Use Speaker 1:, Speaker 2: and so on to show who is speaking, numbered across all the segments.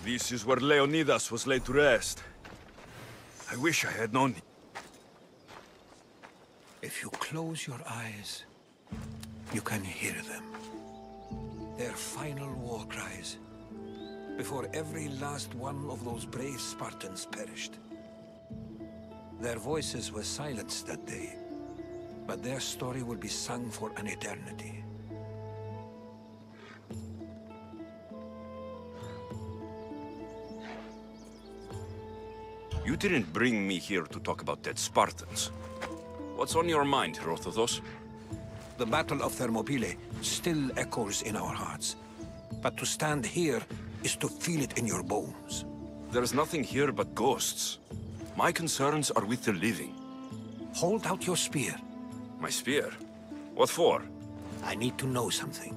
Speaker 1: This is where Leonidas was laid to rest. I wish I had known.
Speaker 2: If you close your eyes, you can hear them. Their final war cries, before every last one of those brave Spartans perished. Their voices were silenced that day, but their story will be sung for an eternity.
Speaker 1: You didn't bring me here to talk about dead Spartans. What's on your mind, Herodotus?
Speaker 2: The Battle of Thermopylae still echoes in our hearts. But to stand here is to feel it in your bones.
Speaker 1: There's nothing here but ghosts. My concerns are with the living.
Speaker 2: Hold out your spear.
Speaker 1: My spear? What for?
Speaker 2: I need to know something.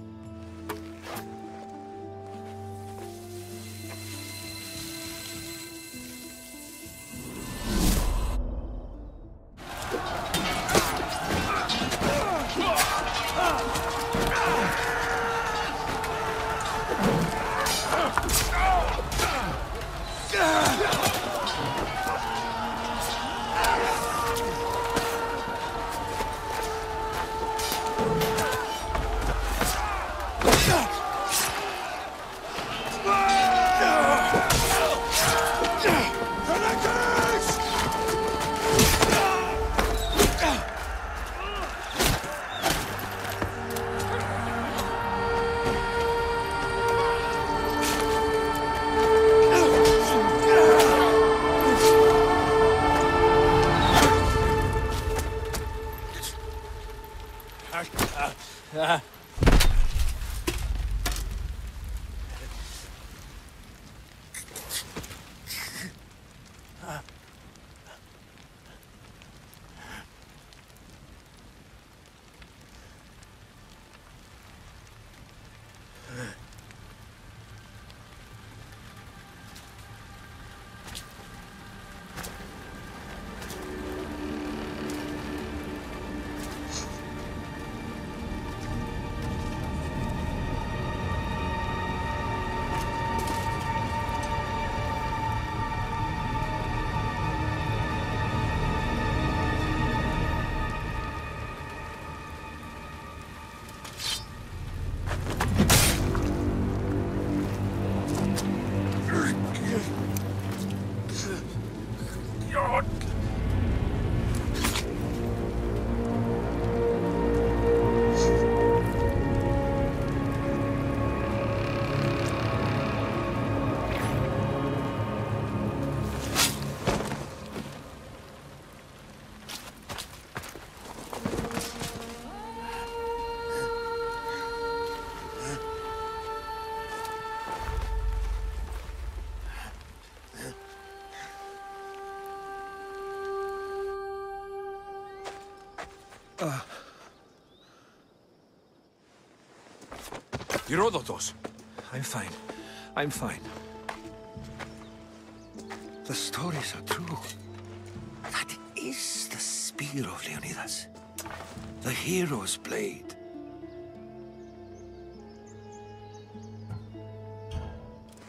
Speaker 1: Herodotus!
Speaker 2: I'm fine. I'm fine. The stories are true. That is the spear of Leonidas. The hero's blade.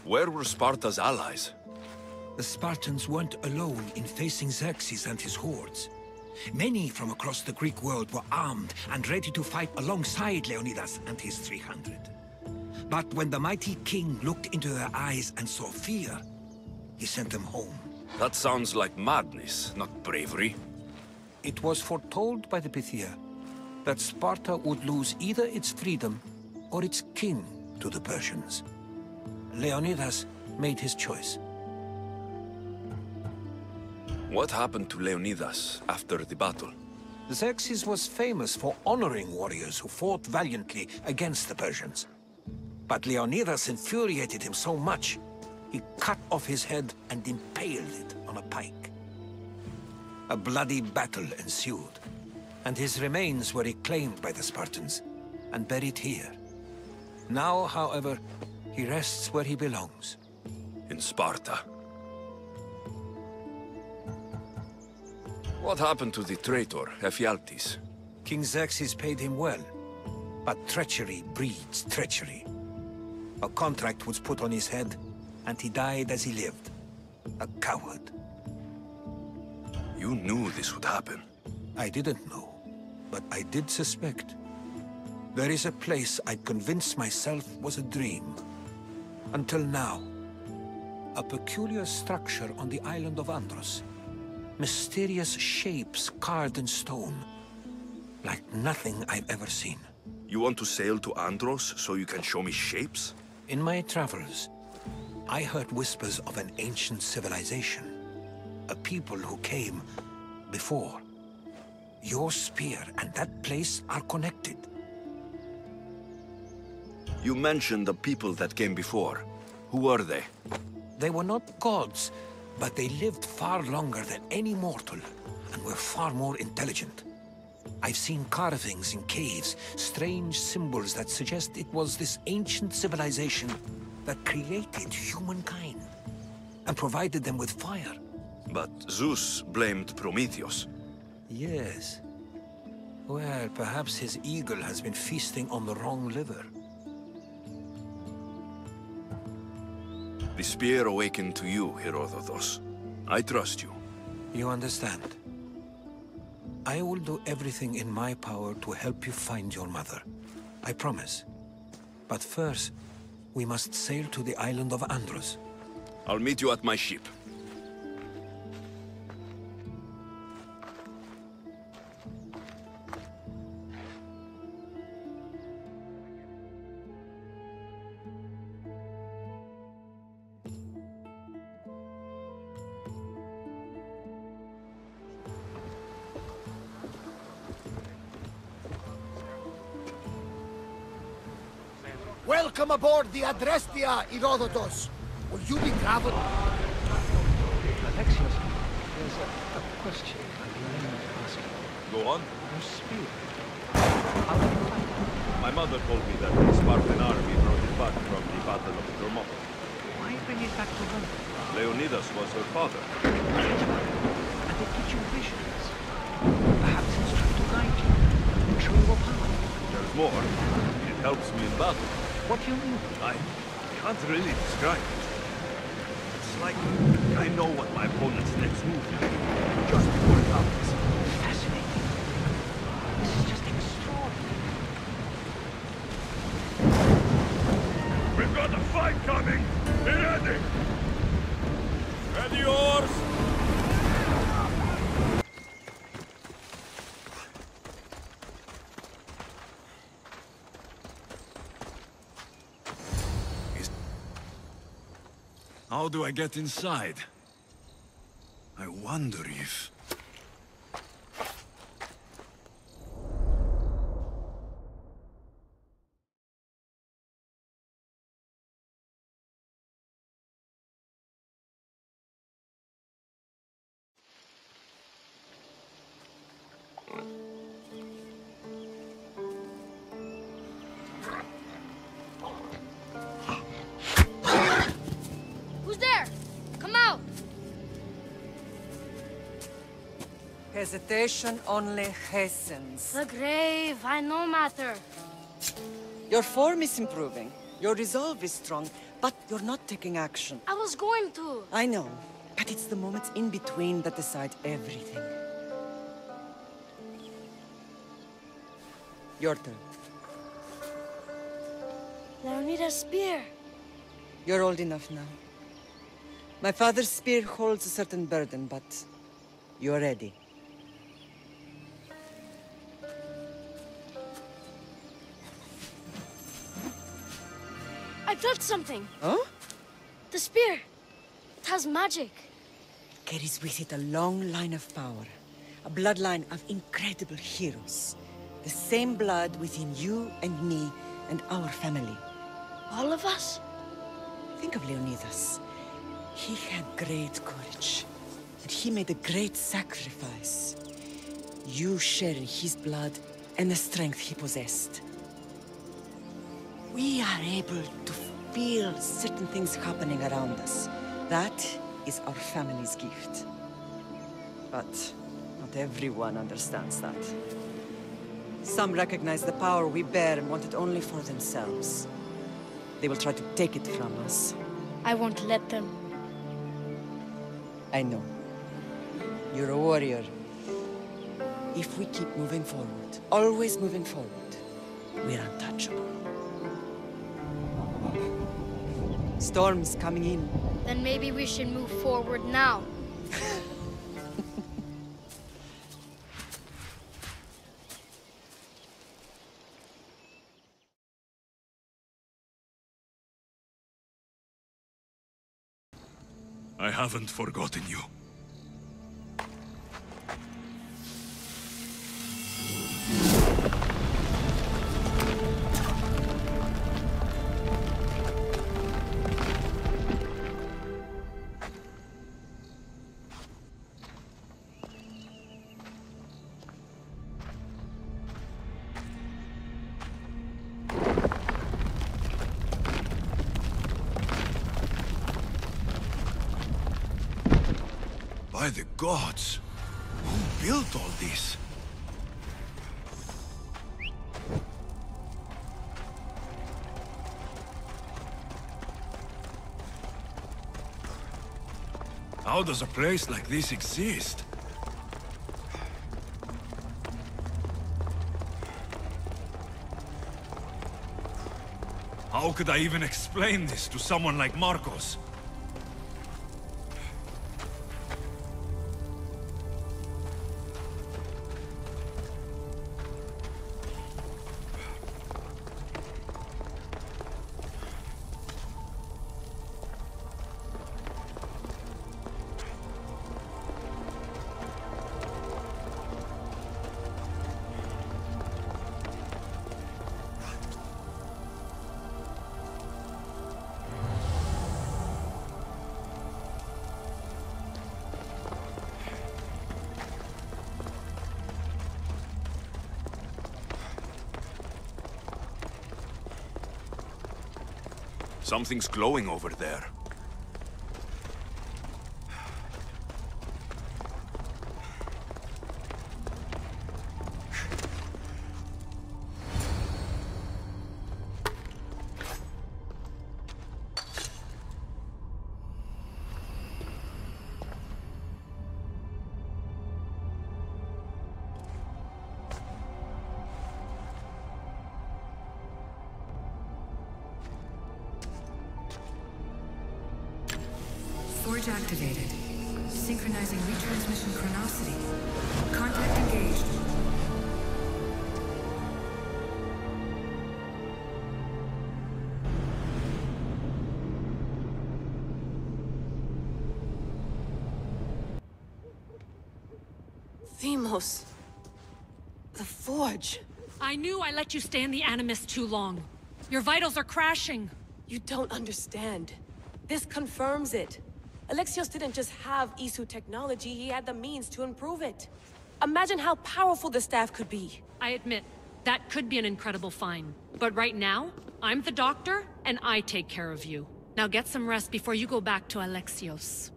Speaker 1: Where were Sparta's allies?
Speaker 2: The Spartans weren't alone in facing Xerxes and his hordes. Many from across the Greek world were armed and ready to fight alongside Leonidas and his 300. But when the mighty king looked into their eyes and saw fear, he sent them home.
Speaker 1: That sounds like madness, not bravery.
Speaker 2: It was foretold by the Pythia that Sparta would lose either its freedom or its king to the Persians. Leonidas made his choice.
Speaker 1: What happened to Leonidas after the battle?
Speaker 2: Xerxes was famous for honoring warriors who fought valiantly against the Persians. But Leonidas infuriated him so much, he cut off his head and impaled it on a pike. A bloody battle ensued, and his remains were reclaimed by the Spartans and buried here. Now, however, he rests where he belongs.
Speaker 1: In Sparta. What happened to the traitor, Ephialtes?
Speaker 2: King Xerxes paid him well, but treachery breeds treachery. A contract was put on his head, and he died as he lived. A coward.
Speaker 1: You knew this would happen.
Speaker 2: I didn't know, but I did suspect. There is a place I'd convinced myself was a dream. Until now. A peculiar structure on the island of Andros. Mysterious shapes carved in stone. Like nothing I've ever seen.
Speaker 1: You want to sail to Andros so you can show me shapes?
Speaker 2: In my travels, I heard whispers of an ancient civilization. A people who came before. Your spear and that place are connected.
Speaker 1: You mentioned the people that came before. Who were they?
Speaker 2: They were not gods, but they lived far longer than any mortal, and were far more intelligent. I've seen carvings in caves, strange symbols that suggest it was this ancient civilization that created humankind, and provided them with fire.
Speaker 1: But Zeus blamed Prometheus.
Speaker 2: Yes. Well, perhaps his eagle has been feasting on the wrong liver.
Speaker 1: The spear awakened to you, Herodotus. I trust you.
Speaker 2: You understand. I will do everything in my power to help you find your mother. I promise. But first, we must sail to the island of Andros.
Speaker 1: I'll meet you at my ship.
Speaker 3: Welcome aboard the Adrestia, Herodotus. Will you be traveling?
Speaker 4: Alexios, there's a question I've been meaning to ask you.
Speaker 1: Go on.
Speaker 4: Your spear. How did you find it?
Speaker 1: My mother told me that the Spartan army brought it back from the Battle of Thermopylae.
Speaker 4: Why bring it back to Rome?
Speaker 1: Leonidas was her father.
Speaker 4: And they teach you visions. Perhaps it's trying to guide you, and show you a power.
Speaker 1: There's more. It helps me in battle.
Speaker 4: What do you mean?
Speaker 1: I can't really describe it. It's like I know what my opponent's next move will be, just before it happens.
Speaker 4: Fascinating. This is just extraordinary.
Speaker 1: We've got a fight coming! Be ready! Ready yours! How do I get inside? I wonder if...
Speaker 5: Who's there? Come out!
Speaker 6: Hesitation only hastens.
Speaker 5: The grave, I know matter.
Speaker 6: Your form is improving. Your resolve is strong, but you're not taking action.
Speaker 5: I was going to.
Speaker 6: I know, but it's the moments in between that decide everything. Your turn.
Speaker 5: Leonidas' spear.
Speaker 6: You're old enough now. My father's spear holds a certain burden, but you're ready.
Speaker 5: I felt something.
Speaker 6: Oh?
Speaker 5: The spear. It has magic.
Speaker 6: Carries with it a long line of power. A bloodline of incredible heroes. The same blood within you and me and our family.
Speaker 5: All of us?
Speaker 6: Think of Leonidas. He had great courage, and he made a great sacrifice. You share in his blood and the strength he possessed. We are able to feel certain things happening around us. That is our family's gift. But not everyone understands that. Some recognize the power we bear and want it only for themselves. They will try to take it from us.
Speaker 5: I won't let them.
Speaker 6: I know. You're a warrior. If we keep moving forward, always moving forward, we're untouchable. Storm's coming in.
Speaker 5: Then maybe we should move forward now.
Speaker 1: I haven't forgotten you. By the gods! Who built all this? How does a place like this exist? How could I even explain this to someone like Marcos? Something's glowing over there.
Speaker 7: Forge activated. Synchronizing retransmission chronicity. Contact engaged.
Speaker 8: Themos. The Forge.
Speaker 9: I knew I let you stay in the Animus too long. Your vitals are crashing.
Speaker 8: You don't understand. This confirms it. Alexios didn't just have Isu technology, he had the means to improve it. Imagine how powerful the staff could be.
Speaker 9: I admit, that could be an incredible find. But right now, I'm the doctor, and I take care of you. Now get some rest before you go back to Alexios.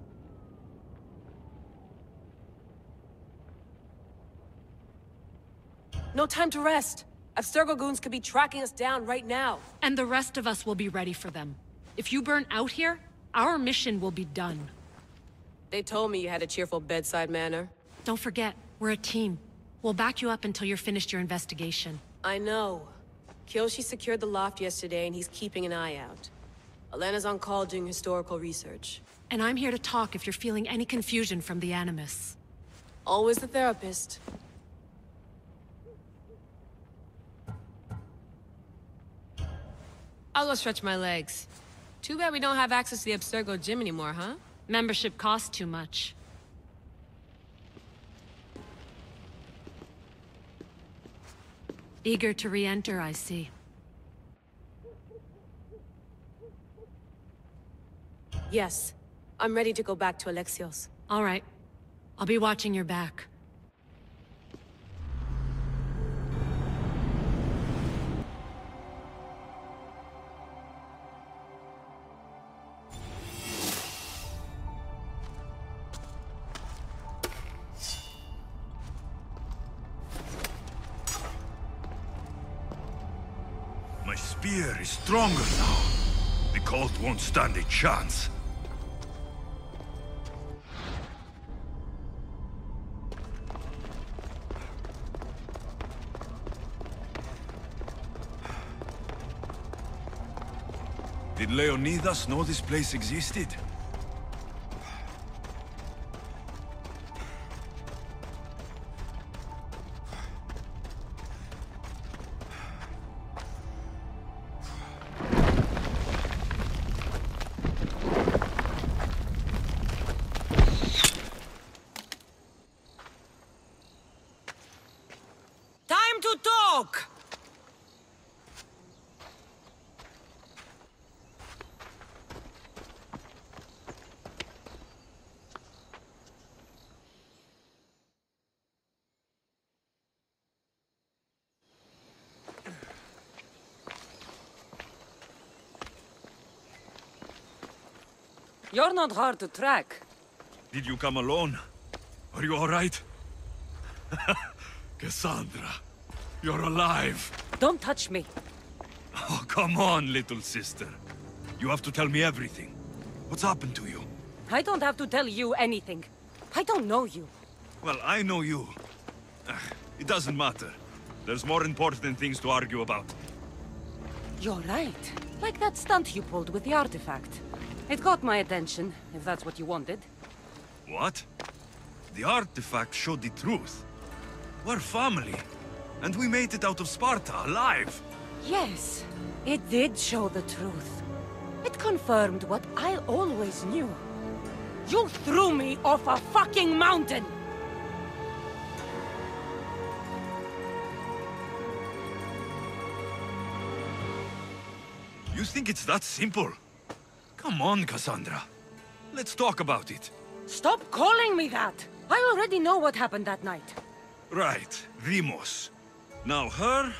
Speaker 8: No time to rest. Abstergo goons could be tracking us down right now.
Speaker 9: And the rest of us will be ready for them. If you burn out here, our mission will be done.
Speaker 8: They told me you had a cheerful bedside manner.
Speaker 9: Don't forget, we're a team. We'll back you up until you're finished your investigation.
Speaker 8: I know. Kyoshi secured the loft yesterday and he's keeping an eye out. Elena's on call doing historical research.
Speaker 9: And I'm here to talk if you're feeling any confusion from the Animus.
Speaker 8: Always the therapist. I'll go stretch my legs. Too bad we don't have access to the Abstergo gym anymore, huh?
Speaker 9: Membership costs too much. Eager to re-enter, I see.
Speaker 8: Yes. I'm ready to go back to Alexios.
Speaker 9: All right. I'll be watching your back.
Speaker 1: My spear is stronger now. The cult won't stand a chance. Did Leonidas know this place existed?
Speaker 6: Time to talk! You're not hard to track.
Speaker 1: Did you come alone? Are you all right? Cassandra, you're alive.
Speaker 6: Don't touch me.
Speaker 1: Oh, come on, little sister. You have to tell me everything. What's happened to you?
Speaker 6: I don't have to tell you anything. I don't know you.
Speaker 1: Well, I know you. It doesn't matter. There's more important things to argue about.
Speaker 6: You're right. Like that stunt you pulled with the artifact. It got my attention, if that's what you wanted.
Speaker 1: What? The artifact showed the truth. We're family. And we made it out of Sparta, alive.
Speaker 6: Yes, it did show the truth. It confirmed what I always knew. You threw me off a fucking mountain!
Speaker 1: You think it's that simple? Come on, Cassandra. Let's talk about it.
Speaker 6: Stop calling me that! I already know what happened that night.
Speaker 1: Right, Rimos. Now her,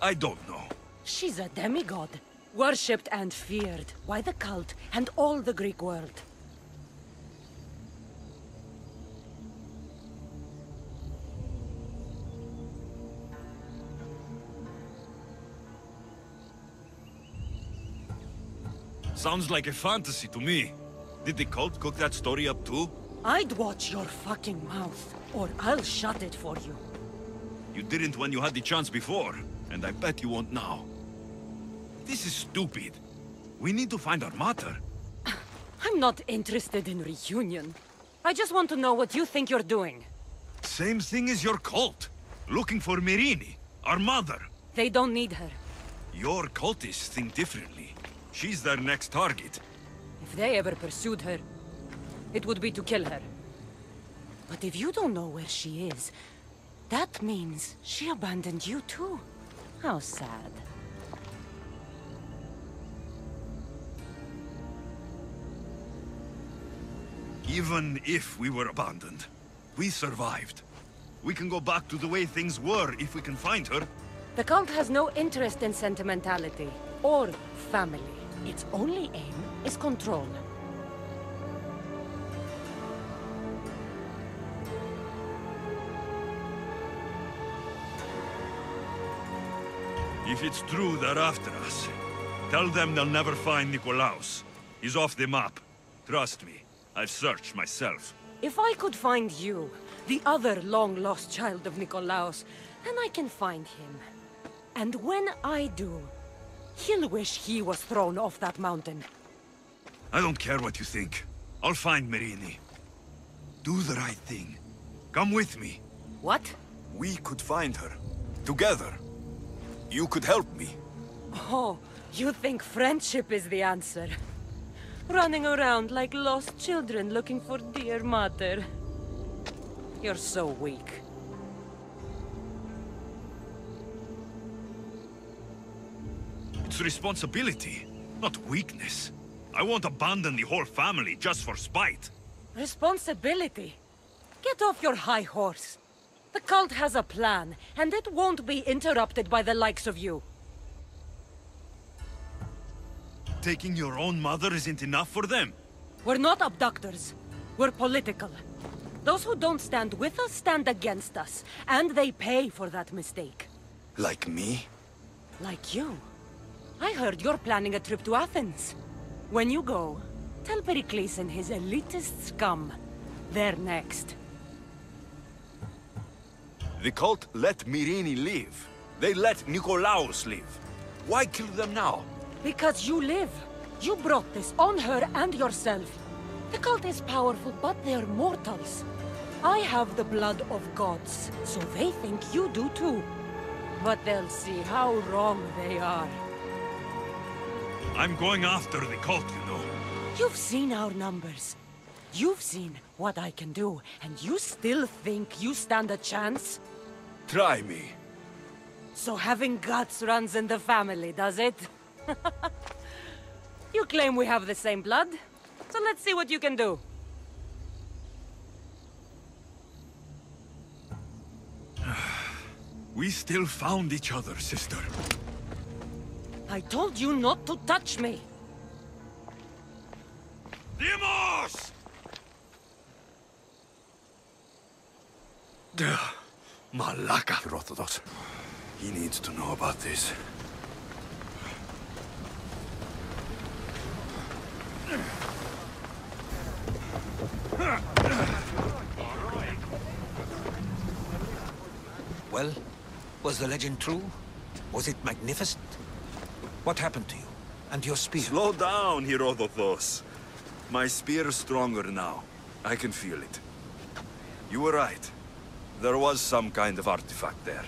Speaker 1: I don't know.
Speaker 6: She's a demigod, worshipped and feared by the cult and all the Greek world.
Speaker 1: Sounds like a fantasy to me. Did the cult cook that story up too?
Speaker 6: I'd watch your fucking mouth, or I'll shut it for you.
Speaker 1: You didn't when you had the chance before, and I bet you won't now. This is stupid. We need to find our mater.
Speaker 6: I'm not interested in reunion. I just want to know what you think you're doing.
Speaker 1: Same thing as your cult. Looking for Myrrine, our mother.
Speaker 6: They don't need her.
Speaker 1: Your cultists think differently. She's their next target.
Speaker 6: If they ever pursued her, it would be to kill her. But if you don't know where she is, that means she abandoned you too. How sad.
Speaker 1: Even if we were abandoned, we survived. We can go back to the way things were if we can find her.
Speaker 6: The cult has no interest in sentimentality or family. Its only aim is control.
Speaker 1: If it's true they're after us, tell them they'll never find Nikolaos. He's off the map. Trust me, I've searched myself.
Speaker 6: If I could find you, the other long-lost child of Nikolaos, then I can find him. And when I do, he'll wish he was thrown off that mountain.
Speaker 1: I don't care what you think. I'll find Myrrine. Do the right thing. Come with me.
Speaker 6: What?
Speaker 1: We could find her. Together. You could help me.
Speaker 6: Oh, you think friendship is the answer? Running around like lost children looking for dear mother. You're so weak.
Speaker 1: It's responsibility, not weakness. I won't abandon the whole family just for spite.
Speaker 6: Responsibility? Get off your high horse. The cult has a plan, and it won't be interrupted by the likes of you.
Speaker 1: Taking your own mother isn't enough for them.
Speaker 6: We're not abductors. We're political. Those who don't stand with us stand against us, and they pay for that mistake.
Speaker 1: Like me?
Speaker 6: Like you. I heard you're planning a trip to Athens.
Speaker 8: When you go, tell Pericles and his elitist scum. They're next.
Speaker 1: The cult let Myrrine live. They let Nikolaos live. Why kill them now?
Speaker 8: Because you live. You brought this on her and yourself. The cult is powerful, but they're mortals. I have the blood of gods, so they think you do too. But they'll see how wrong they are.
Speaker 1: I'm going after the cult, you know.
Speaker 8: You've seen our numbers. You've seen what I can do, and you still think you stand a chance?
Speaker 1: Try me.
Speaker 8: So having guts runs in the family, does it? You claim we have the same blood, so let's see what you can do.
Speaker 1: We still found each other, sister.
Speaker 8: I told you not to touch me!
Speaker 1: Demos! Malaka.
Speaker 2: Herodotus.
Speaker 1: He needs to know about this.
Speaker 2: Well, was the legend true? Was it magnificent? What happened to you? And your spear?
Speaker 1: Slow down, Herodotus. My spear is stronger now. I can feel it. You were right. There was some kind of artifact there.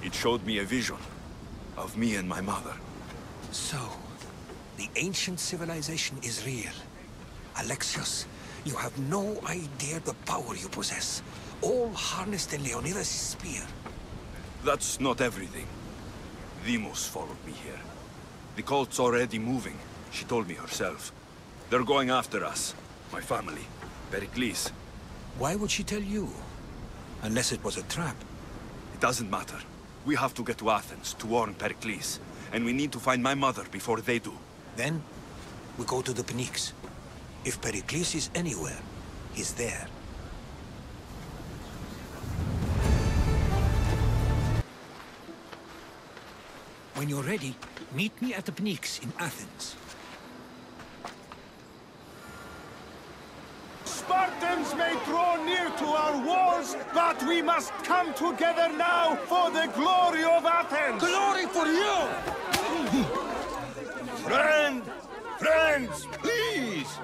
Speaker 1: It showed me a vision of me and my mother.
Speaker 2: So, the ancient civilization is real. Alexios, you have no idea the power you possess. All harnessed in Leonidas' spear.
Speaker 1: That's not everything. Demos followed me here. The cult's already moving. She told me herself. They're going after us. My family. Pericles.
Speaker 2: Why would she tell you? Unless it was a trap.
Speaker 1: It doesn't matter. We have to get to Athens to warn Pericles. And we need to find my mother before they do.
Speaker 2: Then, we go to the Pnyx. If Pericles is anywhere, he's there. When you're ready, meet me at the Pnyx in Athens.
Speaker 3: Spartans may draw near to our walls, but we must come together now for the glory of Athens!
Speaker 2: Glory for you!
Speaker 10: Friends, please!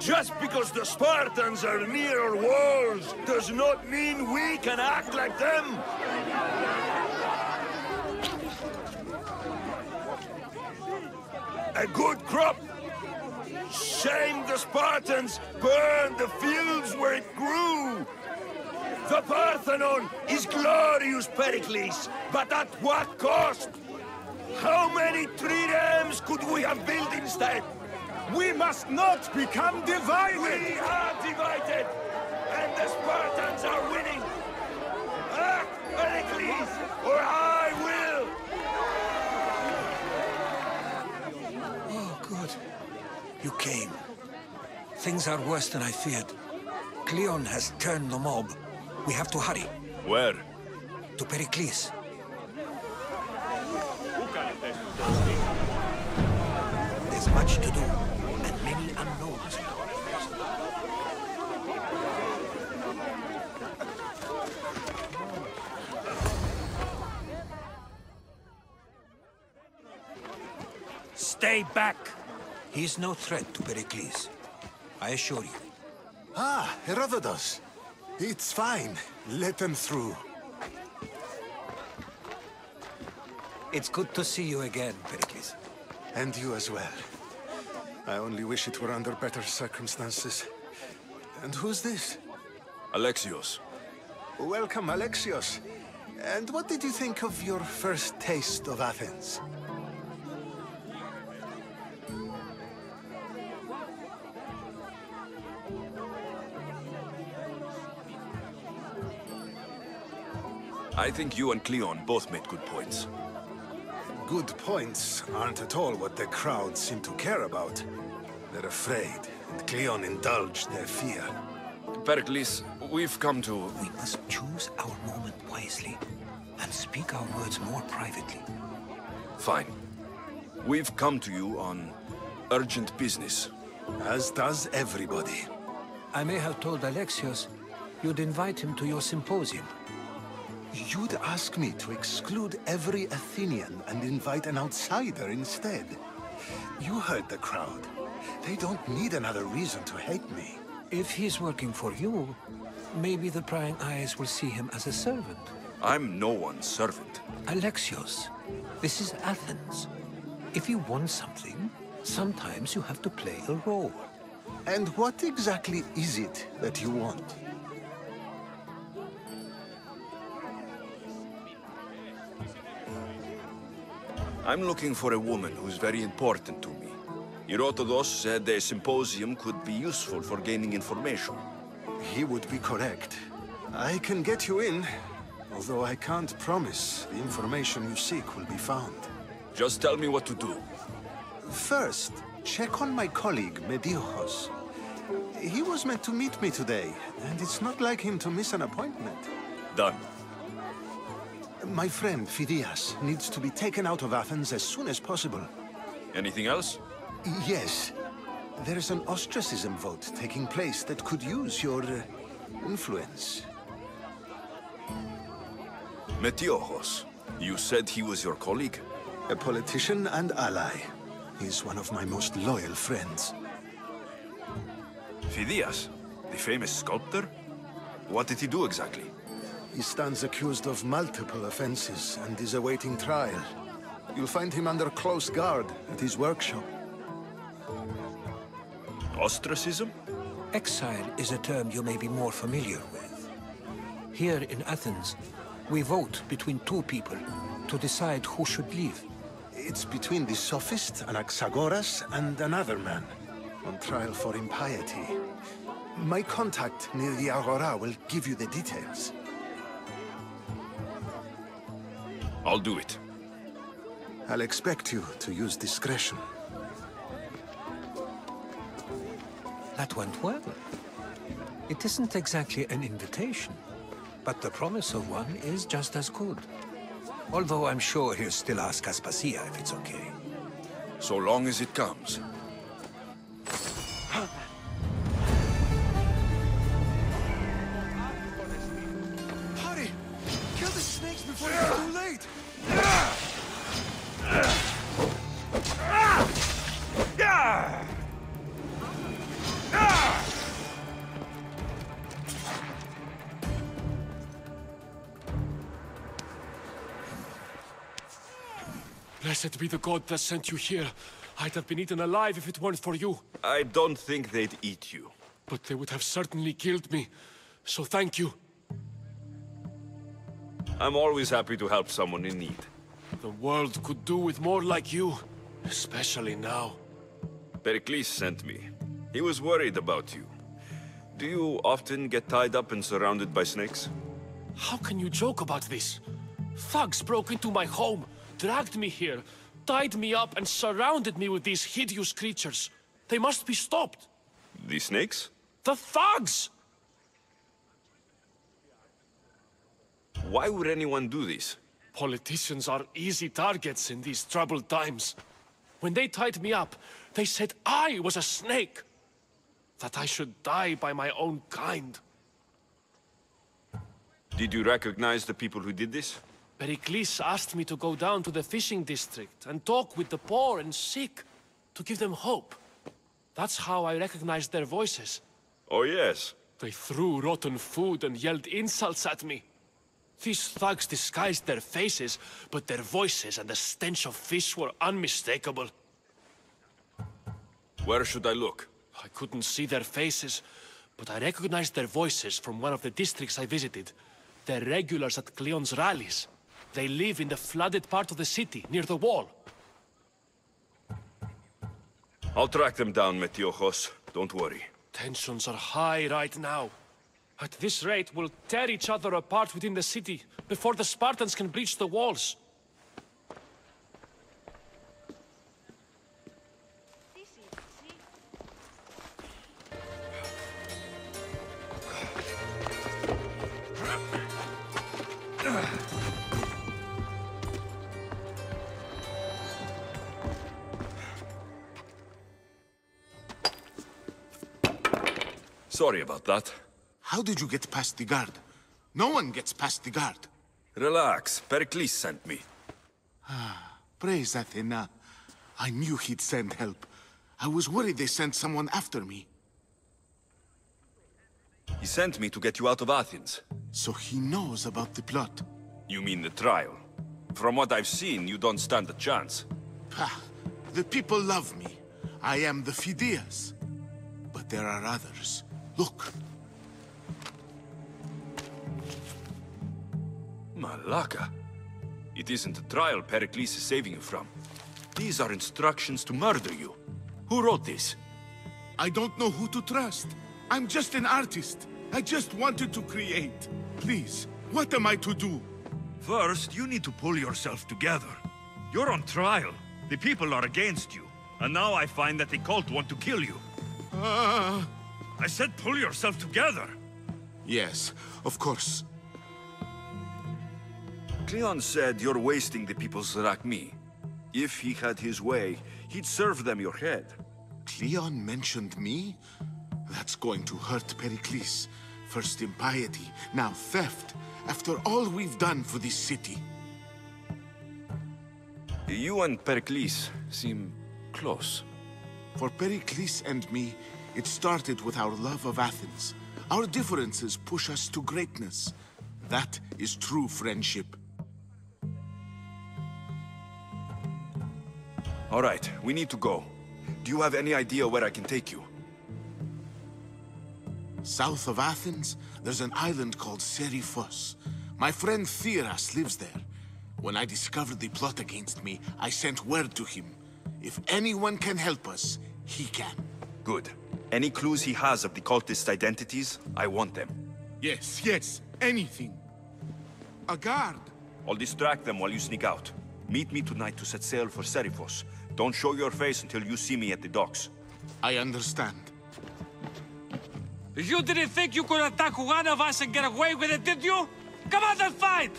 Speaker 10: Just because the Spartans are near our walls does not mean we can act like them! A good crop! Shame the Spartans burned the fields where it grew! The Parthenon is glorious, Pericles, but at what cost? How many triremes could we have built instead?
Speaker 3: We must not become divided!
Speaker 10: We are divided! And the Spartans are winning! Act, Pericles, or I will!
Speaker 2: Oh, good. You came. Things are worse than I feared. Cleon has turned the mob. We have to hurry.
Speaker 1: Where?
Speaker 2: To Pericles. There's much to do, and many unknowns.
Speaker 3: Stay back!
Speaker 2: He's no threat to Pericles. I assure you.
Speaker 3: Ah, Herodotus. It's fine. Let them through.
Speaker 2: It's good to see you again, Pericles.
Speaker 3: And you as well. I only wish it were under better circumstances. And who's this?
Speaker 1: Alexios.
Speaker 3: Welcome, Alexios. And what did you think of your first taste of Athens?
Speaker 1: I think you and Cleon both made good points.
Speaker 3: Good points aren't at all what the crowd seem to care about. They're afraid, and Cleon indulged their fear.
Speaker 1: Pericles, we've come to...
Speaker 2: We must choose our moment wisely, and speak our words more privately.
Speaker 1: Fine. We've come to you on urgent business.
Speaker 3: As does everybody.
Speaker 2: I may have told Alexios you'd invite him to your symposium.
Speaker 3: You'd ask me to exclude every Athenian and invite an outsider instead. You heard the crowd. They don't need another reason to hate me.
Speaker 2: If he's working for you, maybe the prying eyes will see him as a servant.
Speaker 1: I'm no one's servant.
Speaker 2: Alexios, this is Athens. If you want something, sometimes you have to play a role.
Speaker 3: And what exactly is it that you want?
Speaker 1: I'm looking for a woman who's very important to me. Herodotus said a symposium could be useful for gaining information.
Speaker 3: He would be correct. I can get you in, although I can't promise the information you seek will be found.
Speaker 1: Just tell me what to do.
Speaker 3: First, check on my colleague, Mediochos. He was meant to meet me today, and it's not like him to miss an appointment.
Speaker 1: Done.
Speaker 3: My friend, Phidias, needs to be taken out of Athens as soon as possible.
Speaker 1: Anything else?
Speaker 3: Yes. There is an ostracism vote taking place that could use your influence.
Speaker 1: Metiochos. You said he was your colleague?
Speaker 3: A politician and ally. He's one of my most loyal friends.
Speaker 1: Phidias, the famous sculptor? What did he do exactly?
Speaker 3: He stands accused of multiple offenses and is awaiting trial. You'll find him under close guard at his workshop.
Speaker 1: Ostracism?
Speaker 2: Exile is a term you may be more familiar with. Here in Athens, we vote between two people to decide who should leave.
Speaker 3: It's between the sophist Anaxagoras and another man, on trial for impiety. My contact near the Agora will give you the details.
Speaker 1: I'll do it.
Speaker 3: I'll expect you to use discretion.
Speaker 2: That went well. It isn't exactly an invitation, but the promise of one is just as good. Although I'm sure he'll still ask Aspasia if it's okay.
Speaker 1: So long as it comes.
Speaker 10: Hurry! Kill the snakes before it's too late!
Speaker 11: Blessed be the god that sent you here. I'd have been eaten alive if it weren't for you.
Speaker 1: I don't think they'd eat you.
Speaker 11: But they would have certainly killed me. So thank you.
Speaker 1: I'm always happy to help someone in need.
Speaker 11: The world could do with more like you. Especially now.
Speaker 1: Pericles sent me. He was worried about you. Do you often get tied up and surrounded by snakes?
Speaker 11: How can you joke about this? Thugs broke into my home, dragged me here, tied me up and surrounded me with these hideous creatures. They must be stopped.
Speaker 1: The snakes?
Speaker 11: The thugs!
Speaker 1: Why would anyone do this?
Speaker 11: Politicians are easy targets in these troubled times. When they tied me up, they said I was a snake. That I should die by my own kind.
Speaker 1: Did you recognize the people who did this?
Speaker 11: Pericles asked me to go down to the fishing district and talk with the poor and sick, to give them hope. That's how I recognized their voices.
Speaker 1: Oh, yes.
Speaker 11: They threw rotten food and yelled insults at me. These thugs disguised their faces, but their voices and the stench of fish were unmistakable.
Speaker 1: Where should I look?
Speaker 11: I couldn't see their faces, but I recognized their voices from one of the districts I visited. They're regulars at Cleon's rallies. They live in the flooded part of the city, near the wall.
Speaker 1: I'll track them down, Metiochos. Don't worry.
Speaker 11: Tensions are high right now. At this rate, we'll tear each other apart within the city, before the Spartans can breach the walls.
Speaker 1: Sorry about that.
Speaker 3: How did you get past the guard? No one gets past the guard.
Speaker 1: Relax. Pericles sent me.
Speaker 3: Praise Athena. I knew he'd send help. I was worried they sent someone after me.
Speaker 1: He sent me to get you out of Athens.
Speaker 3: So he knows about the plot.
Speaker 1: You mean the trial? From what I've seen, you don't stand a chance.
Speaker 3: The people love me. I am the Phidias. But there are others. Look.
Speaker 1: Malaka. It isn't a trial Pericles is saving you from. These are instructions to murder you. Who wrote this?
Speaker 3: I don't know who to trust. I'm just an artist. I just wanted to create. Please, what am I to do?
Speaker 1: First, you need to pull yourself together. You're on trial. The people are against you. And now I find that the cult want to kill you. I said pull yourself together.
Speaker 3: Yes, of course.
Speaker 1: Cleon said you're wasting the people's Zrakmi. If he had his way, he'd serve them your head.
Speaker 3: Cleon mentioned me? That's going to hurt Pericles. First impiety, now theft. After all we've done for this city.
Speaker 1: You and Pericles seem close.
Speaker 3: For Pericles and me, it started with our love of Athens. Our differences push us to greatness. That is true friendship.
Speaker 1: All right, we need to go. Do you have any idea where I can take you?
Speaker 3: South of Athens, there's an island called Seriphos. My friend Theras lives there. When I discovered the plot against me, I sent word to him. If anyone can help us, he can.
Speaker 1: Good. Any clues he has of the cultist identities, I want them.
Speaker 3: Yes, anything. A guard.
Speaker 1: I'll distract them while you sneak out. Meet me tonight to set sail for Seriphos. Don't show your face until you see me at the docks.
Speaker 3: I understand.
Speaker 11: You didn't think you could attack one of us and get away with it, did you? Come on and fight!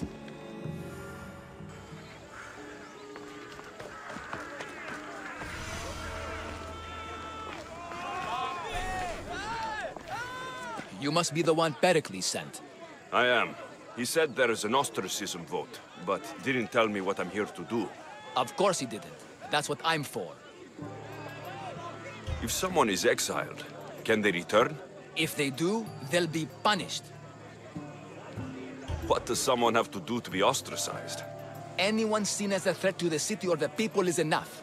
Speaker 12: You must be the one Pericles sent.
Speaker 1: I am. He said there is an ostracism vote, but didn't tell me what I'm here to do.
Speaker 12: Of course he didn't. That's what I'm for.
Speaker 1: If someone is exiled, can they return?
Speaker 12: If they do, they'll be punished.
Speaker 1: What does someone have to do to be ostracized?
Speaker 12: Anyone seen as a threat to the city or the people is enough.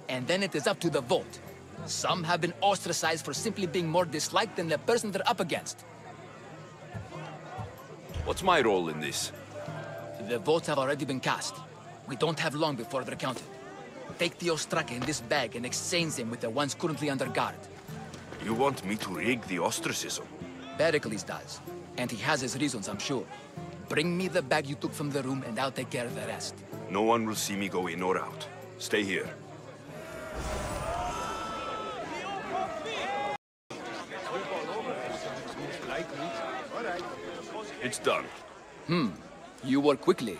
Speaker 12: And then it is up to the vote. Some have been ostracized for simply being more disliked than the person they're up against.
Speaker 1: What's my role in this?
Speaker 12: The votes have already been cast. We don't have long before they're counted. Take the Ostraka in this bag and exchange them with the ones currently under guard.
Speaker 1: You want me to rig the ostracism?
Speaker 12: Pericles does. And he has his reasons, I'm sure. Bring me the bag you took from the room and I'll take care of the rest.
Speaker 1: No one will see me go in or out. Stay here. It's done.
Speaker 12: You work quickly.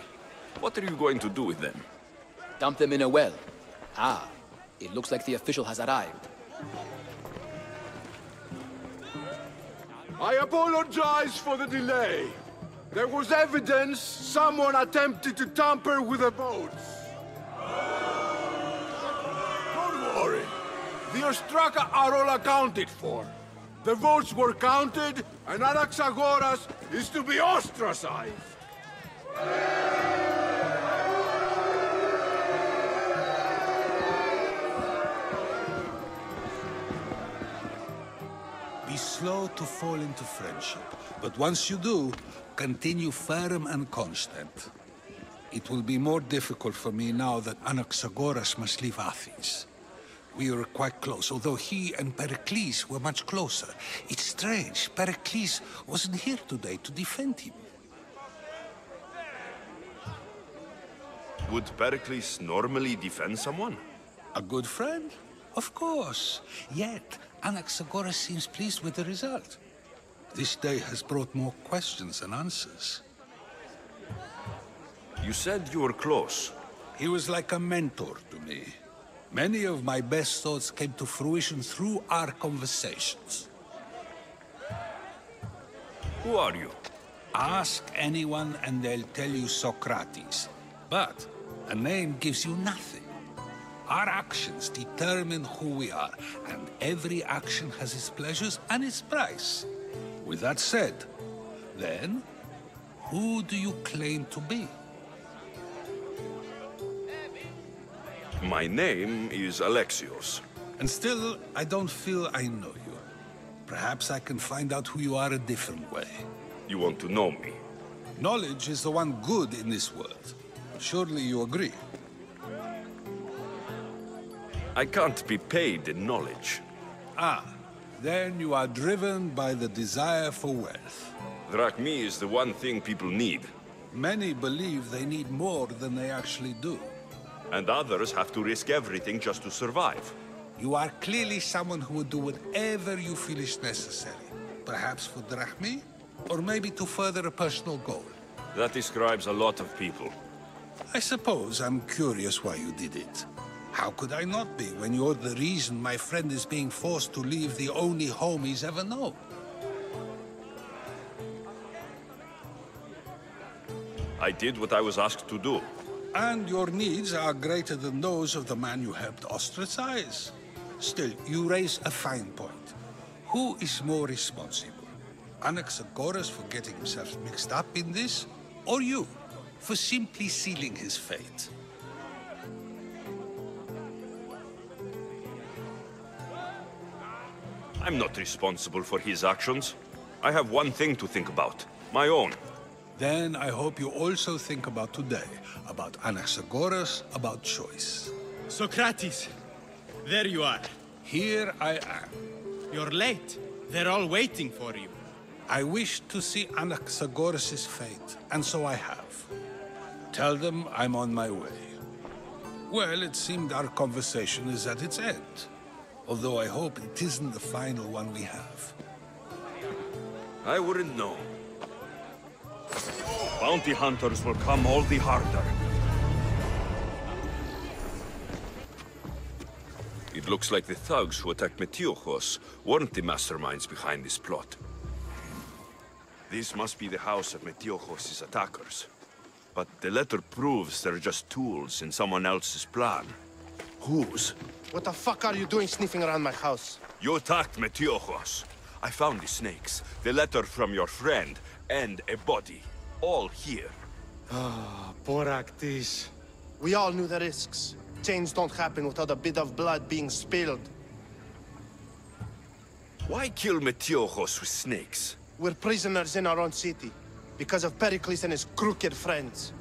Speaker 1: What are you going to do with them?
Speaker 12: Dump them in a well. Ah, it looks like the official has arrived.
Speaker 10: I apologize for the delay. There was evidence someone attempted to tamper with the votes. Don't worry. The Ostraka are all accounted for. The votes were counted, and Anaxagoras is to be ostracized.
Speaker 2: Be slow to fall into friendship, but once you do, continue firm and constant. It will be more difficult for me now that Anaxagoras must leave Athens. We were quite close, although he and Pericles were much closer. It's strange, Pericles wasn't here today to defend him.
Speaker 1: Would Pericles normally defend someone?
Speaker 2: A good friend? Of course. Yet, Anaxagoras seems pleased with the result. This day has brought more questions than answers.
Speaker 1: You said you were close.
Speaker 2: He was like a mentor to me. Many of my best thoughts came to fruition through our conversations.
Speaker 1: Who are you?
Speaker 2: Ask anyone and they'll tell you Socrates. But a name gives you nothing. Our actions determine who we are, and every action has its pleasures and its price. With that said, then, who do you claim to be?
Speaker 1: My name is Alexios.
Speaker 2: And still, I don't feel I know you. Perhaps I can find out who you are a different way.
Speaker 1: You want to know me?
Speaker 2: Knowledge is the one good in this world. Surely you agree?
Speaker 1: I can't be paid in knowledge.
Speaker 2: Ah, then you are driven by the desire for wealth.
Speaker 1: Drachmi is the one thing people need.
Speaker 2: Many believe they need more than they actually do.
Speaker 1: And others have to risk everything just to survive.
Speaker 2: You are clearly someone who would do whatever you feel is necessary. Perhaps for Drachmi, or maybe to further a personal goal.
Speaker 1: That describes a lot of people.
Speaker 2: I suppose I'm curious why you did it. How could I not be when you're the reason my friend is being forced to leave the only home he's ever known?
Speaker 1: I did what I was asked to do.
Speaker 2: And your needs are greater than those of the man you helped ostracize. Still, you raise a fine point. Who is more responsible? Anaxagoras for getting himself mixed up in this? Or you, for simply sealing his fate?
Speaker 1: I'm not responsible for his actions. I have one thing to think about. My own.
Speaker 2: Then I hope you also think about today. About Anaxagoras, about choice.
Speaker 13: Socrates! There you are.
Speaker 2: Here I am.
Speaker 13: You're late. They're all waiting for you.
Speaker 2: I wish to see Anaxagoras' fate, and so I have. Tell them I'm on my way. Well, it seemed our conversation is at its end. Although I hope it isn't the final one we have.
Speaker 1: I wouldn't know. Bounty hunters will come all the harder. It looks like the thugs who attacked Metiochos weren't the masterminds behind this plot. This must be the house of Metiochos' attackers. But the letter proves they're just tools in someone else's plan. Whose?
Speaker 14: What the fuck are you doing sniffing around my house?
Speaker 1: You attacked Metiochos. I found the snakes, the letter from your friend, and a body. All here.
Speaker 14: Ah, Boraktis. We all knew the risks. Change don't happen without a bit of blood being spilled.
Speaker 1: Why kill Metiochos with snakes?
Speaker 14: We're prisoners in our own city, because of Pericles and his crooked friends.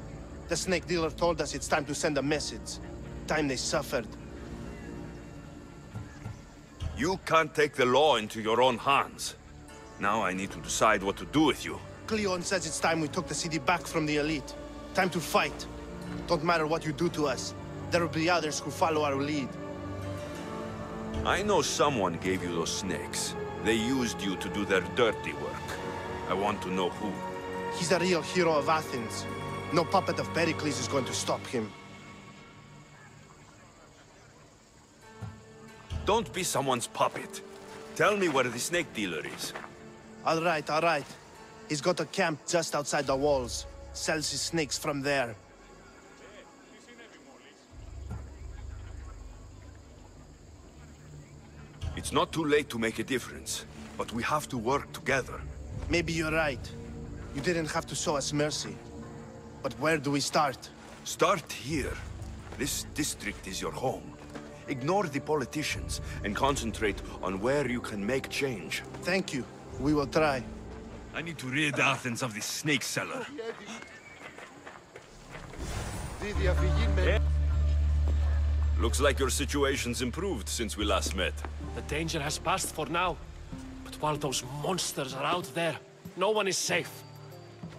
Speaker 14: The snake dealer told us it's time to send a message. Time they suffered.
Speaker 1: You can't take the law into your own hands. Now I need to decide what to do with you.
Speaker 14: Cleon says it's time we took the city back from the elite. Time to fight. Don't matter what you do to us. There will be others who follow our lead.
Speaker 1: I know someone gave you those snakes. They used you to do their dirty work. I want to know who.
Speaker 14: He's a real hero of Athens. No puppet of Pericles is going to stop him.
Speaker 1: Don't be someone's puppet. Tell me where the snake dealer is.
Speaker 14: All right, all right. He's got a camp just outside the walls. Sells his snakes from there.
Speaker 1: It's not too late to make a difference, but we have to work together.
Speaker 14: Maybe you're right. You didn't have to show us mercy. But where do we start?
Speaker 1: Start here. This district is your home. Ignore the politicians and concentrate on where you can make change.
Speaker 14: Thank you. We will try.
Speaker 1: I need to rid Athens of this snake seller. Looks like your situation's improved since we last met.
Speaker 11: The danger has passed for now. But while those monsters are out there, no one is safe.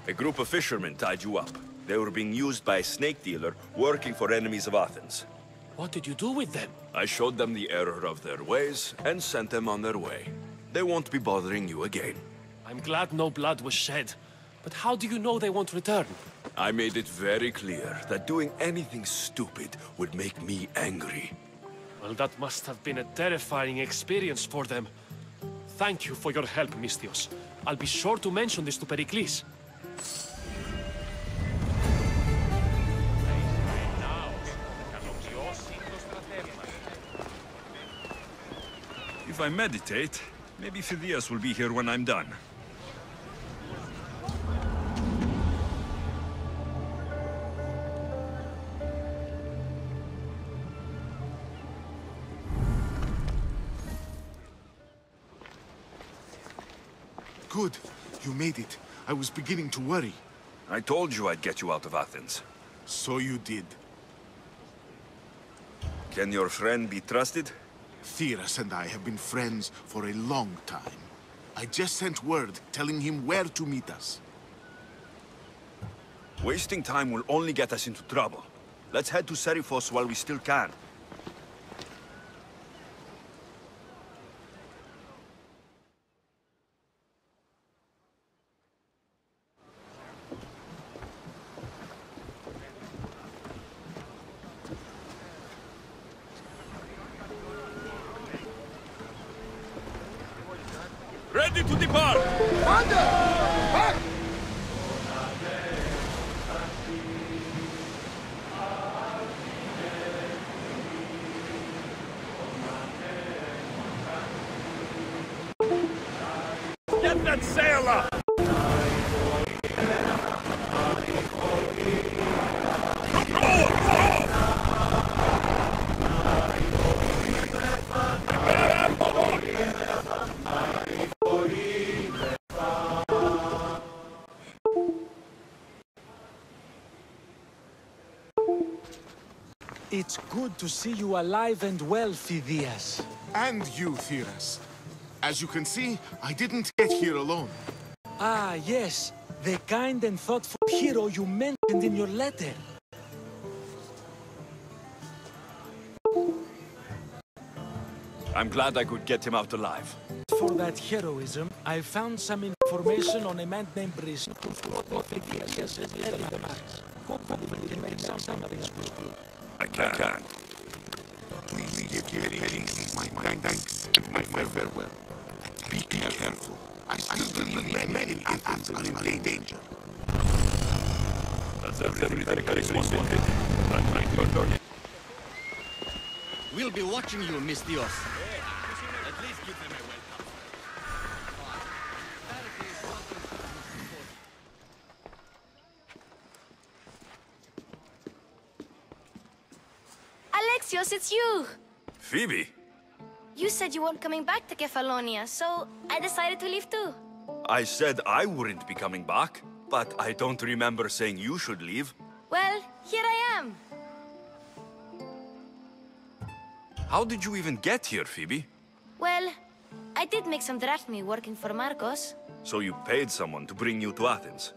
Speaker 1: A group of fishermen tied you up. They were being used by a snake dealer working for enemies of Athens.
Speaker 11: What did you do with them?
Speaker 1: I showed them the error of their ways and sent them on their way. They won't be bothering you again.
Speaker 11: I'm glad no blood was shed. But how do you know they won't return?
Speaker 1: I made it very clear that doing anything stupid would make me angry.
Speaker 11: Well, that must have been a terrifying experience for them. Thank you for your help, Misthios. I'll be sure to mention this to Pericles.
Speaker 1: If I meditate, maybe Phidias will be here when I'm done.
Speaker 3: Good. You made it. I was beginning to worry.
Speaker 1: I told you I'd get you out of Athens.
Speaker 3: So you did.
Speaker 1: Can your friend be trusted?
Speaker 3: Theras and I have been friends for a long time. I just sent word telling him where to meet us.
Speaker 1: Wasting time will only get us into trouble. Let's head to Seriphos while we still can.
Speaker 10: Ready to depart!
Speaker 15: Commander! Back!
Speaker 10: Get that sail up!
Speaker 16: It's good to see you alive and well, Phidias.
Speaker 3: And you, Theras. As you can see, I didn't get here alone.
Speaker 16: Ah, yes. The kind and thoughtful hero you mentioned in your letter.
Speaker 1: I'm glad I could get him out alive.
Speaker 16: For that heroism, I found some information on a man named Brice.
Speaker 1: I can't.
Speaker 3: Please give my thanks and my farewell. Be careful. I still believe many in Athens are in danger.
Speaker 1: That's everything I wanted.
Speaker 17: We'll be watching you, Miss Dios. At least give them a welcome.
Speaker 5: Alexios, it's you!
Speaker 1: Phoebe?
Speaker 5: You said you weren't coming back to Kefalonia, so I decided to leave too.
Speaker 1: I said I wouldn't be coming back, but I don't remember saying you should leave.
Speaker 5: Well, here I am.
Speaker 1: How did you even get here, Phoebe?
Speaker 5: Well, I did make some drachmi working for Marcos.
Speaker 1: So you paid someone to bring you to Athens?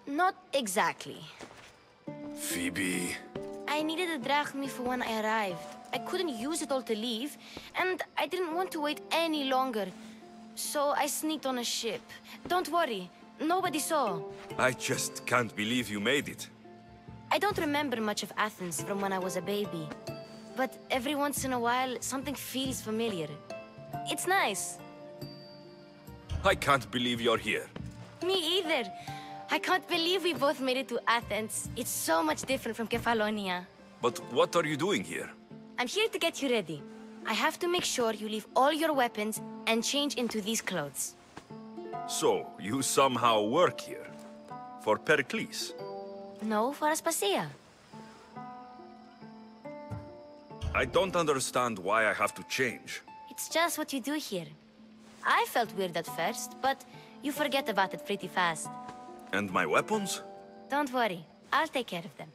Speaker 5: Not exactly.
Speaker 1: Phoebe...
Speaker 5: I needed a drachmi for when I arrived. I couldn't use it all to leave, and I didn't want to wait any longer. So I sneaked on a ship. Don't worry, nobody saw.
Speaker 1: I just can't believe you made it.
Speaker 5: I don't remember much of Athens from when I was a baby. But every once in a while, something feels familiar. It's nice.
Speaker 1: I can't believe you're here.
Speaker 5: Me either. I can't believe we both made it to Athens. It's so much different from Kefalonia.
Speaker 1: But what are you doing here?
Speaker 5: I'm here to get you ready. I have to make sure you leave all your weapons and change into these clothes.
Speaker 1: So, you somehow work here? For Pericles?
Speaker 5: No, for Aspasia.
Speaker 1: I don't understand why I have to change.
Speaker 5: It's just what you do here. I felt weird at first, but you forget about it pretty fast.
Speaker 1: And my weapons?
Speaker 5: Don't worry, I'll take care of them.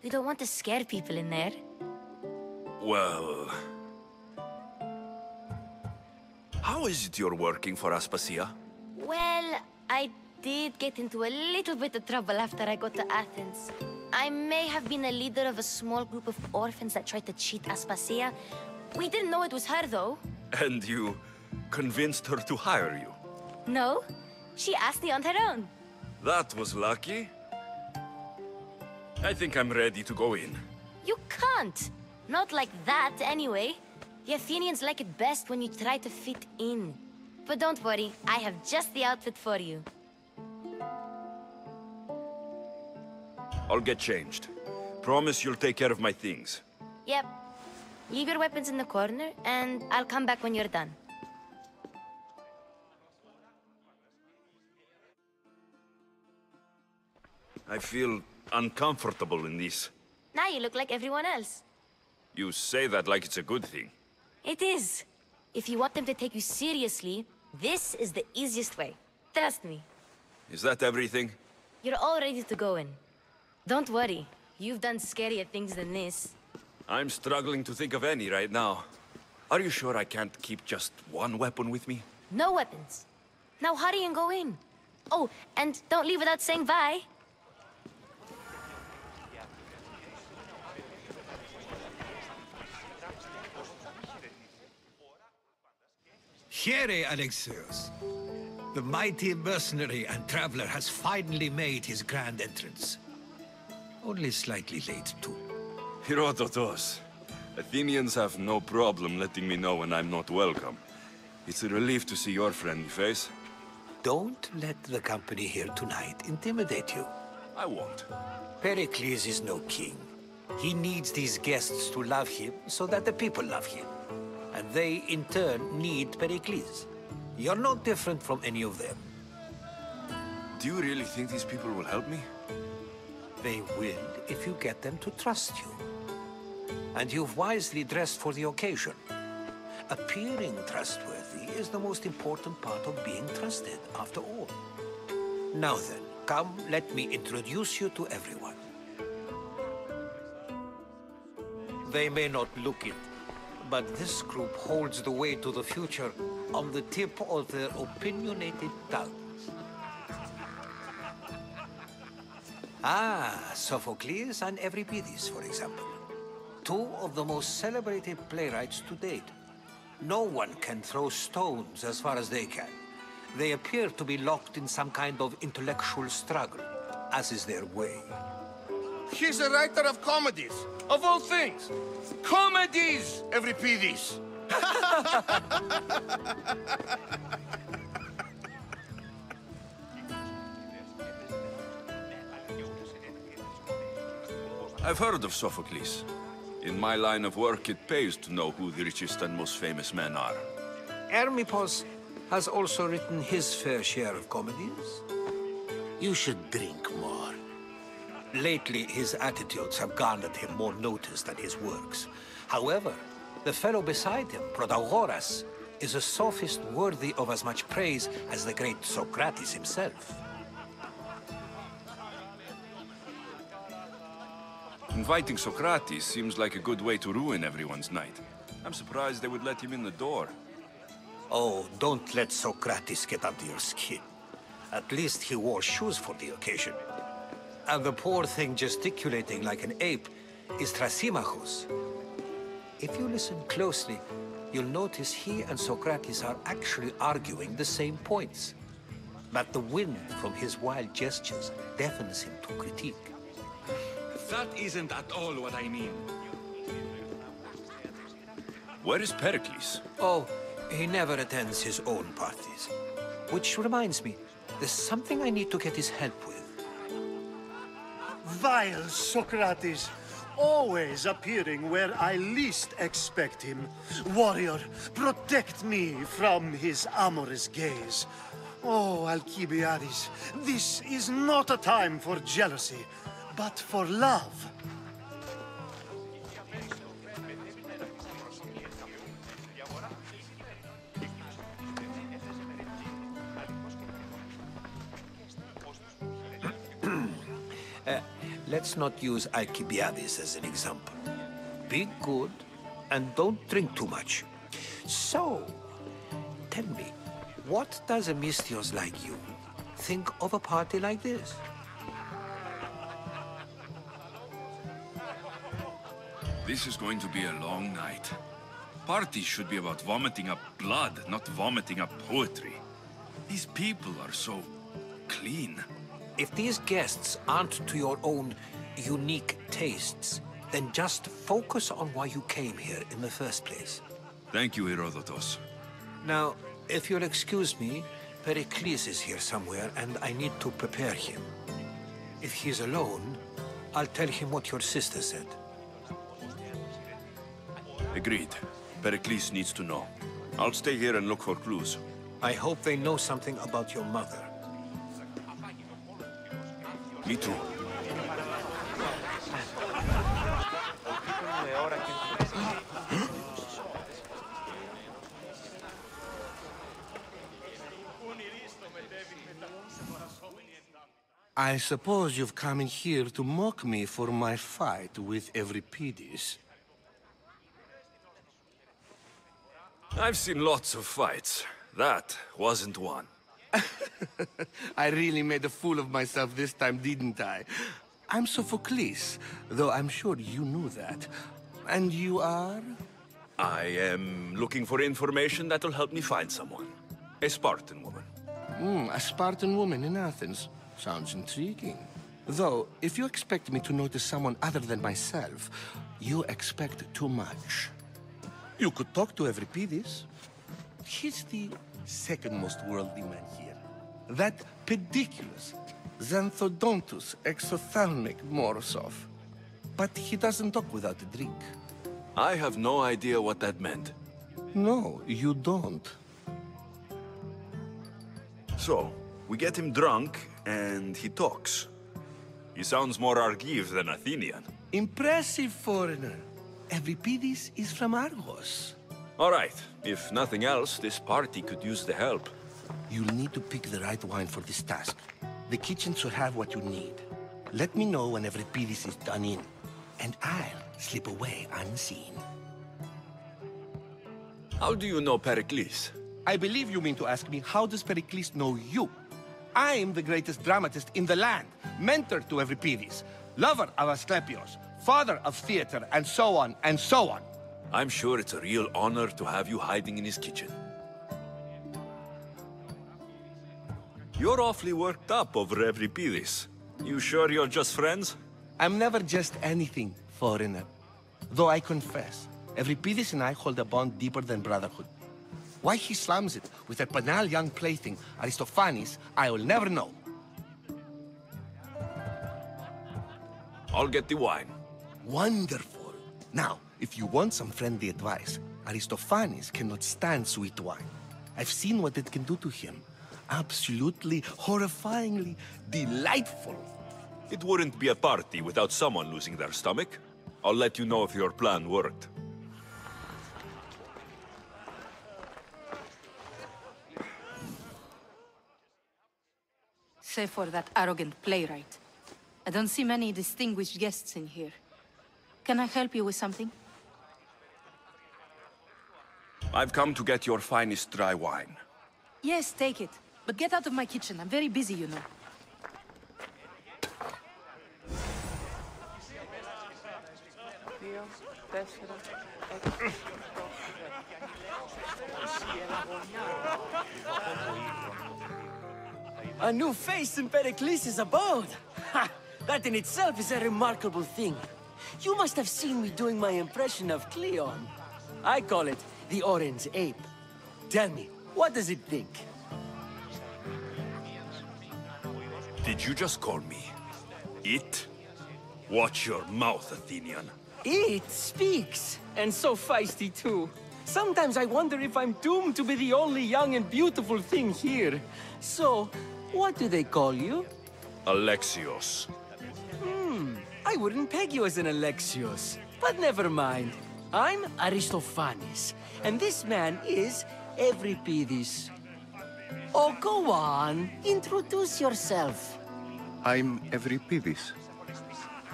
Speaker 5: You don't want to scare people in there.
Speaker 1: Well... How is it you're working for Aspasia?
Speaker 5: Well, I did get into a little bit of trouble after I got to Athens. I may have been a leader of a small group of orphans that tried to cheat Aspasia. We didn't know it was her, though.
Speaker 1: And you convinced her to hire you?
Speaker 5: No, she asked me on her own.
Speaker 1: That was lucky. I think I'm ready to go in.
Speaker 5: You can't. Not like that, anyway. The Athenians like it best when you try to fit in. But don't worry, I have just the outfit for you.
Speaker 1: I'll get changed. Promise you'll take care of my things.
Speaker 5: Yep. Leave your weapons in the corner, and I'll come back when you're done.
Speaker 1: I feel uncomfortable in this.
Speaker 5: Now you look like everyone else.
Speaker 1: You say that like it's a good thing.
Speaker 5: It is. If you want them to take you seriously, this is the easiest way. Trust me.
Speaker 1: Is that everything?
Speaker 5: You're all ready to go in. Don't worry. You've done scarier things than this.
Speaker 1: I'm struggling to think of any right now. Are you sure I can't keep just one weapon with me?
Speaker 5: No weapons. Now hurry and go in. Oh, and don't leave without saying bye.
Speaker 2: Here, Alexios. The mighty mercenary and traveler has finally made his grand entrance. Only slightly late, too.
Speaker 1: Herodotus. Athenians have no problem letting me know when I'm not welcome. It's a relief to see your friendly face.
Speaker 2: Don't let the company here tonight intimidate you.
Speaker 1: I won't.
Speaker 2: Pericles is no king. He needs these guests to love him so that the people love him. And they, in turn, need Pericles. You're no different from any of them.
Speaker 1: Do you really think these people will help me?
Speaker 2: They will if you get them to trust you. And you've wisely dressed for the occasion. Appearing trustworthy is the most important part of being trusted, after all. Now then, come, let me introduce you to everyone. They may not look it, but this group holds the way to the future on the tip of their opinionated tongues. Ah, Sophocles and Euripides, for example. Two of the most celebrated playwrights to date. No one can throw stones as far as they can. They appear to be locked in some kind of intellectual struggle, as is their way.
Speaker 10: He's a writer of comedies, of all things. Comedies, Euripides.
Speaker 1: I've heard of Sophocles. In my line of work, it pays to know who the richest and most famous men are.
Speaker 2: Hermippos has also written his fair share of comedies.
Speaker 3: You should drink more.
Speaker 2: Lately, his attitudes have garnered him more notice than his works. However, the fellow beside him, Protagoras, is a sophist worthy of as much praise as the great Socrates himself.
Speaker 1: Inviting Socrates seems like a good way to ruin everyone's night. I'm surprised they would let him in the door.
Speaker 2: Oh, don't let Socrates get under your skin. At least he wore shoes for the occasion. And the poor thing gesticulating like an ape is Thrasymachus. If you listen closely, you'll notice he and Socrates are actually arguing the same points. But the wind from his wild gestures deafens him to critique.
Speaker 17: That isn't at all what I mean.
Speaker 1: Where is Pericles?
Speaker 2: Oh, he never attends his own parties. Which reminds me, there's something I need to get his help with.
Speaker 18: Vile Socrates, always appearing where I least expect him. Warrior, protect me from his amorous gaze. Oh, Alcibiades, this is not a time for jealousy, but for love.
Speaker 2: Let's not use Alcibiades as an example. Be good and don't drink too much. So, tell me, what does a Mystios like you think of a party like this?
Speaker 1: This is going to be a long night. Parties should be about vomiting up blood, not vomiting up poetry. These people are so clean.
Speaker 2: If these guests aren't to your own unique tastes, then just focus on why you came here in the first place.
Speaker 1: Thank you, Herodotus.
Speaker 2: Now, If you'll excuse me, Pericles is here somewhere, and I need to prepare him. If he's alone, I'll tell him what your sister said.
Speaker 1: Agreed. Pericles needs to know. I'll stay here and look for clues.
Speaker 2: I hope they know something about your mother.
Speaker 1: Me too.
Speaker 19: I suppose you've come in here to mock me for my fight with Euripides.
Speaker 1: I've seen lots of fights. That wasn't one.
Speaker 19: I really made a fool of myself this time, didn't I? I'm Sophocles, though I'm sure you knew that. And you are?
Speaker 1: I am looking for information that'll help me find someone. A Spartan woman.
Speaker 19: A Spartan woman in Athens. Sounds intriguing. Though, if you expect me to notice someone other than myself, you expect too much. You could talk to Euripides. He's the second most worldly man here. That pediculous, Xanthodontus exophthalmic Morosov. But he doesn't talk without a drink.
Speaker 1: I have no idea what that meant.
Speaker 19: No, you don't.
Speaker 1: So, we get him drunk, and he talks. He sounds more Argive than Athenian.
Speaker 19: Impressive, foreigner. Euripides is from Argos.
Speaker 1: All right. If nothing else, this party could use the help.
Speaker 19: You'll need to pick the right wine for this task. The kitchen should have what you need. Let me know when Euripides is done in, and I'll slip away unseen.
Speaker 1: How do you know Pericles?
Speaker 19: I believe you mean to ask me, how does Pericles know you? I'm the greatest dramatist in the land, mentor to Euripides, lover of Asclepios, father of theater, and so on, and so on.
Speaker 1: I'm sure it's a real honor to have you hiding in his kitchen. You're awfully worked up over Euripides. You sure you're just friends?
Speaker 19: I'm never just anything, foreigner. Though I confess, Euripides and I hold a bond deeper than brotherhood. Why he slams it with a banal young plaything, Aristophanes, I will never know.
Speaker 1: I'll get the wine.
Speaker 19: Wonderful. Now, if you want some friendly advice, Aristophanes cannot stand sweet wine. I've seen what it can do to him. Absolutely, horrifyingly delightful.
Speaker 1: It wouldn't be a party without someone losing their stomach. I'll let you know if your plan worked.
Speaker 20: Save for that arrogant playwright. I don't see many distinguished guests in here. Can I help you with something?
Speaker 1: I've come to get your finest dry wine.
Speaker 20: Yes, take it. But get out of my kitchen. I'm very busy, you know.
Speaker 21: A new face in Pericles' abode! Ha! That in itself is a remarkable thing. You must have seen me doing my impression of Cleon. I call it the Orange Ape. Tell me, what does it think?
Speaker 1: Did you just call me it? Watch your mouth, Athenian.
Speaker 21: It speaks, and so feisty too. Sometimes I wonder if I'm doomed to be the only young and beautiful thing here. So, what do they call you?
Speaker 1: Alexios.
Speaker 21: I wouldn't peg you as an Alexios. But never mind. I'm Aristophanes, and this man is Euripides. Oh, go on. Introduce yourself.
Speaker 22: I'm Euripides.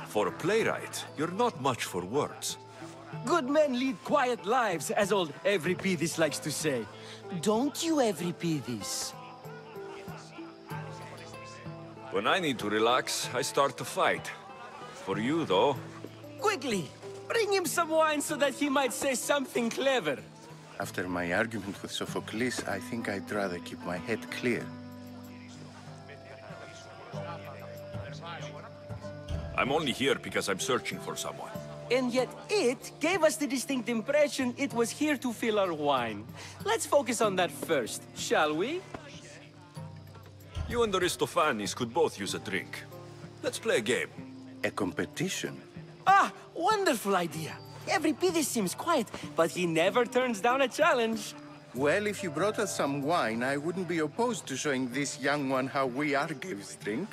Speaker 1: For a playwright, you're not much for words.
Speaker 21: Good men lead quiet lives, as old Euripides likes to say. Don't you, Euripides?
Speaker 1: When I need to relax, I start to fight. For you, though...
Speaker 21: Quickly! Bring him some wine so that he might say something clever.
Speaker 22: After my argument with Sophocles, I think I'd rather keep my head clear.
Speaker 1: I'm only here because I'm searching for someone.
Speaker 21: And yet it gave us the distinct impression it was here to fill our wine. Let's focus on that first, shall we?
Speaker 1: You and Aristophanes could both use a drink. Let's play a game.
Speaker 22: A competition?
Speaker 21: Ah, wonderful idea. Every Pidis seems quiet, but he never turns down a challenge.
Speaker 22: Well, if you brought us some wine, I wouldn't be opposed to showing this young one how we Argives drink.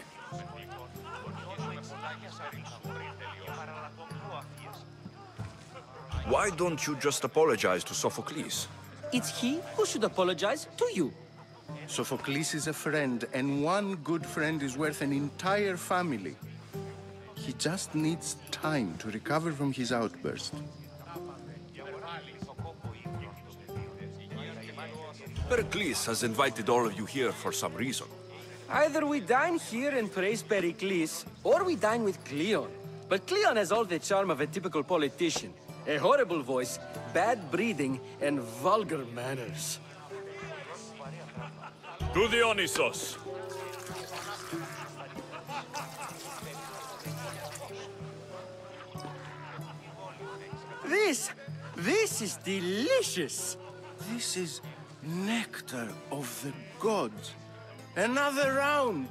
Speaker 1: Why don't you just apologize to Sophocles?
Speaker 21: It's he who should apologize to you.
Speaker 22: Sophocles is a friend, and one good friend is worth an entire family. He just needs time to recover from his outburst.
Speaker 1: Pericles has invited all of you here for some reason.
Speaker 21: Either we dine here and praise Pericles, or we dine with Cleon. But Cleon has all the charm of a typical politician. A horrible voice, bad breeding, and vulgar manners.
Speaker 1: To Dionysos!
Speaker 21: This is delicious!
Speaker 22: This is nectar of the gods. Another round!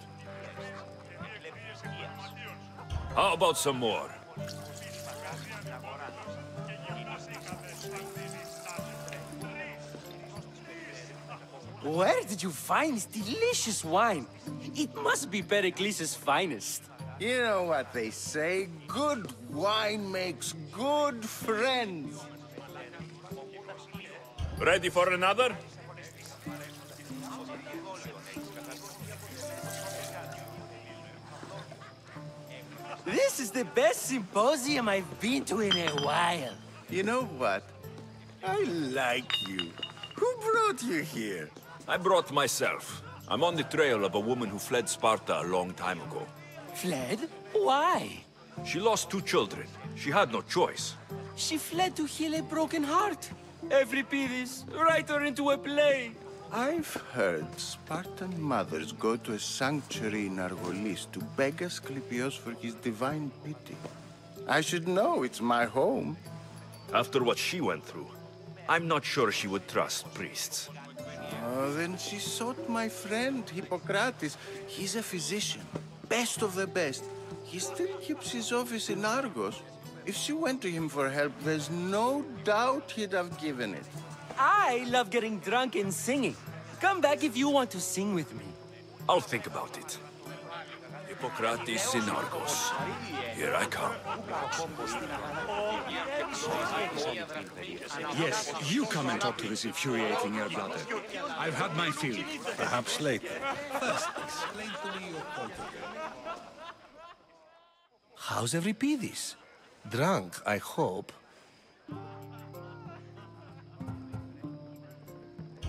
Speaker 1: How about some more?
Speaker 21: Where did you find this delicious wine? It must be Pericles' finest.
Speaker 22: You know what they say, good wine makes good friends.
Speaker 1: Ready for another?
Speaker 21: This is the best symposium I've been to in a while.
Speaker 22: You know what? I like you. Who brought you here?
Speaker 1: I brought myself. I'm on the trail of a woman who fled Sparta a long time ago.
Speaker 21: Fled? Why?
Speaker 1: She lost 2 children. She had no choice.
Speaker 21: She fled to heal a broken heart. Euripides, write her into a play.
Speaker 22: I've heard Spartan mothers go to a sanctuary in Argolis to beg Asclepios for his divine pity. I should know, it's my home.
Speaker 1: After what she went through, I'm not sure she would trust priests.
Speaker 22: Oh, then she sought my friend, Hippocrates. He's a physician, best of the best. He still keeps his office in Argos. If she went to him for help, there's no doubt he'd have given it.
Speaker 21: I love getting drunk and singing. Come back if you want to sing with me.
Speaker 1: I'll think about it. Hippocrates in Argos. Here I come.
Speaker 4: Yes, you come and talk to this infuriating air-blooded. I've had my fill. Perhaps later. First, explain to me your point of view.
Speaker 19: How's Euripides? Drunk, I hope.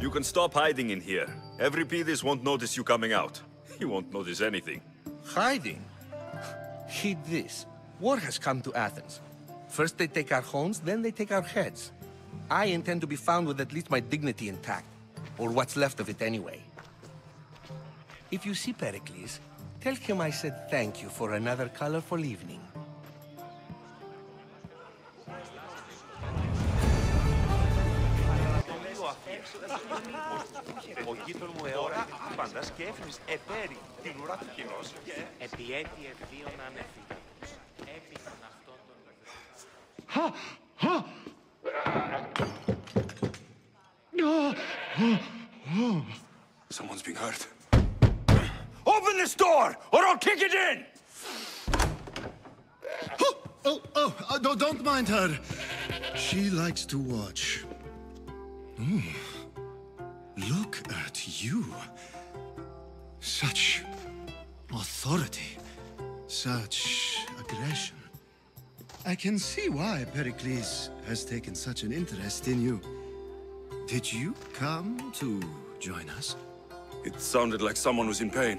Speaker 1: You can stop hiding in here. Euripides won't notice you coming out. He won't notice anything.
Speaker 19: Hiding? Heed this. War has come to Athens. First they take our homes, then they take our heads. I intend to be found with at least my dignity intact. Or what's left of it anyway. If you see Pericles, tell him I said thank you for another colorful evening.
Speaker 7: Ο γείτον μου αιώρα πάντα σκέφνης επέρι την ουρά του κοινός. Επιέτη ευδίων ανέφυγα. Έπειθαν αυτόν τον...
Speaker 1: Someone's being hurt. Open this door, or I'll kick it in!
Speaker 18: Don't mind her. She likes to watch. Look at you. Such authority. Such aggression. I can see why Pericles has taken such an interest in you. Did you come to join us?
Speaker 1: It sounded like someone was in pain.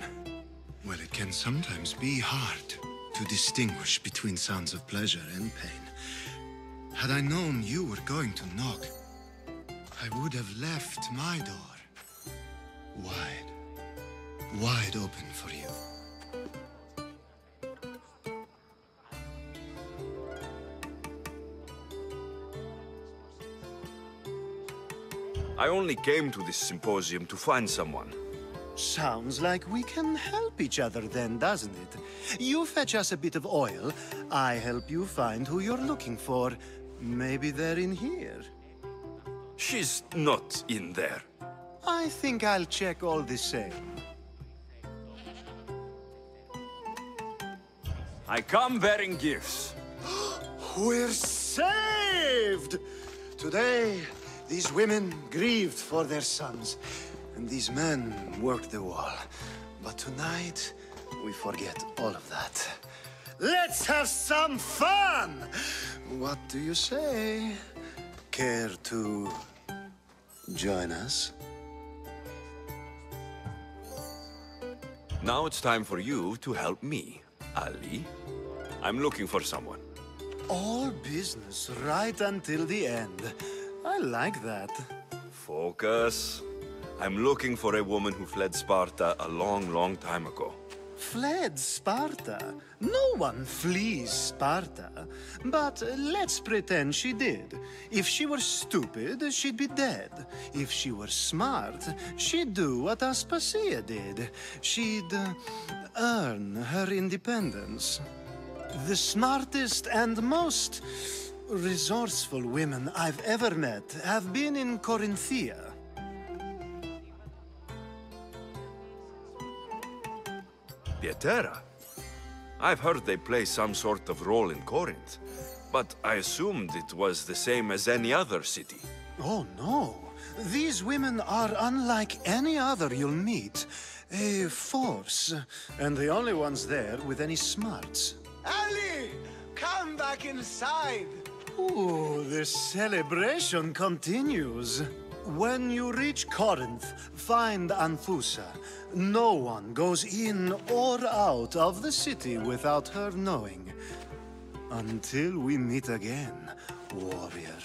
Speaker 18: Well, it can sometimes be hard to distinguish between sounds of pleasure and pain. Had I known you were going to knock, I would have left my door wide open for you.
Speaker 1: I only came to this symposium to find someone.
Speaker 18: Sounds like we can help each other then, doesn't it? You fetch us a bit of oil, I help you find who you're looking for. Maybe they're in here.
Speaker 1: She's not in there.
Speaker 18: I think I'll check all the same.
Speaker 1: I come bearing gifts.
Speaker 18: We're saved! Today, these women grieved for their sons, and these men worked the wall. But tonight, we forget all of that. Let's have some fun! What do you say? Care to join us?
Speaker 1: Now it's time for you to help me, Ali. I'm looking for someone.
Speaker 18: All business right until the end. I like that.
Speaker 1: Focus. I'm looking for a woman who fled Sparta a long, long time ago.
Speaker 18: Fled Sparta? No one flees Sparta. But let's pretend she did. If she were stupid, she'd be dead. If she were smart, she'd do what Aspasia did. She'd earn her independence. The smartest and most resourceful women I've ever met have been in Corinthia.
Speaker 1: Pieterra? I've heard they play some sort of role in Corinth, but I assumed it was the same as any other city.
Speaker 18: Oh, no. These women are unlike any other you'll meet. A force, and the only ones there with any smarts. Ali! Come back inside! Ooh, the celebration continues. When you reach Corinth, find Anthusa. No one goes in or out of the city without her knowing. Until we meet again, warrior.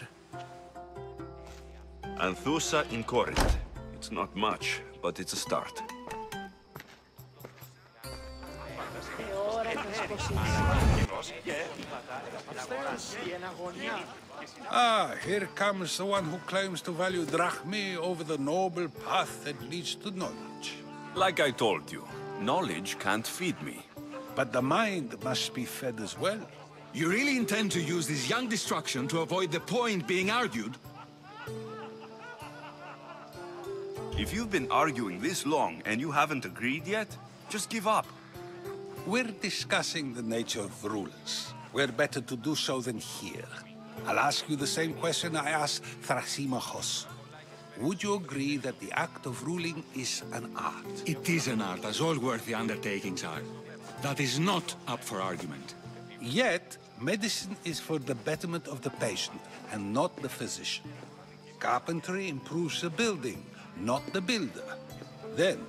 Speaker 1: Anthusa in Corinth. It's not much, but it's a start.
Speaker 4: Ah, here comes the one who claims to value drachmae over the noble path that leads to knowledge.
Speaker 1: Like I told you, knowledge can't feed me.
Speaker 4: But the mind must be fed as well.
Speaker 6: You really intend to use this young destruction to avoid the point being argued?
Speaker 1: If you've been arguing this long and you haven't agreed yet, just give up.
Speaker 4: We're discussing the nature of rulers. Where better to do so than here? I'll ask you the same question I asked Thrasymachos. Would you agree that the act of ruling is an art?
Speaker 6: It is an art, as all worthy undertakings are. That is not up for argument.
Speaker 4: Yet, medicine is for the betterment of the patient, and not the physician. Carpentry improves the building, not the builder. Then,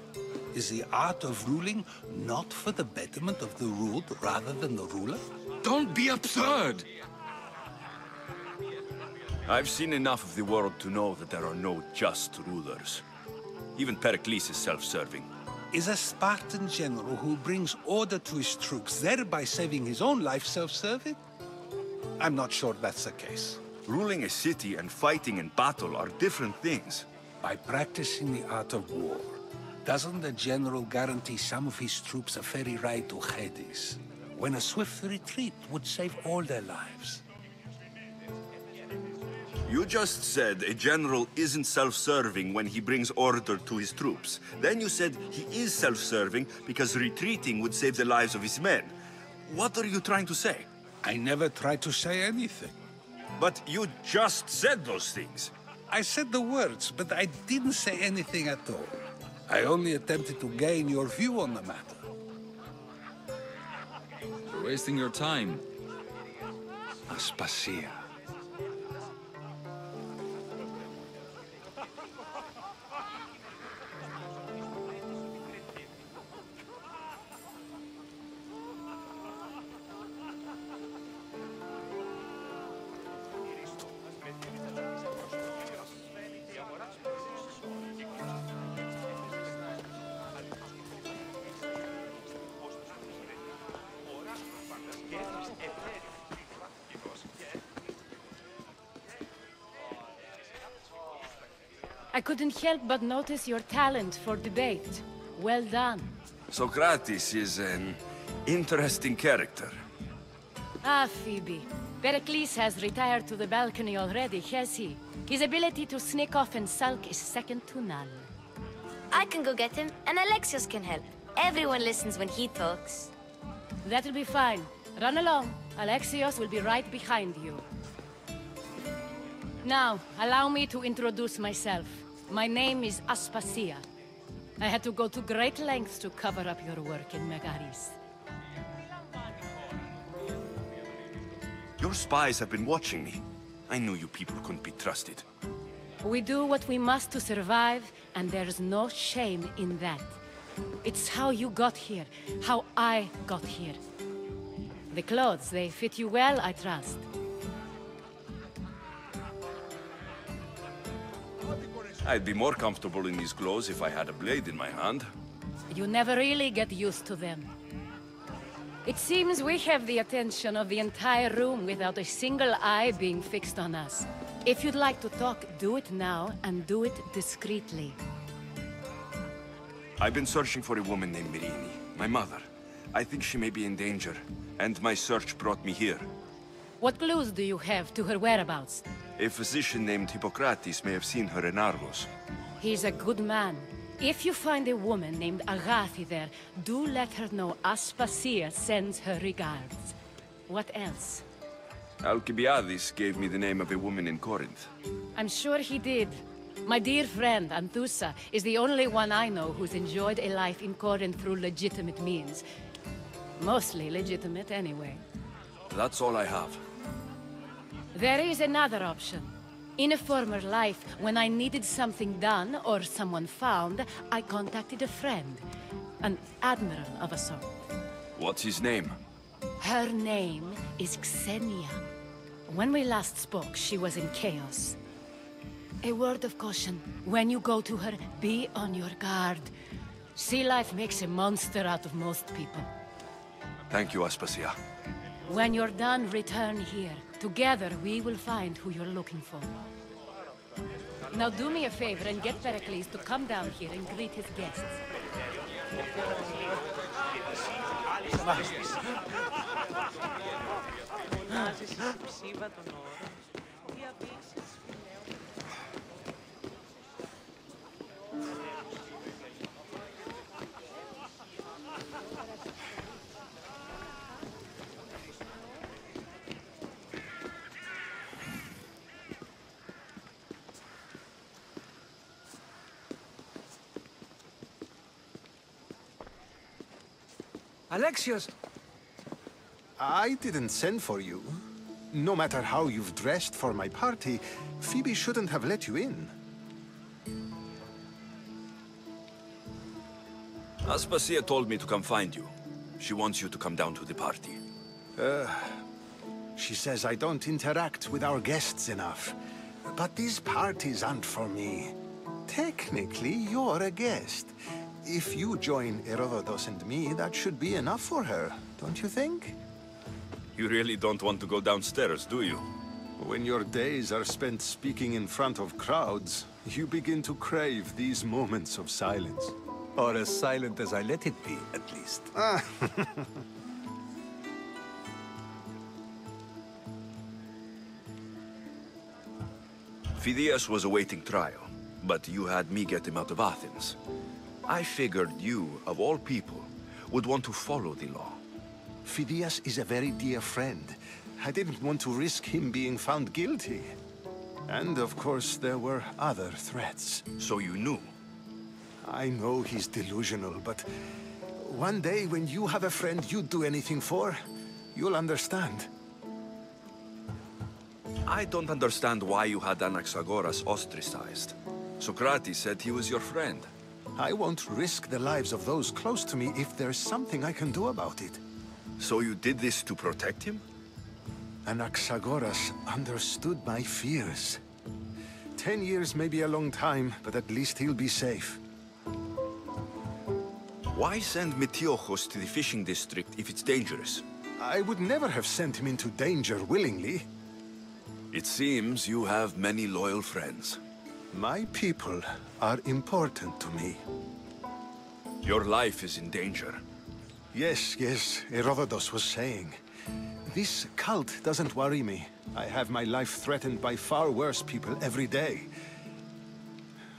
Speaker 4: is the art of ruling not for the betterment of the ruled rather than the ruler?
Speaker 6: Don't be absurd!
Speaker 1: I've seen enough of the world to know that there are no just rulers. Even Pericles is self-serving.
Speaker 4: Is a Spartan general who brings order to his troops, thereby saving his own life, self-serving? I'm not sure that's the case.
Speaker 1: Ruling a city and fighting in battle are different things.
Speaker 4: By practicing the art of war, doesn't the general guarantee some of his troops a ferry ride to Hades, when a swift retreat would save all their lives?
Speaker 1: You just said a general isn't self-serving when he brings order to his troops. Then you said he is self-serving because retreating would save the lives of his men. What are you trying to say?
Speaker 4: I never tried to say anything.
Speaker 1: But you just said those things.
Speaker 4: I said the words, but I didn't say anything at all. I only attempted to gain your view on the matter.
Speaker 6: You're wasting your time. Aspasia.
Speaker 8: I couldn't help but notice your talent for debate. Well done.
Speaker 1: Socrates is an interesting character.
Speaker 8: Ah, Phoebe. Pericles has retired to the balcony already, has he? His ability to sneak off and sulk is second to none.
Speaker 5: I can go get him, and Alexios can help. Everyone listens when he talks.
Speaker 8: That'll be fine. Run along. Alexios will be right behind you. Now, allow me to introduce myself. My name is Aspasia. I had to go to great lengths to cover up your work in Megaris.
Speaker 1: Your spies have been watching me. I knew you people couldn't be trusted.
Speaker 8: We do what we must to survive, and there's no shame in that. It's how you got here, how I got here. The clothes, they fit you well, I trust.
Speaker 1: I'd be more comfortable in these clothes if I had a blade in my hand.
Speaker 8: You never really get used to them. It seems we have the attention of the entire room without a single eye being fixed on us. If you'd like to talk, do it now, and do it discreetly.
Speaker 1: I've been searching for a woman named Mirini, my mother. I think she may be in danger, and my search brought me here.
Speaker 8: What clues do you have to her whereabouts?
Speaker 1: A physician named Hippocrates may have seen her in Argos.
Speaker 8: He's a good man. If you find a woman named Agathi there, do let her know Aspasia sends her regards. What else?
Speaker 1: Alcibiades gave me the name of a woman in Corinth.
Speaker 8: I'm sure he did. My dear friend, Anthusa, is the only one I know who's enjoyed a life in Corinth through legitimate means. Mostly legitimate, anyway.
Speaker 1: That's all I have.
Speaker 8: There is another option. In a former life, when I needed something done or someone found, I contacted a friend. An admiral of a sort.
Speaker 1: What's his name?
Speaker 8: Her name is Xenia. When we last spoke, she was in chaos. A word of caution. When you go to her, be on your guard. Sea life makes a monster out of most people.
Speaker 1: Thank you, Aspasia.
Speaker 8: When you're done, return here. Together, we will find who you're looking for. Now do me a favor and get Pericles to come down here and greet his guests.
Speaker 2: Alexios!
Speaker 9: I didn't send for you. No matter how you've dressed for my party, Phoebe shouldn't have let you in.
Speaker 1: Aspasia told me to come find you. She wants you to come down to the party.
Speaker 9: She says I don't interact with our guests enough. But these parties aren't for me. Technically, you're a guest. If you join Herodotus and me, that should be enough for her, don't you think?
Speaker 1: You really don't want to go downstairs, do you?
Speaker 9: When your days are spent speaking in front of crowds, you begin to crave these moments of silence.
Speaker 2: Or as silent as I let it be, at least.
Speaker 1: Phidias was awaiting trial, but you had me get him out of Athens. I figured you, of all people, would want to follow the law.
Speaker 9: Phidias is a very dear friend. I didn't want to risk him being found guilty. And of course, there were other threats.
Speaker 1: So you knew?
Speaker 9: I know he's delusional, but one day when you have a friend you'd do anything for, you'll understand.
Speaker 1: I don't understand why you had Anaxagoras ostracized. Socrates said he was your friend.
Speaker 9: I won't risk the lives of those close to me if there's something I can do about it.
Speaker 1: So you did this to protect him?
Speaker 9: Anaxagoras understood my fears. 10 years may be a long time, but at least he'll be safe.
Speaker 1: Why send Metiochos to the fishing district if it's dangerous?
Speaker 9: I would never have sent him into danger willingly.
Speaker 1: It seems you have many loyal friends.
Speaker 9: My people are important to me.
Speaker 1: Your life is in danger.
Speaker 9: Yes, Herodotus was saying. This cult doesn't worry me. I have my life threatened by far worse people every day.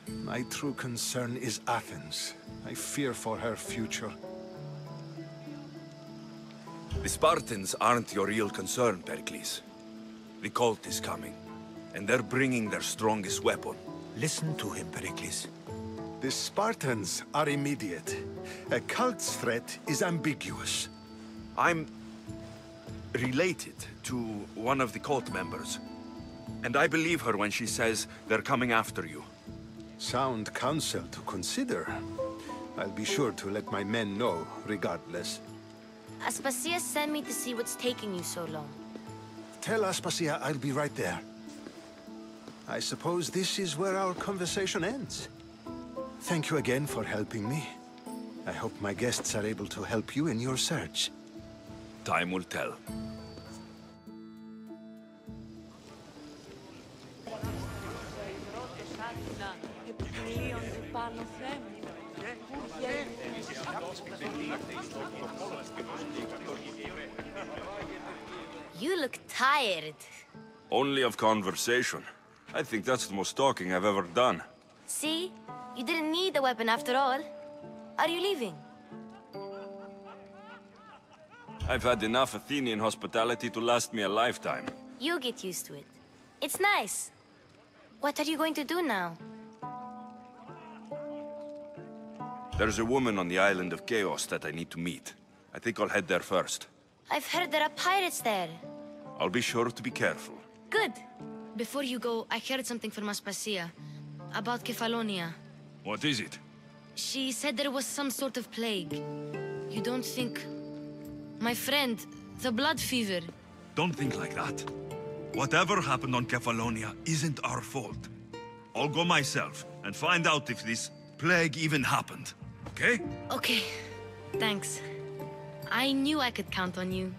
Speaker 9: My true concern is Athens. I fear for her future.
Speaker 1: The Spartans aren't your real concern, Pericles. The cult is coming, and they're bringing their strongest weapon.
Speaker 2: Listen to him, Pericles.
Speaker 9: The Spartans are immediate. A cult's threat is ambiguous.
Speaker 1: I'm related to one of the cult members, and I believe her when she says they're coming after you.
Speaker 9: Sound counsel to consider. I'll be sure to let my men know, regardless.
Speaker 5: Aspasia sent me to see what's taking you so long.
Speaker 9: Tell Aspasia I'll be right there. I suppose this is where our conversation ends. Thank you again for helping me. I hope my guests are able to help you in your search.
Speaker 1: Time will tell.
Speaker 5: You look tired.
Speaker 1: Only of conversation. I think that's the most talking I've ever done.
Speaker 5: See? You didn't need the weapon after all. Are you leaving?
Speaker 1: I've had enough Athenian hospitality to last me a lifetime.
Speaker 5: You'll get used to it. It's nice. What are you going to do now?
Speaker 1: There's a woman on the island of Chaos that I need to meet. I think I'll head there first.
Speaker 5: I've heard there are pirates there.
Speaker 1: I'll be sure to be careful.
Speaker 5: Good. Before you go, I heard something from Aspasia. About Kefalonia.
Speaker 1: What is it?
Speaker 5: She said there was some sort of plague. You don't think... My friend, the blood fever.
Speaker 1: Don't think like that. Whatever happened on Kefalonia isn't our fault. I'll go myself and find out if this plague even happened. Okay?
Speaker 5: Okay. Thanks. I knew I could count on you.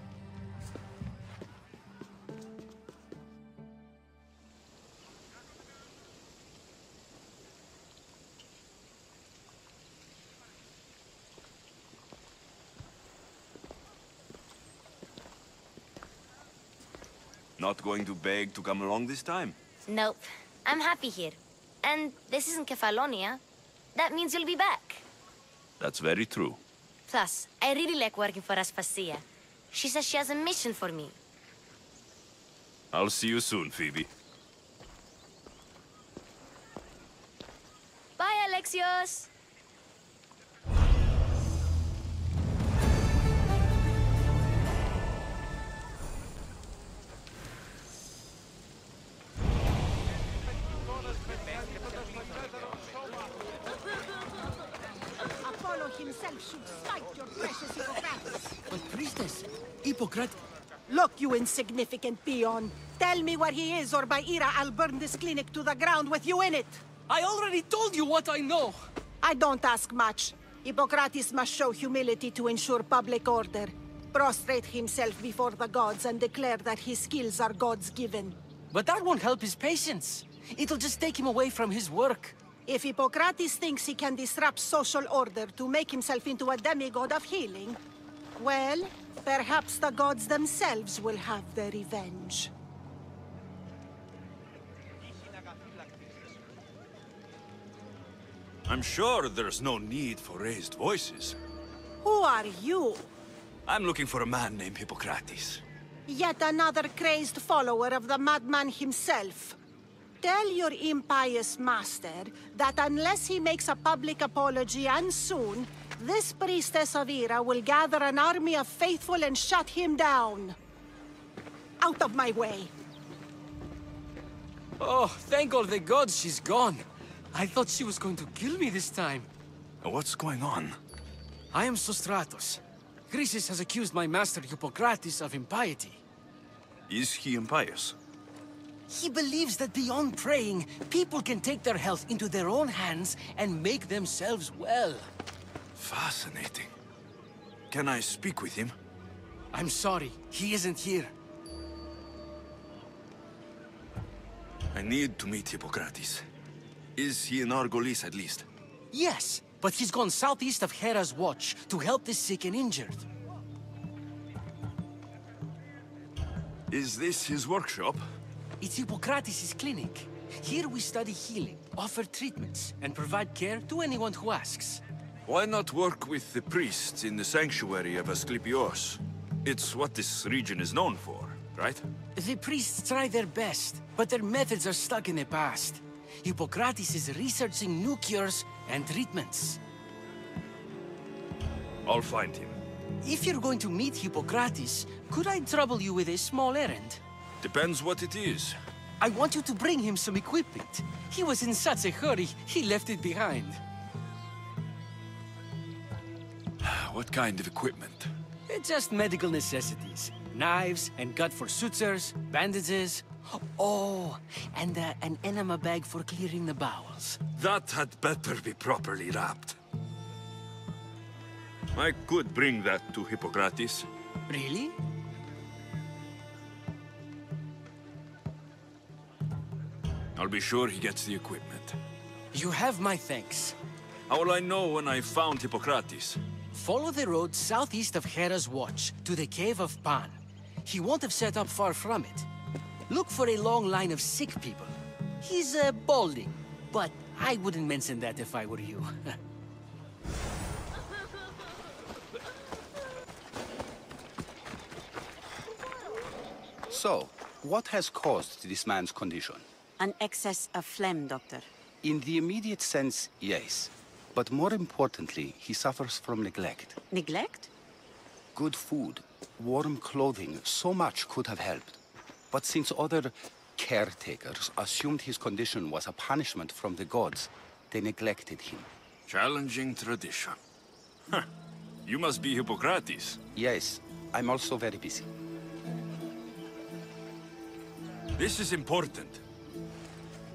Speaker 1: Not going to beg to come along this time?
Speaker 5: Nope. I'm happy here. And this isn't Kefalonia. That means you'll be back.
Speaker 1: That's very true.
Speaker 5: Plus, I really like working for Aspasia. She says she has a mission for me.
Speaker 1: I'll see you soon, Phoebe.
Speaker 5: Bye, Alexios!
Speaker 12: Himself should smite your precious Hippocrates.
Speaker 21: But priestess, Hippocrates...
Speaker 12: Look, you insignificant peon. Tell me where he is, or by Ira, I'll burn this clinic to the ground with you in it.
Speaker 21: I already told you what I know.
Speaker 12: I don't ask much. Hippocrates must show humility to ensure public order. Prostrate himself before the gods and declare that his skills are God's given.
Speaker 21: But that won't help his patients. It'll just take him away from his work.
Speaker 12: If Hippocrates thinks he can disrupt social order to make himself into a demigod of healing, well, perhaps the gods themselves will have their revenge.
Speaker 1: I'm sure there's no need for raised voices.
Speaker 12: Who are you?
Speaker 1: I'm looking for a man named Hippocrates.
Speaker 12: Yet another crazed follower of the madman himself. Tell your impious master that unless he makes a public apology, and soon, this priestess of Ira will gather an army of faithful and shut him down. Out of my way.
Speaker 21: Oh, thank all the gods she's gone. I thought she was going to kill me this time.
Speaker 1: What's going on?
Speaker 21: I am Sostratos. Chrysis has accused my master Hippocrates of impiety.
Speaker 1: Is he impious?
Speaker 21: He believes that beyond praying, people can take their health into their own hands and make themselves well.
Speaker 1: Fascinating. Can I speak with him?
Speaker 21: I'm sorry, he isn't here.
Speaker 1: I need to meet Hippocrates. Is he in Argolis at least?
Speaker 21: Yes, but he's gone southeast of Hera's Watch to help the sick and injured.
Speaker 1: Is this his workshop?
Speaker 21: It's Hippocrates' clinic. Here we study healing, offer treatments, and provide care to anyone who asks.
Speaker 1: Why not work with the priests in the sanctuary of Asclepios? It's what this region is known for, right?
Speaker 21: The priests try their best, but their methods are stuck in the past. Hippocrates is researching new cures and treatments.
Speaker 1: I'll find him.
Speaker 21: If you're going to meet Hippocrates, could I trouble you with a small errand?
Speaker 1: Depends what it is.
Speaker 21: I want you to bring him some equipment. He was in such a hurry, he left it behind.
Speaker 1: What kind of equipment?
Speaker 21: Just medical necessities. Knives and gut for sutures, bandages. Oh, and an enema bag for clearing the bowels.
Speaker 1: That had better be properly wrapped. I could bring that to Hippocrates.
Speaker 21: Really?
Speaker 1: I'll be sure he gets the equipment.
Speaker 21: You have my thanks.
Speaker 1: How will I know when I've found Hippocrates?
Speaker 21: Follow the road southeast of Hera's Watch to the Cave of Pan. He won't have set up far from it. Look for a long line of sick people. He's balding, but I wouldn't mention that if I were you.
Speaker 13: So, what has caused this man's condition?
Speaker 14: An excess of phlegm, Doctor.
Speaker 13: In the immediate sense, yes. But more importantly, he suffers from neglect.
Speaker 14: Neglect?
Speaker 13: Good food, warm clothing, so much could have helped. But since other caretakers assumed his condition was a punishment from the gods, they neglected him.
Speaker 1: Challenging tradition. Huh. You must be Hippocrates.
Speaker 13: Yes, I'm also very busy.
Speaker 1: This is important.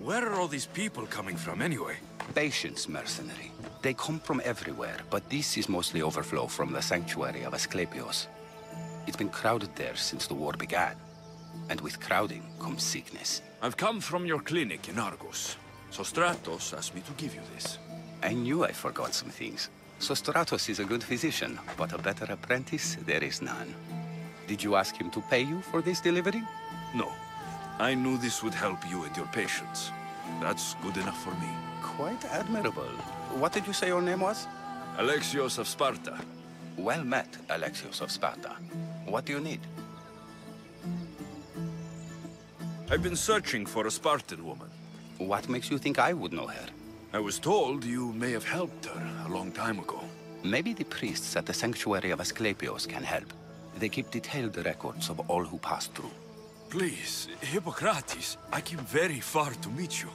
Speaker 1: Where are all these people coming from anyway?
Speaker 13: Patience, mercenary. They come from everywhere, but this is mostly overflow from the sanctuary of Asclepios. It's been crowded there since the war began. And with crowding comes sickness.
Speaker 1: I've come from your clinic in Argos. Sostratos asked me to give you this.
Speaker 13: I knew I forgot some things. Sostratos is a good physician, but a better apprentice there is none. Did you ask him to pay you for this delivery?
Speaker 1: No. I knew this would help you and your patients. That's good enough for me.
Speaker 13: Quite admirable. What did you say your name was?
Speaker 1: Alexios of Sparta.
Speaker 13: Well met, Alexios of Sparta. What do you need?
Speaker 1: I've been searching for a Spartan woman.
Speaker 13: What makes you think I would know her?
Speaker 1: I was told you may have helped her a long time ago.
Speaker 13: Maybe the priests at the sanctuary of Asclepios can help. They keep detailed records of all who passed through.
Speaker 1: Please, Hippocrates, I came very far to meet you.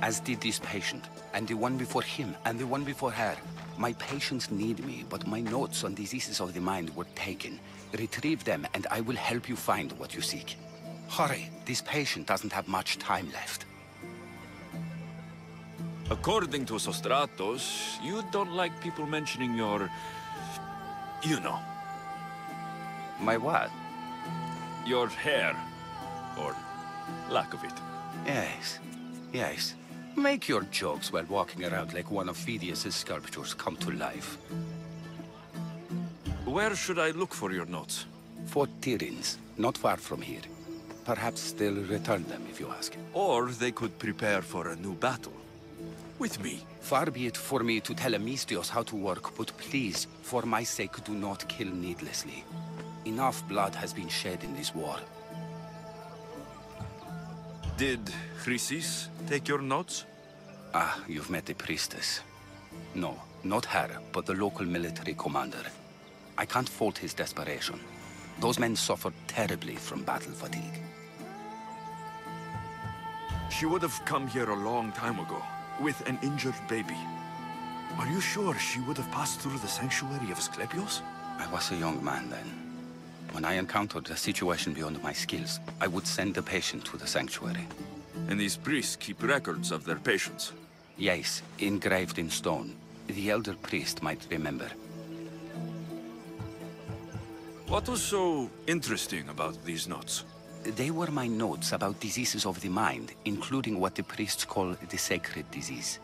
Speaker 13: As did this patient, and the one before him, and the one before her. My patients need me, but my notes on diseases of the mind were taken. Retrieve them, and I will help you find what you seek. Hurry, this patient doesn't have much time left.
Speaker 1: According to Sostratos, you don't like people mentioning your... you know.
Speaker 13: My what?
Speaker 1: Your hair. Or lack of it.
Speaker 13: Yes, yes. Make your jokes while walking around like one of Phidias' sculptures come to life.
Speaker 1: Where should I look for your notes?
Speaker 13: For Tyrins, not far from here. Perhaps they'll return them if you ask.
Speaker 1: Or they could prepare for a new battle. With me.
Speaker 13: Far be it for me to tell Amistios how to work, but please, for my sake, do not kill needlessly. Enough blood has been shed in this war.
Speaker 1: Did Chrysis take your notes?
Speaker 13: Ah, you've met the priestess. No, not her, but the local military commander. I can't fault his desperation. Those men suffered terribly from battle fatigue.
Speaker 1: She would have come here a long time ago, with an injured baby. Are you sure she would have passed through the sanctuary of Asclepios?
Speaker 13: I was a young man then. When I encountered a situation beyond my skills, I would send the patient to the sanctuary.
Speaker 1: And these priests keep records of their patients?
Speaker 13: Yes, engraved in stone. The elder priest might remember.
Speaker 1: What was so interesting about these notes?
Speaker 13: They were my notes about diseases of the mind, including what the priests call the sacred disease.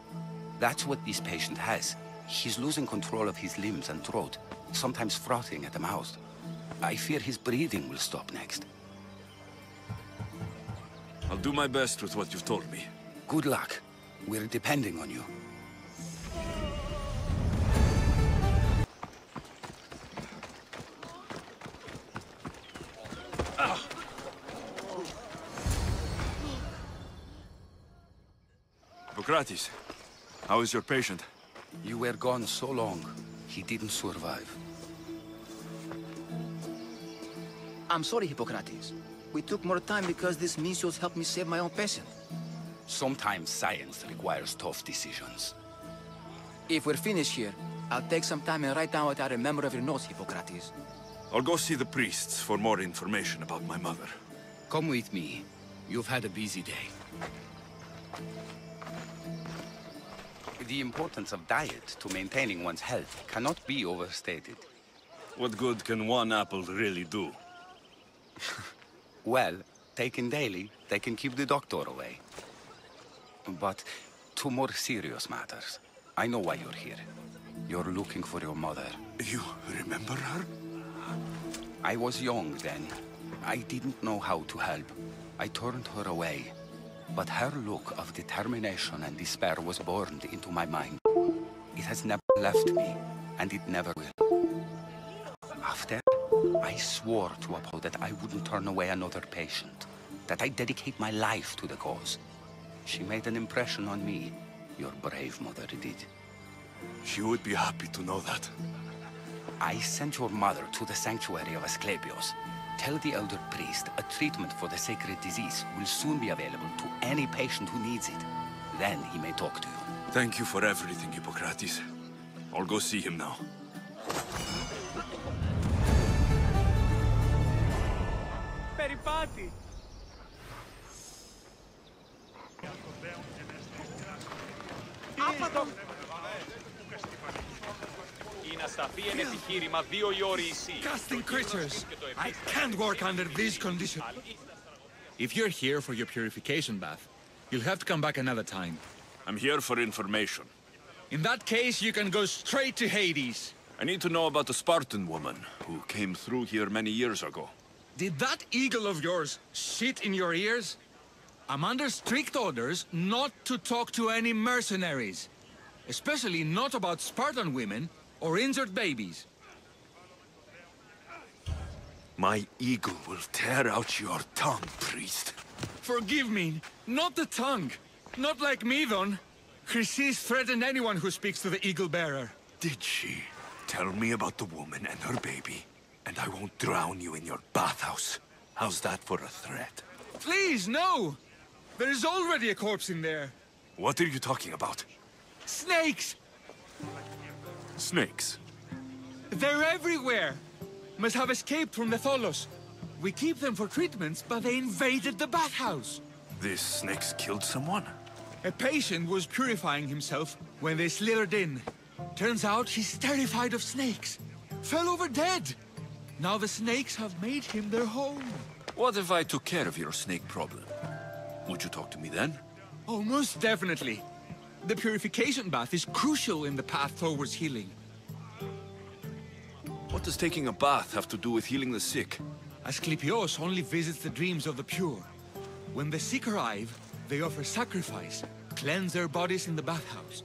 Speaker 13: That's what this patient has. He's losing control of his limbs and throat, sometimes frothing at the mouth. I fear his breathing will stop next.
Speaker 1: I'll do my best with what you've told me.
Speaker 13: Good luck. We're depending on you.
Speaker 1: Hippocrates, how is your patient?
Speaker 13: You were gone so long, he didn't survive.
Speaker 11: I'm sorry, Hippocrates. We took more time because this measles helped me save my own patient.
Speaker 13: Sometimes science requires tough decisions.
Speaker 11: If we're finished here, I'll take some time and write down what I remember of your notes, Hippocrates.
Speaker 1: I'll go see the priests for more information about my mother.
Speaker 13: Come with me. You've had a busy day. The importance of diet to maintaining one's health cannot be overstated.
Speaker 1: What good can one apple really do?
Speaker 13: Well, taken daily, they can keep the doctor away. But to more serious matters. I know why you're here. You're looking for your mother.
Speaker 1: You remember her?
Speaker 13: I was young then. I didn't know how to help. I turned her away. But her look of determination and despair was burned into my mind. It has never left me, and it never will. After, I swore to uphold that I wouldn't turn away another patient, that I'd dedicate my life to the cause. She made an impression on me. Your brave mother did.
Speaker 1: She would be happy to know that.
Speaker 13: I sent your mother to the sanctuary of Asclepios. Tell the elder priest a treatment for the sacred disease will soon be available to any patient who needs it. Then he may talk to you.
Speaker 1: Thank you for everything, Hippocrates. I'll go see him now.
Speaker 16: Περιπάτη!
Speaker 6: Disgusting creatures! I can't work under these conditions. If you're here for your purification bath, you'll have to come back another time.
Speaker 1: I'm here for information.
Speaker 6: In that case, you can go straight to Hades.
Speaker 1: I need to know about the Spartan woman who came through here many years ago.
Speaker 6: Did that eagle of yours shit in your ears? I'm under strict orders not to talk to any mercenaries. Especially not about Spartan women or injured babies.
Speaker 1: My eagle will tear out your tongue, priest.
Speaker 6: Forgive me, not the tongue. Not like me, Don. Chrysis threatened anyone who speaks to the eagle-bearer.
Speaker 1: Did she? Tell me about the woman and her baby, and I won't drown you in your bathhouse. How's that for a threat?
Speaker 6: Please, no! There is already a corpse in there.
Speaker 1: What are you talking about?
Speaker 6: Snakes!
Speaker 1: Snakes?
Speaker 6: They're everywhere! Must have escaped from the Tholos. We keep them for treatments, but they invaded the bathhouse.
Speaker 1: These snakes killed someone?
Speaker 6: A patient was purifying himself when they slithered in. Turns out he's terrified of snakes. Fell over dead. Now the snakes have made him their home.
Speaker 1: What if I took care of your snake problem? Would you talk to me then?
Speaker 6: Oh, most definitely. The purification bath is crucial in the path towards healing.
Speaker 1: What does taking a bath have to do with healing the sick?
Speaker 6: Asclepios only visits the dreams of the pure. When the sick arrive, they offer sacrifice, cleanse their bodies in the bathhouse.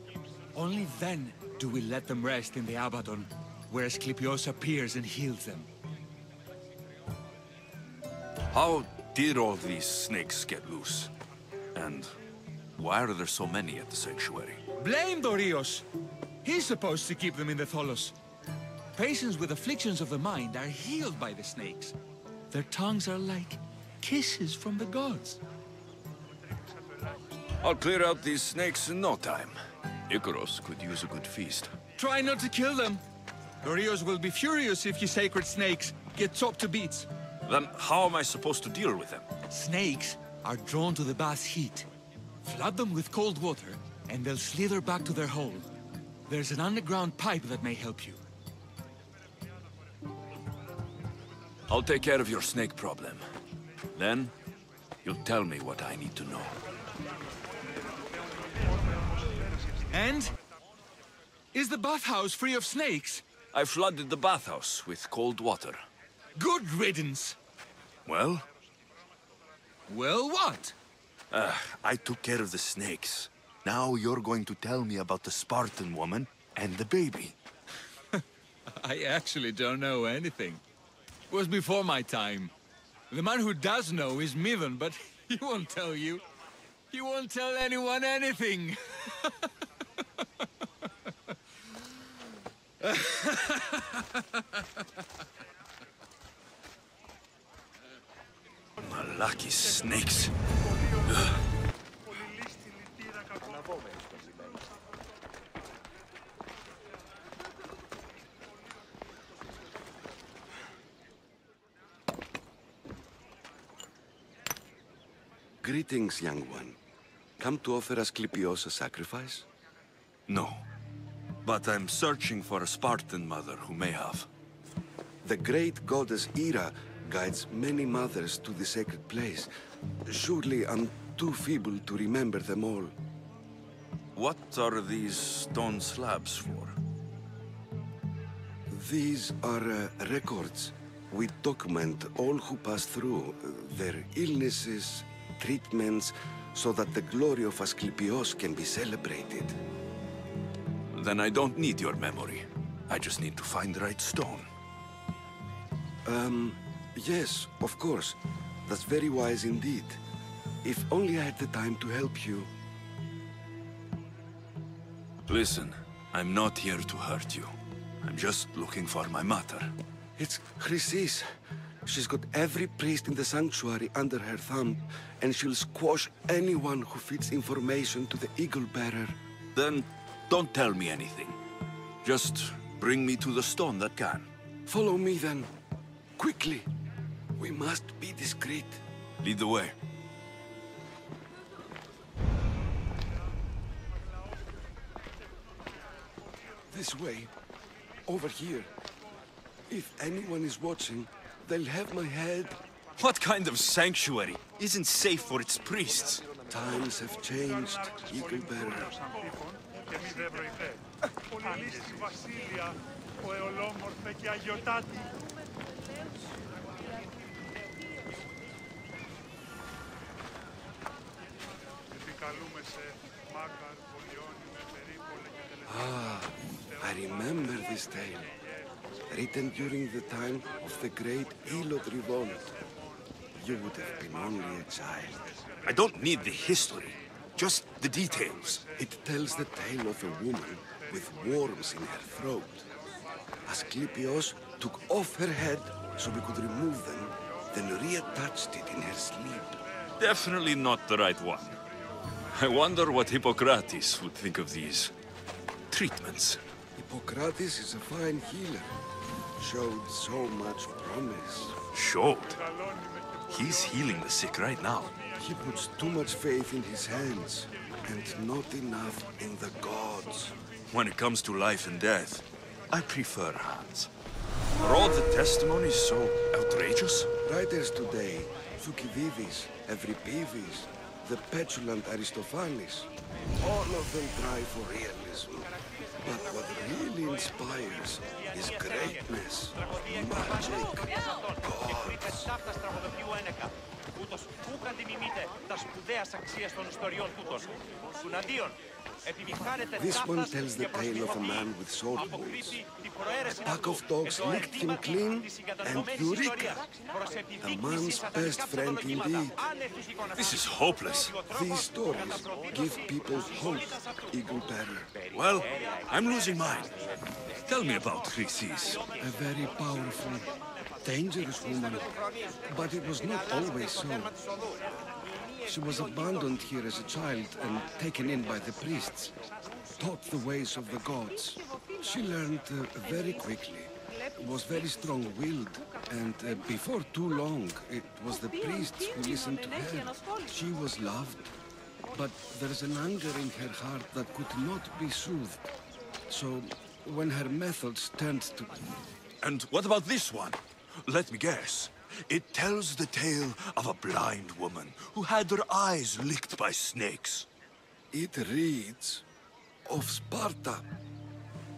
Speaker 6: Only then do we let them rest in the Abaddon, where Asclepios appears and heals them.
Speaker 1: How did all these snakes get loose? And why are there so many at the sanctuary?
Speaker 6: Blame Dorios! He's supposed to keep them in the Tholos. Patients with afflictions of the mind are healed by the snakes. Their tongues are like kisses from the gods.
Speaker 1: I'll clear out these snakes in no time. Icaros could use a good feast.
Speaker 6: Try not to kill them. Dorios will be furious if you sacred snakes get chopped to bits.
Speaker 1: Then how am I supposed to deal with them?
Speaker 6: Snakes are drawn to the bath's heat. Flood them with cold water, and they'll slither back to their hole. There's an underground pipe that may help you.
Speaker 1: I'll take care of your snake problem. Then, you'll tell me what I need to know.
Speaker 6: And? Is the bathhouse free of snakes?
Speaker 1: I flooded the bathhouse with cold water.
Speaker 6: Good riddance.
Speaker 1: Well?
Speaker 6: Well, what?
Speaker 1: I took care of the snakes. Now you're going to tell me about the Spartan woman and the baby.
Speaker 6: I actually don't know anything. It was before my time. The man who does know is Midden, but he won't tell you. He won't tell anyone anything.
Speaker 1: Lucky snakes.
Speaker 10: Greetings, young one. Come to offer Asclepios a sacrifice?
Speaker 1: No. But I'm searching for a Spartan mother who may have.
Speaker 10: The great goddess Hera guides many mothers to the sacred place. Surely I'm too feeble to remember them all.
Speaker 1: What are these stone slabs for?
Speaker 10: These are records. We document all who pass through, their illnesses, treatments, so that the glory of Asclepios can be celebrated.
Speaker 1: Then I don't need your memory. I just need to find the right stone.
Speaker 10: Yes, of course. That's very wise indeed. If only I had the time to help you.
Speaker 1: Listen, I'm not here to hurt you. I'm just looking for my mother.
Speaker 10: It's Chrysis. She's got every priest in the sanctuary under her thumb, and she'll squash anyone who feeds information to the Eagle Bearer.
Speaker 1: Then don't tell me anything. Just bring me to the stone that can.
Speaker 10: Follow me then. Quickly. We must be discreet.
Speaker 1: Lead the way.
Speaker 10: This way. Over here. If anyone is watching, they'll have my head.
Speaker 1: What kind of sanctuary isn't safe for its priests?
Speaker 10: Times have changed, Eagle Bearer. Ah, I remember this tale. Written during the time of the great Elot revolt. You would have been only a child.
Speaker 1: I don't need the history, just the details.
Speaker 10: It tells the tale of a woman with worms in her throat. Asclepios took off her head so we could remove them, then reattached it in her sleep.
Speaker 1: Definitely not the right one. I wonder what Hippocrates would think of these treatments.
Speaker 10: Hippocrates is a fine healer. Showed so much promise.
Speaker 1: Showed? He's healing the sick right now.
Speaker 10: He puts too much faith in his hands, and not enough in the gods.
Speaker 1: When it comes to life and death, I prefer hands. Are all the testimonies so outrageous?
Speaker 10: Writers today, Thucydides, Euripides, the petulant Aristophanes, all of them try for realism. But what really inspires is greatness, magic, gods. This one tells the tale of a man with sword wounds. A pack of dogs licked him clean, and Eureka! A man's best friend indeed.
Speaker 1: This is hopeless.
Speaker 10: These stories give people hope, Eagle Bearer.
Speaker 1: Well, I'm losing mine. Tell me about Chrysis.
Speaker 10: A very powerful, dangerous woman. But it was not always so. She was abandoned here as a child and taken in by the priests. Taught the ways of the gods. She learned very quickly. Was very strong-willed. And before too long, it was the priests who listened to her. She was loved. But there's an anger in her heart that could not be soothed. So, when her methods turned to...
Speaker 1: And what about this one? Let me guess. It tells the tale of a blind woman who had her eyes licked by snakes.
Speaker 10: It reads of Sparta.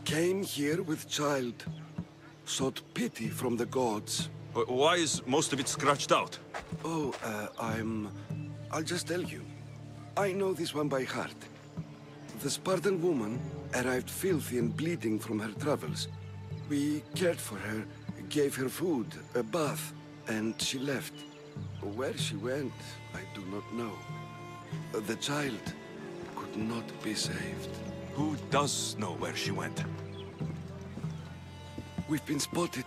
Speaker 10: Came here with child. Sought pity from the gods.
Speaker 1: Why is most of it scratched out?
Speaker 10: Oh, I'll just tell you. I know this one by heart. The Spartan woman arrived filthy and bleeding from her travels. We cared for her, gave her food, a bath, and she left. Where she went, I do not know. The child could not be saved.
Speaker 1: Who does know where she went?
Speaker 10: We've been spotted.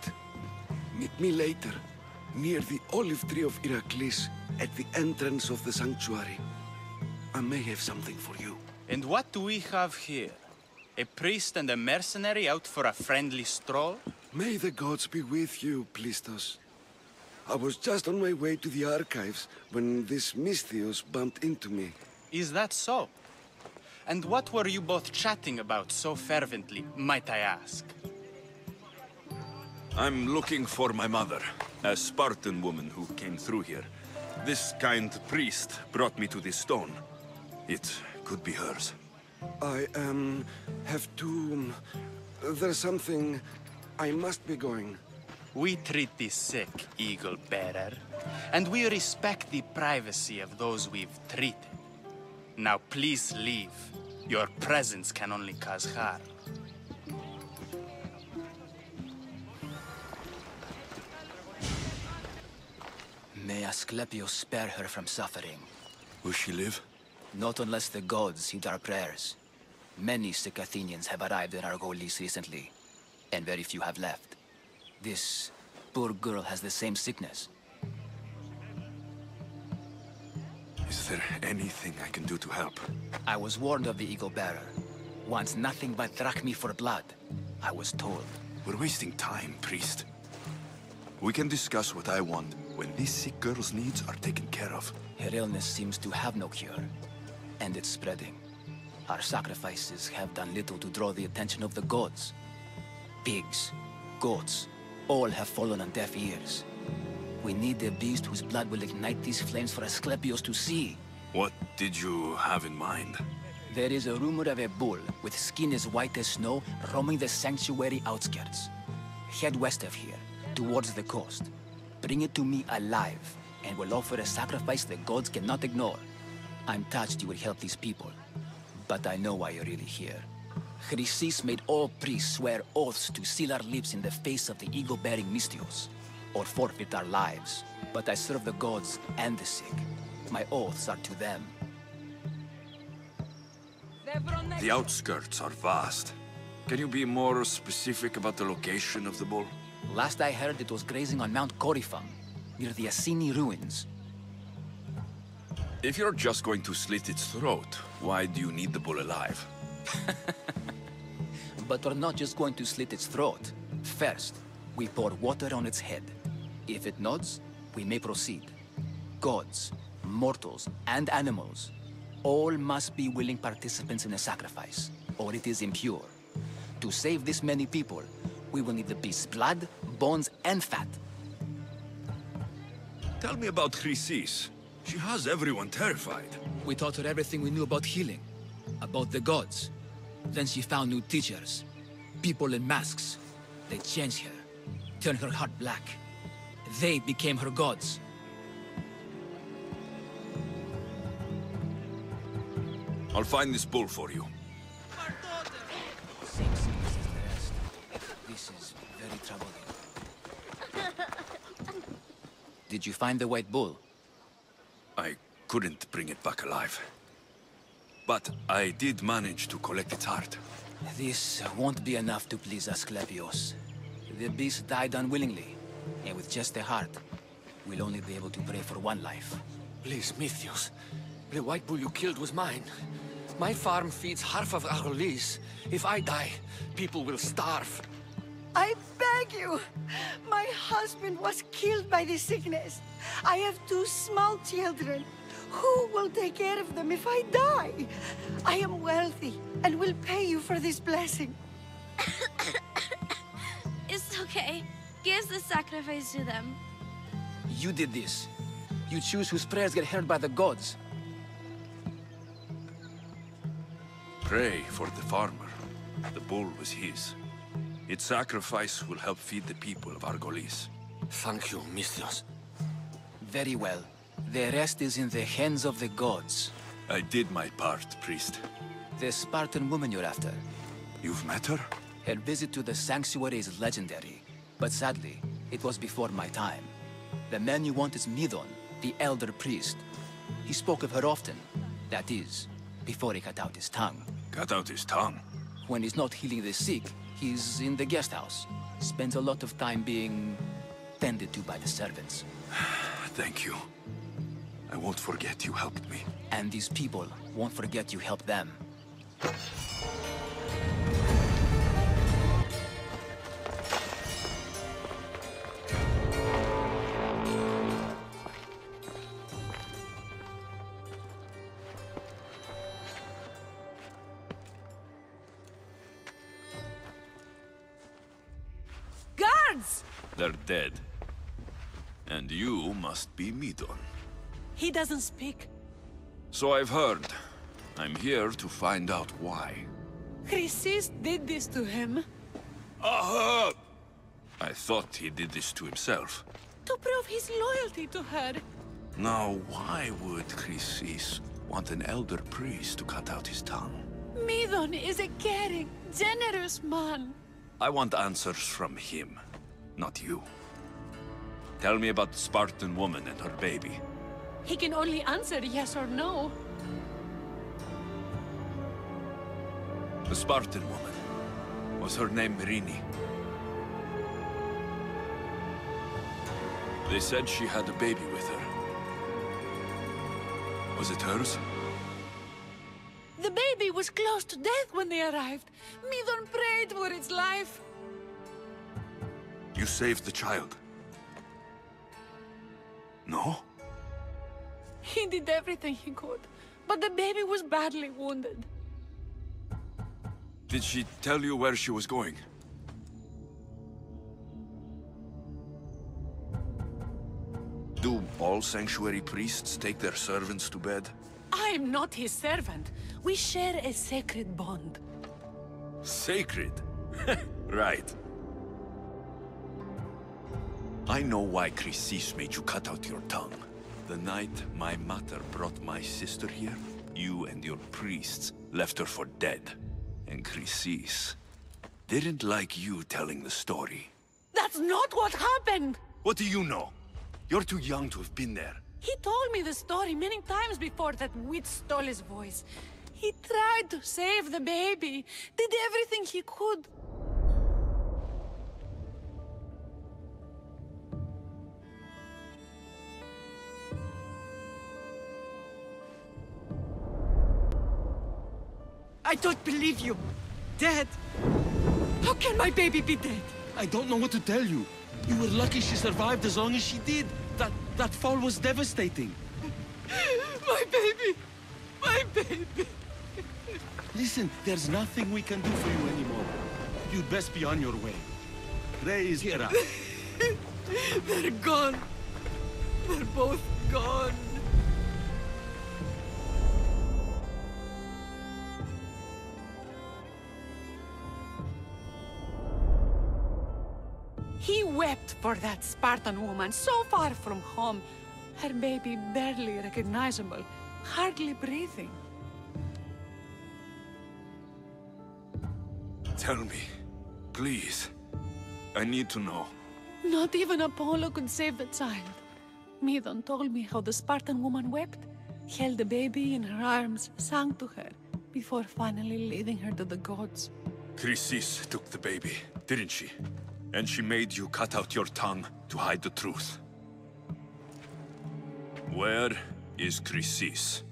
Speaker 10: Meet me later, near the olive tree of Heracles, at the entrance of the sanctuary. I may have something for you.
Speaker 3: And what do we have here? A priest and a mercenary out for a friendly stroll?
Speaker 10: May the gods be with you, Plistos. I was just on my way to the archives when this Misthios bumped into me.
Speaker 3: Is that so? And what were you both chatting about so fervently, might I ask?
Speaker 1: I'm looking for my mother, a Spartan woman who came through here. This kind priest brought me to this stone. It could be hers.
Speaker 10: I, have to... There's something... I must be going.
Speaker 3: We treat the sick, Eagle Bearer, and we respect the privacy of those we've treated. Now please leave. Your presence can only cause harm.
Speaker 11: May Asclepius spare her from suffering.
Speaker 1: Will she live?
Speaker 11: Not unless the gods heed our prayers. Many sick Athenians have arrived in Argolis recently, and very few have left. This poor girl has the same sickness.
Speaker 1: Is there anything I can do to help?
Speaker 11: I was warned of the Eagle Bearer. Wants nothing but drachmi for blood. I was told.
Speaker 1: We're wasting time, priest. We can discuss what I want when this sick girl's needs are taken care of.
Speaker 11: Her illness seems to have no cure, and it's spreading. Our sacrifices have done little to draw the attention of the gods. Pigs, goats, all have fallen on deaf ears. We need a beast whose blood will ignite these flames for Asclepius to see.
Speaker 1: What did you have in mind?
Speaker 11: There is a rumor of a bull with skin as white as snow roaming the sanctuary outskirts. Head west of here, towards the coast. Bring it to me alive, and we'll offer a sacrifice the gods cannot ignore. I'm touched you will help these people, but I know why you're really here. Chrysis made all priests swear oaths to seal our lips in the face of the eagle-bearing Misthios, or forfeit our lives. But I serve the gods and the sick. My oaths are to them.
Speaker 1: The outskirts are vast. Can you be more specific about the location of the bull?
Speaker 11: Last I heard, it was grazing on Mount Corifum, near the Assini ruins.
Speaker 1: If you're just going to slit its throat, why do you need the bull alive?
Speaker 11: But we're not just going to slit its throat. First, we pour water on its head. If it nods, we may proceed. Gods, mortals, and animals, all must be willing participants in a sacrifice, or it is impure. To save this many people, we will need the beast's blood, bones, and fat.
Speaker 1: Tell me about Chrysis. She has everyone terrified.
Speaker 11: We taught her everything we knew about healing, about the gods. Then she found new teachers, people in masks. They changed her, turned her heart black. They became her gods.
Speaker 1: I'll find this bull for you.
Speaker 11: Same sickness as the rest. This is very troubling. Did you find the white bull?
Speaker 1: I couldn't bring it back alive. But I did manage to collect its heart.
Speaker 11: This won't be enough to please Asclepius. The beast died unwillingly, and with just the heart, we'll only be able to pray for one life.
Speaker 15: Please, Misthios. The white bull you killed was mine. My farm feeds half of Argolis. If I die, people will starve.
Speaker 23: I beg you! My husband was killed by this sickness. I have 2 small children. Who will take care of them if I die? I am wealthy and will pay you for this blessing.
Speaker 5: It's okay. Give the sacrifice to them.
Speaker 11: You did this. You choose whose prayers get heard by the gods.
Speaker 1: Pray for the farmer. The bull was his. Its sacrifice will help feed the people of Argolis.
Speaker 15: Thank you, Misthios.
Speaker 11: Very well. The rest is in the hands of the gods.
Speaker 1: I did my part, priest.
Speaker 11: The Spartan woman you're after.
Speaker 1: You've met her?
Speaker 11: Her visit to the sanctuary is legendary, but sadly, it was before my time. The man you want is Midon, the elder priest. He spoke of her often. That is, before he cut out his tongue.
Speaker 1: Cut out his tongue?
Speaker 11: When he's not healing the sick, he's in the guest house. Spends a lot of time being tended to by the servants.
Speaker 1: Thank you. I won't forget you helped me.
Speaker 11: And these people won't forget you helped them.
Speaker 17: Guards!
Speaker 1: They're dead. And you must be Midon.
Speaker 17: He doesn't speak.
Speaker 1: So I've heard. I'm here to find out why.
Speaker 17: Chrysis did this to him.
Speaker 1: Aha! I thought he did this to himself.
Speaker 17: To prove his loyalty to her.
Speaker 1: Now, why would Chrysis want an elder priest to cut out his tongue?
Speaker 17: Midon is a caring, generous man.
Speaker 1: I want answers from him, not you. Tell me about the Spartan woman and her baby.
Speaker 17: He can only answer yes or no.
Speaker 1: The Spartan woman. Was her name Merini? They said she had a baby with her. Was it hers?
Speaker 17: The baby was close to death when they arrived. Midon prayed for its life.
Speaker 1: You saved the child? No?
Speaker 17: He did everything he could, but the baby was badly wounded.
Speaker 1: Did she tell you where she was going? Do all sanctuary priests take their servants to bed?
Speaker 17: I am not his servant. We share a sacred bond.
Speaker 1: Sacred? Right. I know why Chrysis made you cut out your tongue. The night my mother brought my sister here, you and your priests left her for dead. And Chrysis didn't like you telling the story.
Speaker 17: That's not what happened!
Speaker 1: What do you know? You're too young to have been there.
Speaker 17: He told me the story many times before that witch stole his voice. He tried to save the baby, did everything he could.
Speaker 15: I don't believe you. Dead? How can my baby be dead?
Speaker 6: I don't know what to tell you. You were lucky she survived as long as she did. That fall was devastating.
Speaker 15: My baby! My baby!
Speaker 6: Listen, there's nothing we can do for you anymore. You'd best be on your way. Praise Hera.
Speaker 15: They're gone. They're both gone.
Speaker 17: He wept for that Spartan woman so far from home. Her baby barely recognizable, hardly breathing.
Speaker 1: Tell me, please. I need to know.
Speaker 17: Not even Apollo could save the child. Midon told me how the Spartan woman wept, held the baby in her arms, sang to her, before finally leading her to the gods.
Speaker 1: Chrysis took the baby, didn't she? And she made you cut out your tongue to hide the truth. Where is Chrysis?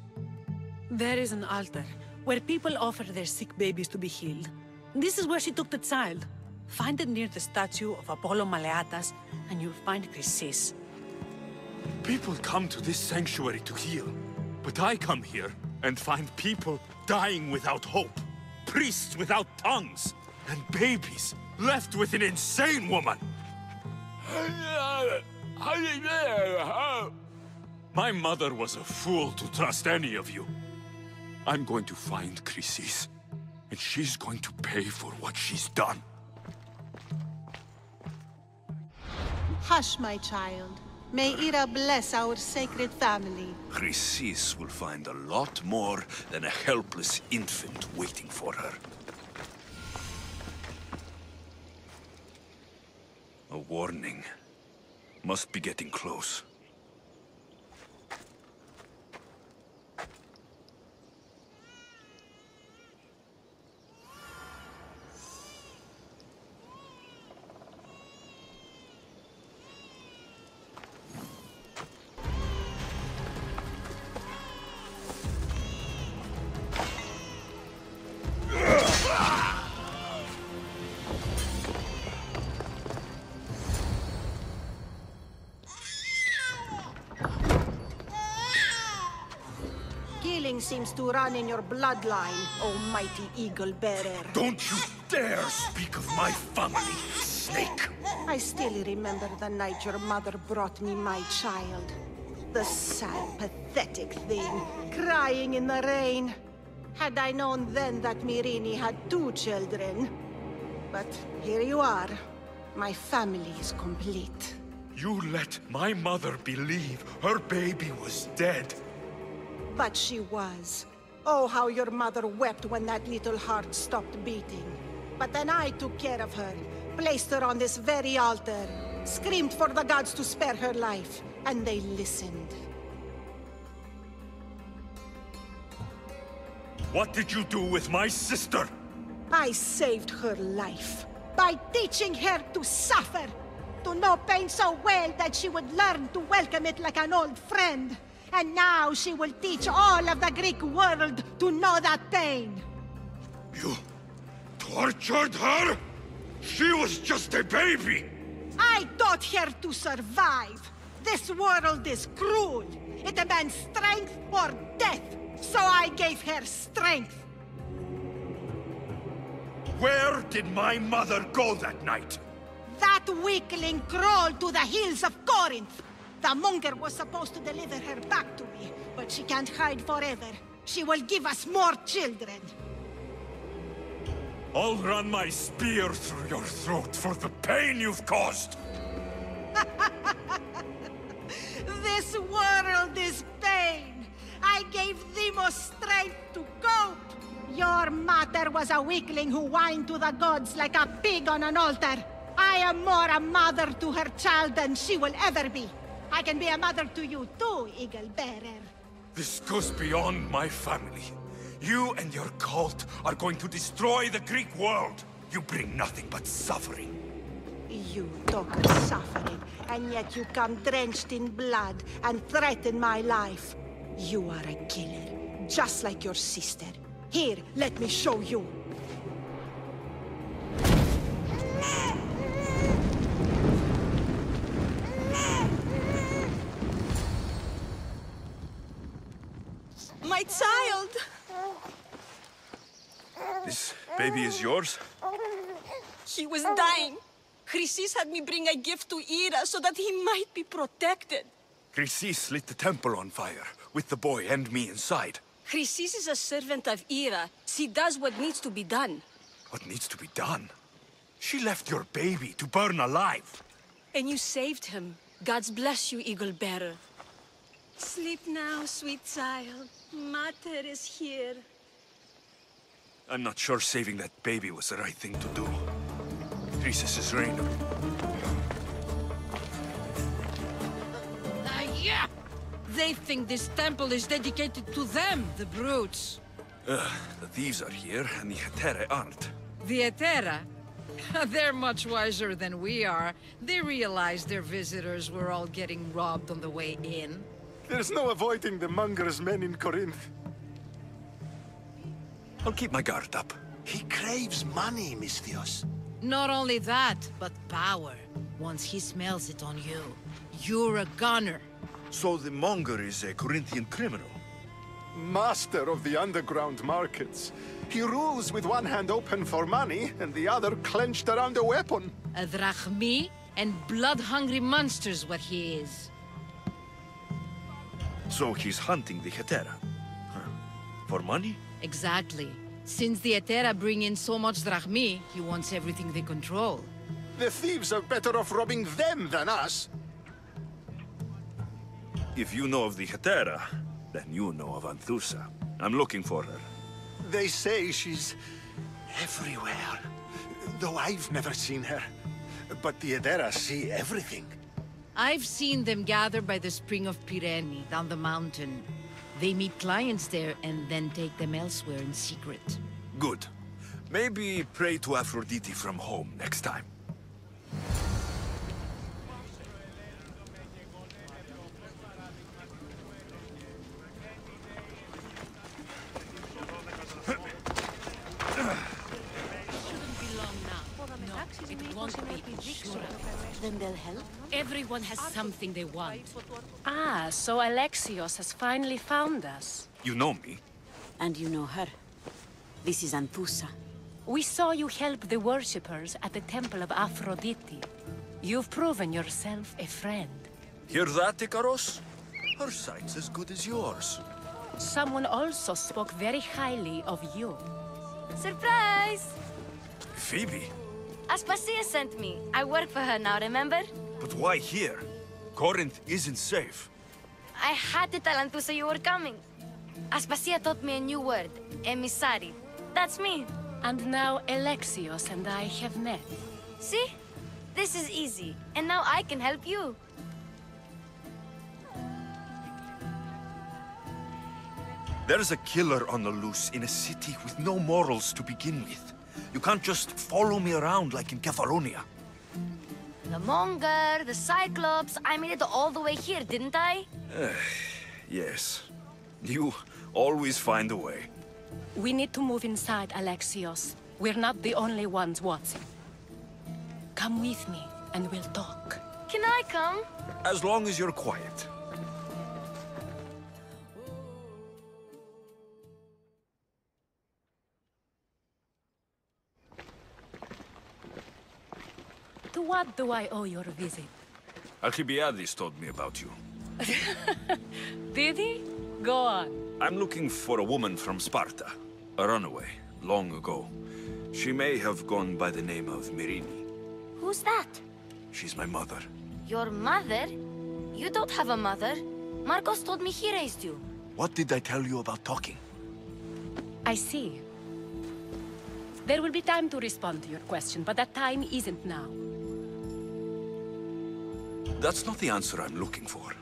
Speaker 17: There is an altar, where people offer their sick babies to be healed. This is where she took the child. Find it near the statue of Apollo Maleatas, and you'll find Chrysis.
Speaker 1: People come to this sanctuary to heal. But I come here and find people dying without hope. Priests without tongues. And babies left with an insane woman. My mother was a fool to trust any of you. I'm going to find Chrysis, and she's going to pay for what she's done.
Speaker 12: Hush, my child. May Ira bless our sacred family.
Speaker 1: Chrysis will find a lot more than a helpless infant waiting for her. A warning. Must be getting close.
Speaker 12: Killing seems to run in your bloodline, oh mighty eagle bearer.
Speaker 1: Don't you dare speak of my family, snake!
Speaker 12: I still remember the night your mother brought me my child. The sad, pathetic thing, crying in the rain. Had I known then that Myrini had 2 children. But here you are. My family is complete.
Speaker 1: You let my mother believe her baby was dead.
Speaker 12: But she was. Oh, how your mother wept when that little heart stopped beating. But then I took care of her, placed her on this very altar, screamed for the gods to spare her life, and they listened.
Speaker 1: What did you do with my sister?
Speaker 12: I saved her life by teaching her to suffer, to know pain so well that she would learn to welcome it like an old friend. And now she will teach all of the Greek world to know that pain.
Speaker 1: You tortured her? She was just a baby!
Speaker 12: I taught her to survive. This world is cruel. It demands strength or death. So I gave her strength.
Speaker 1: Where did my mother go that night?
Speaker 12: That weakling crawled to the hills of Corinth. The monger was supposed to deliver her back to me, but she can't hide forever. She will give us more children.
Speaker 1: I'll run my spear through your throat for the pain you've caused.
Speaker 12: This world is pain. I gave Demos strength to cope. Your mother was a weakling who whined to the gods like a pig on an altar. I am more a mother to her child than she will ever be. I can be a mother to you too, Eagle Bearer.
Speaker 1: This goes beyond my family. You and your cult are going to destroy the Greek world. You bring nothing but suffering.
Speaker 12: You talk of suffering, and yet you come drenched in blood and threaten my life. You are a killer, just like your sister. Here, let me show you.
Speaker 23: My child!
Speaker 1: This baby is yours?
Speaker 23: He was dying. Chrysis had me bring a gift to Ira so that he might be protected.
Speaker 1: Chrysis lit the temple on fire, with the boy and me inside.
Speaker 23: Chrysis is a servant of Ira. She does what needs to be done.
Speaker 1: What needs to be done? She left your baby to burn alive.
Speaker 23: And you saved him. Gods bless you, Eagle Bearer. Sleep now, sweet child. Mater is here.
Speaker 1: I'm not sure saving that baby was the right thing to do. Chrysis' reign.
Speaker 19: Yeah! They think this temple is dedicated to them, the brutes.
Speaker 1: The thieves are here, and the Hetere aren't.
Speaker 19: The Etera? They're much wiser than we are. They realized their visitors were all getting robbed on the way in.
Speaker 9: There's no avoiding the monger's men in Corinth.
Speaker 1: I'll keep my guard up.
Speaker 9: He craves money, Misthios.
Speaker 19: Not only that, but power. Once he smells it on you, you're a gunner.
Speaker 1: So the monger is a Corinthian criminal?
Speaker 9: Master of the underground markets. He rules with one hand open for money and the other clenched around a weapon.
Speaker 19: A drachmi and blood-hungry monster's what he is.
Speaker 1: So he's hunting the Hetera. Huh. For money?
Speaker 19: Exactly. Since the Hetera bring in so much drachmi, he wants everything they control.
Speaker 9: The thieves are better off robbing them than us.
Speaker 1: If you know of the Hetera, then you know of Anthusa. I'm looking for her.
Speaker 9: They say she's everywhere, though I've never seen her. But the Edera see everything.
Speaker 19: I've seen them gather by the spring of Pireni, down the mountain. They meet clients there and then take them elsewhere in secret.
Speaker 1: Good. Maybe pray to Aphrodite from home next time.
Speaker 14: Then they'll help?
Speaker 8: Everyone has something they want. Ah, so Alexios has finally found us.
Speaker 1: You know me?
Speaker 14: And you know her. This is Anthusa.
Speaker 8: We saw you help the worshippers at the temple of Aphrodite. You've proven yourself a friend.
Speaker 1: Hear that, Ikaros? Her sight's as good as yours.
Speaker 8: Someone also spoke very highly of you.
Speaker 5: Surprise!
Speaker 1: Phoebe?
Speaker 5: Aspasia sent me. I work for her now, remember?
Speaker 1: But why here? Corinth isn't safe.
Speaker 5: I had to tell Anthusa you were coming. Aspasia taught me a new word, emissary. That's me.
Speaker 8: And now Alexios and I have met.
Speaker 5: See? This is easy. And now I can help you.
Speaker 1: There's a killer on the loose in a city with no morals to begin with. You can't just follow me around like in Kefalonia.
Speaker 5: The Monger, the Cyclops, I made it all the way here, didn't I?
Speaker 1: Yes. You always find a way.
Speaker 8: We need to move inside, Alexios. We're not the only ones watching. Come with me, and we'll talk.
Speaker 5: Can I come?
Speaker 1: As long as you're quiet.
Speaker 8: To what do I owe your visit?
Speaker 1: Alcibiades told me about you.
Speaker 8: Did he? Go on.
Speaker 1: I'm looking for a woman from Sparta. A runaway, long ago. She may have gone by the name of Myrine.
Speaker 5: Who's that?
Speaker 1: She's my mother.
Speaker 5: Your mother? You don't have a mother. Marcos told me he raised you.
Speaker 1: What did I tell you about talking?
Speaker 8: I see. There will be time to respond to your question, but that time isn't now.
Speaker 1: That's not the answer I'm looking for.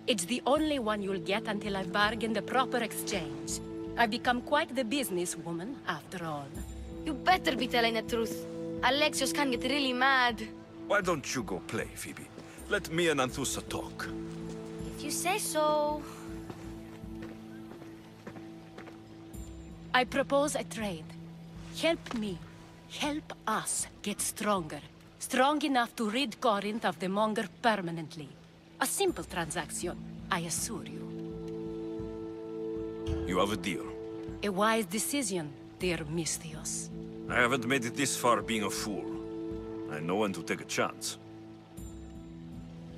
Speaker 8: It's the only one you'll get until I've bargained the proper exchange. I've become quite the businesswoman, after all.
Speaker 5: You better be telling the truth. Alexios can get really mad.
Speaker 1: Why don't you go play, Phoebe? Let me and Anthusa talk.
Speaker 5: If you say so.
Speaker 8: I propose a trade. Help me. Help us get stronger. Strong enough to rid Corinth of the Monger permanently. A simple transaction, I assure you.
Speaker 1: You have a deal.
Speaker 8: A wise decision, dear Misthios.
Speaker 1: I haven't made it this far being a fool. I know when to take a chance.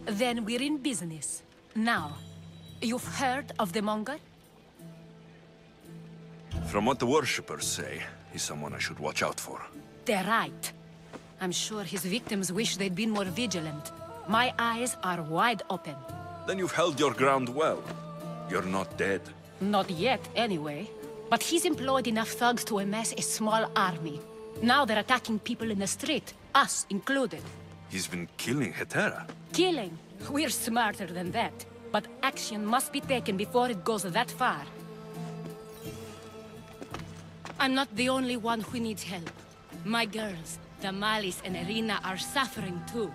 Speaker 8: Then we're in business. Now, you've heard of the Monger?
Speaker 1: From what the worshippers say, he's someone I should watch out for.
Speaker 8: They're right. I'm sure his victims wish they'd been more vigilant. My eyes are wide open.
Speaker 1: Then you've held your ground well. You're not dead.
Speaker 8: Not yet, anyway. But he's employed enough thugs to amass a small army. Now they're attacking people in the street, us included.
Speaker 1: He's been killing Hetera.
Speaker 8: Killing? We're smarter than that. But action must be taken before it goes that far. I'm not the only one who needs help. My girls, Damalis and Irina, are suffering too.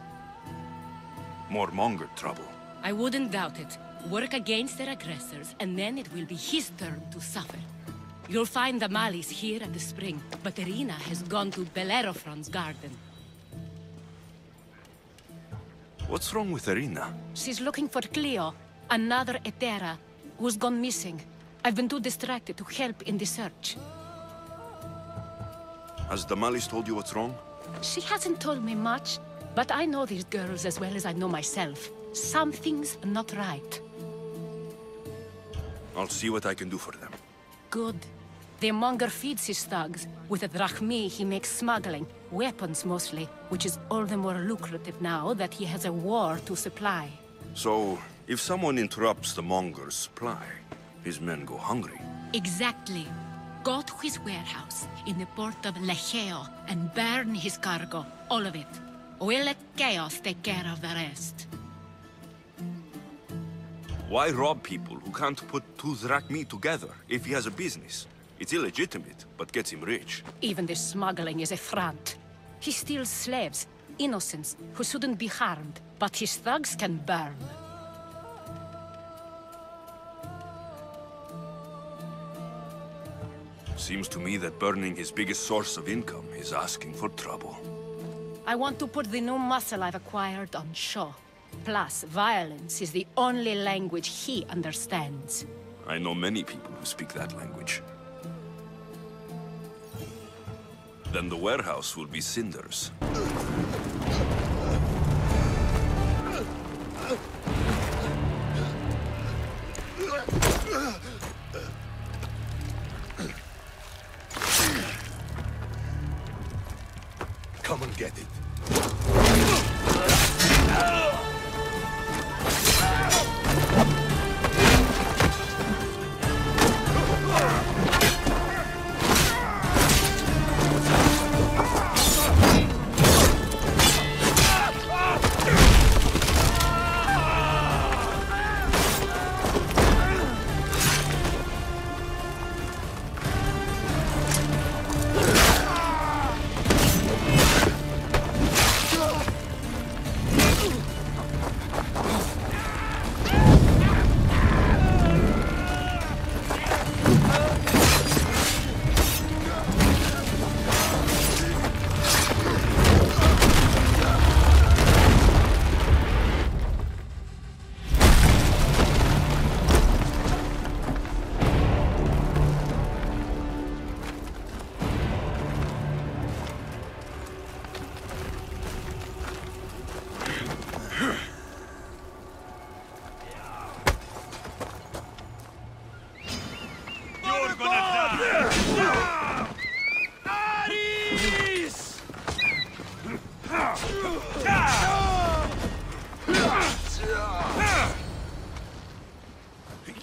Speaker 1: More Monger trouble.
Speaker 8: I wouldn't doubt it. Work against their aggressors, and then it will be his turn to suffer. You'll find Damalis here at the spring, but Irina has gone to Bellerophon's garden.
Speaker 1: What's wrong with Irina?
Speaker 8: She's looking for Cleo, another Hetera, who's gone missing. I've been too distracted to help in the search.
Speaker 1: Has Damalis told you what's wrong?
Speaker 8: She hasn't told me much. But I know these girls as well as I know myself. Something's not right.
Speaker 1: I'll see what I can do for them.
Speaker 8: Good. The monger feeds his thugs. With the drachmi, he makes smuggling. Weapons, mostly. Which is all the more lucrative now that he has a war to supply.
Speaker 1: So, if someone interrupts the monger's supply, his men go hungry.
Speaker 8: Exactly. Go to his warehouse in the port of Lecheo and burn his cargo. All of it. We'll let chaos take care of the rest.
Speaker 1: Why rob people who can't put two drachmi together if he has a business? It's illegitimate, but gets him rich.
Speaker 8: Even this smuggling is a front. He steals slaves, innocents, who shouldn't be harmed, but his thugs can burn.
Speaker 1: Seems to me that burning his biggest source of income is asking for trouble.
Speaker 8: I want to put the new muscle I've acquired on show. Plus, violence is the only language he understands.
Speaker 1: I know many people who speak that language. Then the warehouse will be cinders.
Speaker 7: Come and get it.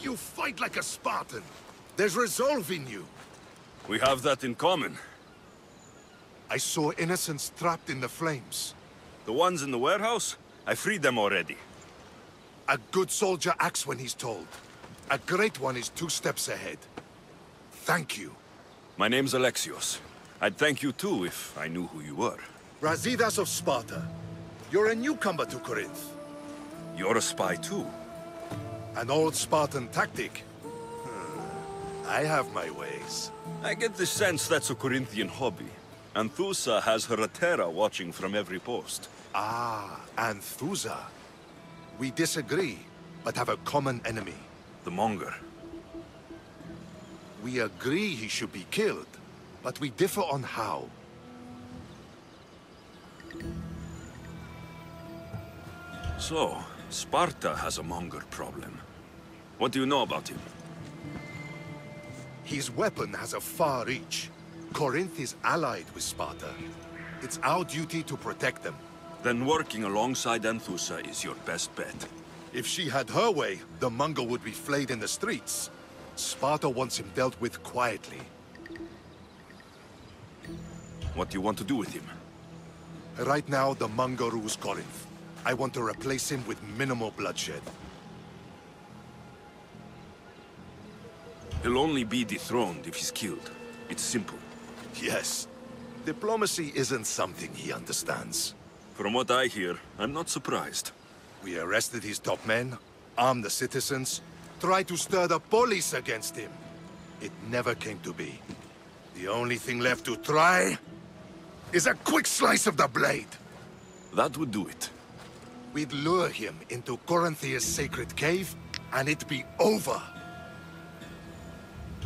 Speaker 20: You fight like a Spartan. There's resolve in you.
Speaker 1: We have that in common.
Speaker 20: I saw innocents trapped in the flames.
Speaker 1: The ones in the warehouse? I freed them already.
Speaker 20: A good soldier acts when he's told. A great one is 2 steps ahead. Thank you.
Speaker 1: My name's Alexios. I'd thank you too if I knew who you were.
Speaker 20: Brasidas of Sparta. You're a newcomer to Corinth.
Speaker 1: You're a spy too.
Speaker 20: An old Spartan tactic. I have my ways.
Speaker 1: I get the sense that's a Corinthian hobby. Anthusa has her Atera watching from every post.
Speaker 20: Ah, Anthusa. We disagree, but have a common enemy.
Speaker 1: The Monger.
Speaker 20: We agree he should be killed, but we differ on how.
Speaker 1: So, Sparta has a Monger problem. What do you know about him?
Speaker 20: His weapon has a far reach. Corinth is allied with Sparta. It's our duty to protect them.
Speaker 1: Then working alongside Anthusa is your best bet.
Speaker 20: If she had her way, the Monger would be flayed in the streets. Sparta wants him dealt with quietly.
Speaker 1: What do you want to do with him?
Speaker 20: Right now, the Monger rules Corinth. I want to replace him with minimal bloodshed.
Speaker 1: He'll only be dethroned if he's killed. It's simple.
Speaker 20: Yes. Diplomacy isn't something he understands.
Speaker 1: From what I hear, I'm not surprised.
Speaker 20: We arrested his top men, armed the citizens, tried to stir the police against him. It never came to be. The only thing left to try is a quick slice of the blade.
Speaker 1: That would do it.
Speaker 20: We'd lure him into Corinthia's sacred cave, and it'd be over.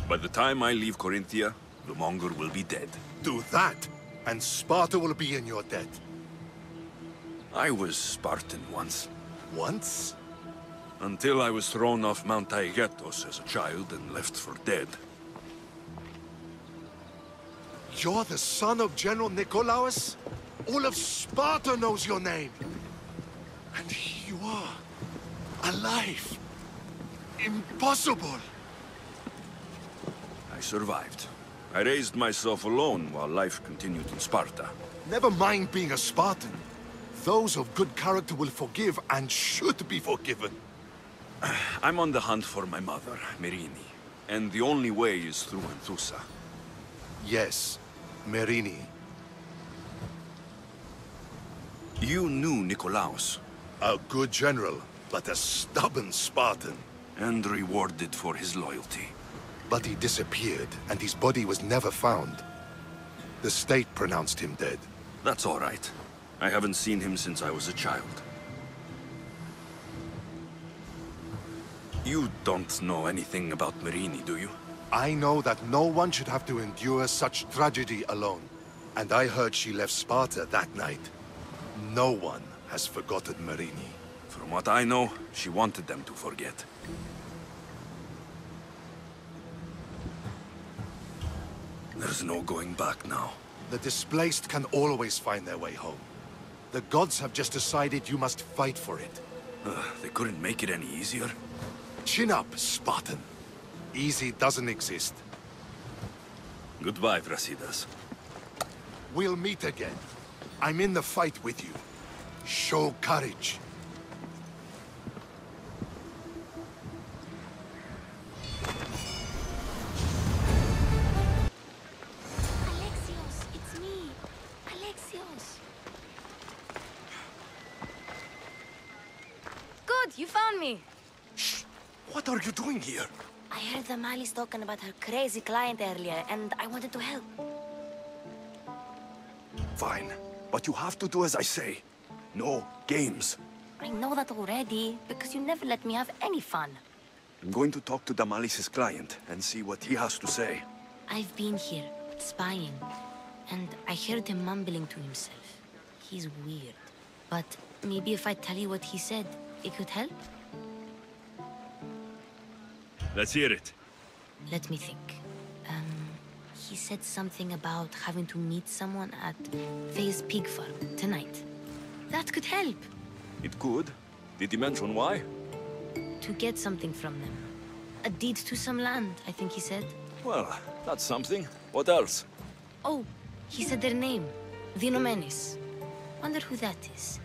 Speaker 1: By the time I leave Corinthia, the Monger will be dead.
Speaker 20: Do that, and Sparta will be in your debt.
Speaker 1: I was Spartan once.
Speaker 20: Once?
Speaker 1: Until I was thrown off Mount Taygetos as a child and left for dead.
Speaker 20: You're the son of General Nikolaos? All of Sparta knows your name. And here you are, alive. Impossible.
Speaker 1: I survived. I raised myself alone while life continued in Sparta.
Speaker 20: Never mind being a Spartan. Those of good character will forgive and should be forgiven.
Speaker 1: I'm on the hunt for my mother, Merini. And the only way is through Anthusa.
Speaker 20: Yes, Merini.
Speaker 1: You knew Nikolaos.
Speaker 20: A good general, but a stubborn Spartan.
Speaker 1: And rewarded for his loyalty.
Speaker 20: But he disappeared, and his body was never found. The state pronounced him dead.
Speaker 1: That's all right. I haven't seen him since I was a child. You don't know anything about Merini, do you?
Speaker 20: I know that no one should have to endure such tragedy alone. And I heard she left Sparta that night. No one has forgotten Merini.
Speaker 1: From what I know, she wanted them to forget. There's no going back now.
Speaker 20: The displaced can always find their way home. The gods have just decided you must fight for it.
Speaker 1: They couldn't make it any easier.
Speaker 20: Chin up, Spartan. Easy doesn't exist.
Speaker 1: Goodbye, Brasidas.
Speaker 20: We'll meet again. I'm in the fight with you. Show courage.
Speaker 5: Alexios, it's me. Alexios. Good, you found me.
Speaker 1: Shh! What are you doing here?
Speaker 5: I heard the Mali's talking about her crazy client earlier, and I wanted to help.
Speaker 1: Fine. But you have to do as I say. No games.
Speaker 5: I know that already, because you never let me have any fun.
Speaker 1: I'm going to talk to Damalis's client and see what he has to say.
Speaker 5: I've been here, spying, and I heard him mumbling to himself. He's weird. But maybe if I tell you what he said, it could help?
Speaker 1: Let's hear it.
Speaker 5: Let me think. He said something about having to meet someone at Faye's pig farm tonight. That could help.
Speaker 1: It could. Did he mention why?
Speaker 5: To get something from them. A deed to some land, I think he said.
Speaker 1: Well, that's something. What else?
Speaker 5: Oh, he said their name. Vinomenes. Wonder who that is.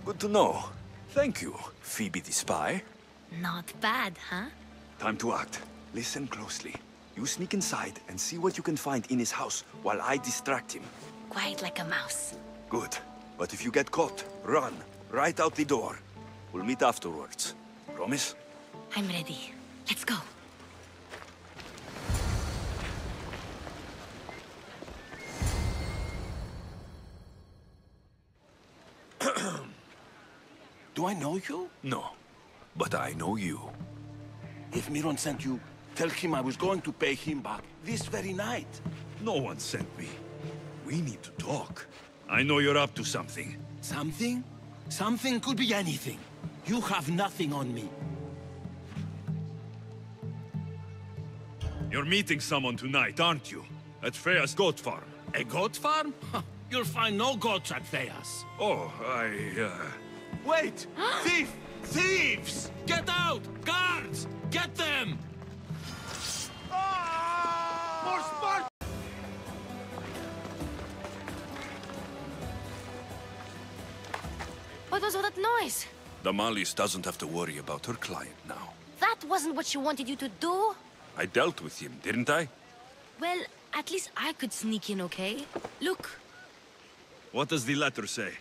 Speaker 1: Good to know. Thank you, Phoebe the spy.
Speaker 5: Not bad, huh?
Speaker 1: Time to act. Listen closely. You sneak inside and see what you can find in his house while I distract him.
Speaker 5: Quiet like a mouse.
Speaker 1: Good. But if you get caught, run. Right out the door. We'll meet afterwards. Promise?
Speaker 5: I'm ready. Let's go.
Speaker 7: Do I know you?
Speaker 1: No. But I know you.
Speaker 7: If Miron sent you, tell him I was going to pay him back this very night.
Speaker 1: No one sent me. We need to talk. I know you're up to something.
Speaker 7: Something? Something could be anything. You have nothing on me.
Speaker 1: You're meeting someone tonight, aren't you? At Freya's goat farm.
Speaker 7: A goat farm? You'll find no goats at Thea's.
Speaker 1: Oh,
Speaker 7: Wait! Thief! Thieves! Get out! Guards! Get them!
Speaker 20: More Sparta!
Speaker 5: What was all that noise?
Speaker 1: Damalis doesn't have to worry about her client now.
Speaker 5: That wasn't what she wanted you to do.
Speaker 1: I dealt with him, didn't I?
Speaker 5: Well, at least I could sneak in, okay? Look.
Speaker 1: What does the letter say?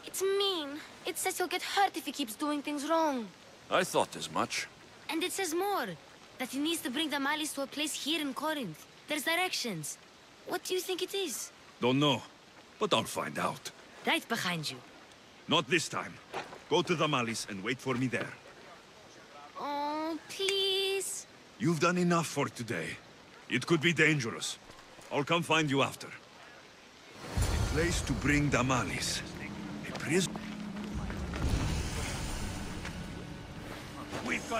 Speaker 5: It's mean. It says he'll get hurt if he keeps doing things wrong.
Speaker 1: I thought as much.
Speaker 5: And it says more. That he needs to bring the Malis to a place here in Corinth. There's directions. What do you think it is?
Speaker 1: Don't know, but I'll find out.
Speaker 5: Right behind you.
Speaker 1: Not this time. Go to Damalis and wait for me there.
Speaker 5: Oh, please.
Speaker 1: You've done enough for today. It could be dangerous. I'll come find you after. A place to bring Damalis. A prison.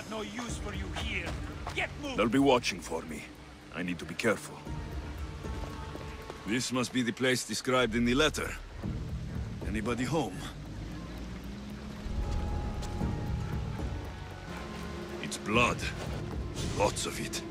Speaker 4: got no use for you here. Get moving!
Speaker 1: They'll be watching for me. I need to be careful. This must be the place described in the letter. Anybody home? It's blood. Lots of it.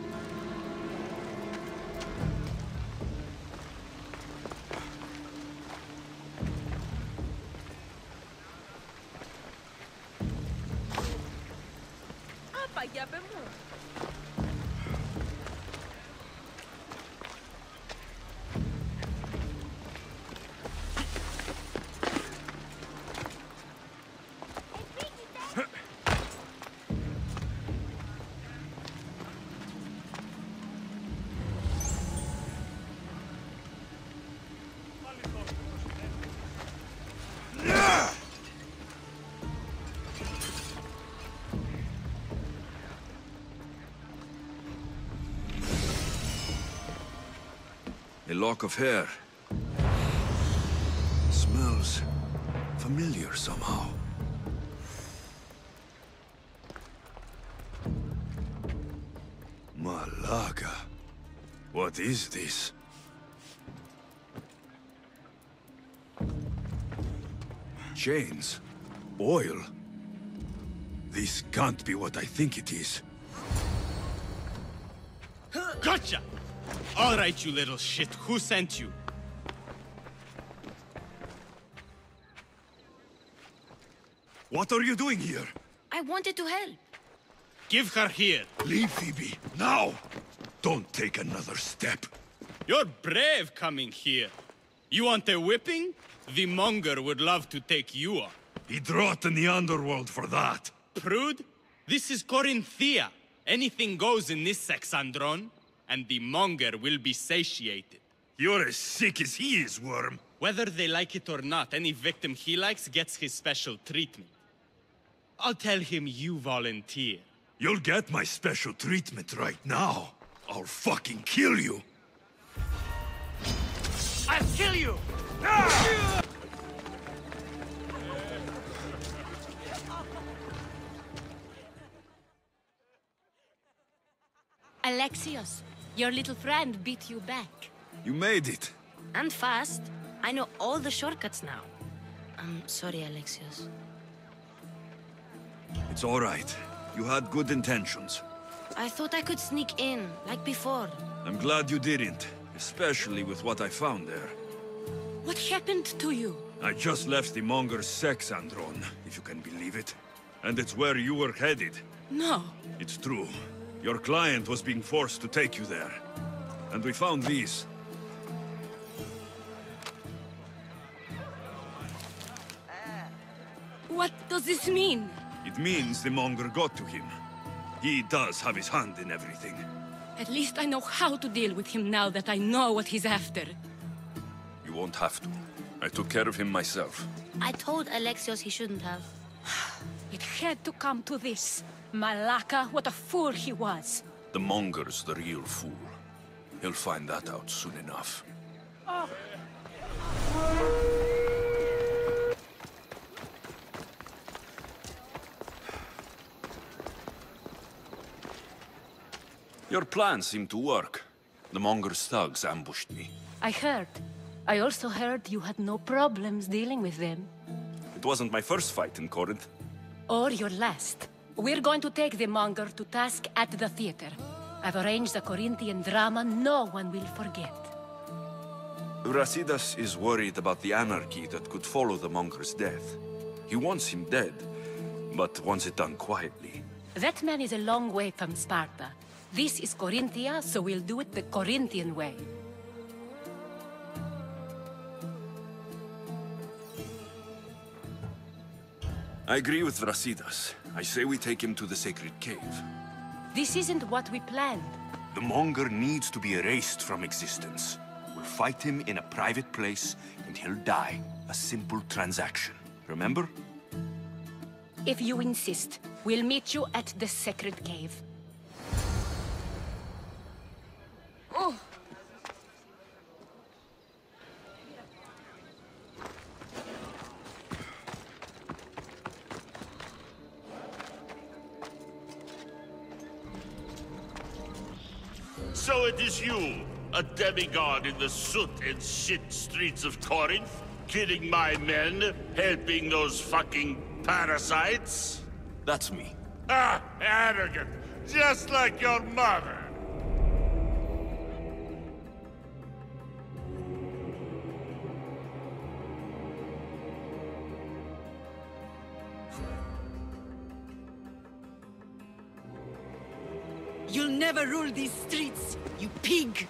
Speaker 1: A lock of hair. Smells familiar somehow. Malaga. What is this? Chains. Oil. This can't be what I think it is.
Speaker 3: Gotcha! All right, you little shit. Who sent you?
Speaker 1: What are you doing here?
Speaker 5: I wanted to help.
Speaker 3: Give her here.
Speaker 1: Leave, Phoebe. Now! Don't take another step.
Speaker 3: You're brave coming here. You want a whipping? The monger would love to take you on.
Speaker 1: He'd rot in the underworld for that.
Speaker 3: Prude, this is Corinthia. Anything goes in this Sexandron, and the monger will be satiated.
Speaker 1: You're as sick as he is, Worm.
Speaker 3: Whether they like it or not, any victim he likes gets his special treatment. I'll tell him you volunteer.
Speaker 1: You'll get my special treatment right now. I'll fucking kill you.
Speaker 4: I'll kill you!
Speaker 8: Alexios, your little friend beat you back.
Speaker 1: You made it.
Speaker 5: And fast. I know all the shortcuts now. I'm sorry, Alexios.
Speaker 1: It's all right. You had good intentions.
Speaker 5: I thought I could sneak in, like before.
Speaker 1: I'm glad you didn't, especially with what I found there.
Speaker 8: What happened to you?
Speaker 1: I just left the monger's Sexandron, if you can believe it. And it's where you were headed.
Speaker 8: No.
Speaker 1: It's true. Your client was being forced to take you there. And we found these.
Speaker 8: What does this mean?
Speaker 1: It means the monger got to him. He does have his hand in everything.
Speaker 8: At least I know how to deal with him now that I know what he's after.
Speaker 1: You won't have to. I took care of him myself.
Speaker 5: I told Alexios he shouldn't have.
Speaker 8: It had to come to this. Malaka, what a fool he was.
Speaker 1: The monger's the real fool. He'll find that out soon enough.
Speaker 8: Oh.
Speaker 1: Your plan seemed to work. The monger's thugs ambushed me.
Speaker 8: I heard. I also heard you had no problems dealing with them.
Speaker 1: It wasn't my first fight in Corinth.
Speaker 8: Or your last. We're going to take the monger to task at the theater. I've arranged a Corinthian drama no one will forget.
Speaker 1: Brasidas is worried about the anarchy that could follow the monger's death. He wants him dead, but wants it done quietly.
Speaker 8: That man is a long way from Sparta. This is Corinthia, so we'll do it the Corinthian way.
Speaker 1: I agree with Brasidas. I say we take him to the sacred cave.
Speaker 8: This isn't what we planned.
Speaker 1: The monger needs to be erased from existence. We'll fight him in a private place, and he'll die. A simple transaction. Remember?
Speaker 8: If you insist, we'll meet you at the sacred cave. Oh!
Speaker 2: So it is you, a demigod in the soot and shit streets of Corinth, killing my men, helping those fucking parasites?
Speaker 1: That's me.
Speaker 2: Ah, arrogant, just like your mother.
Speaker 23: You'll never rule these streets, you pig!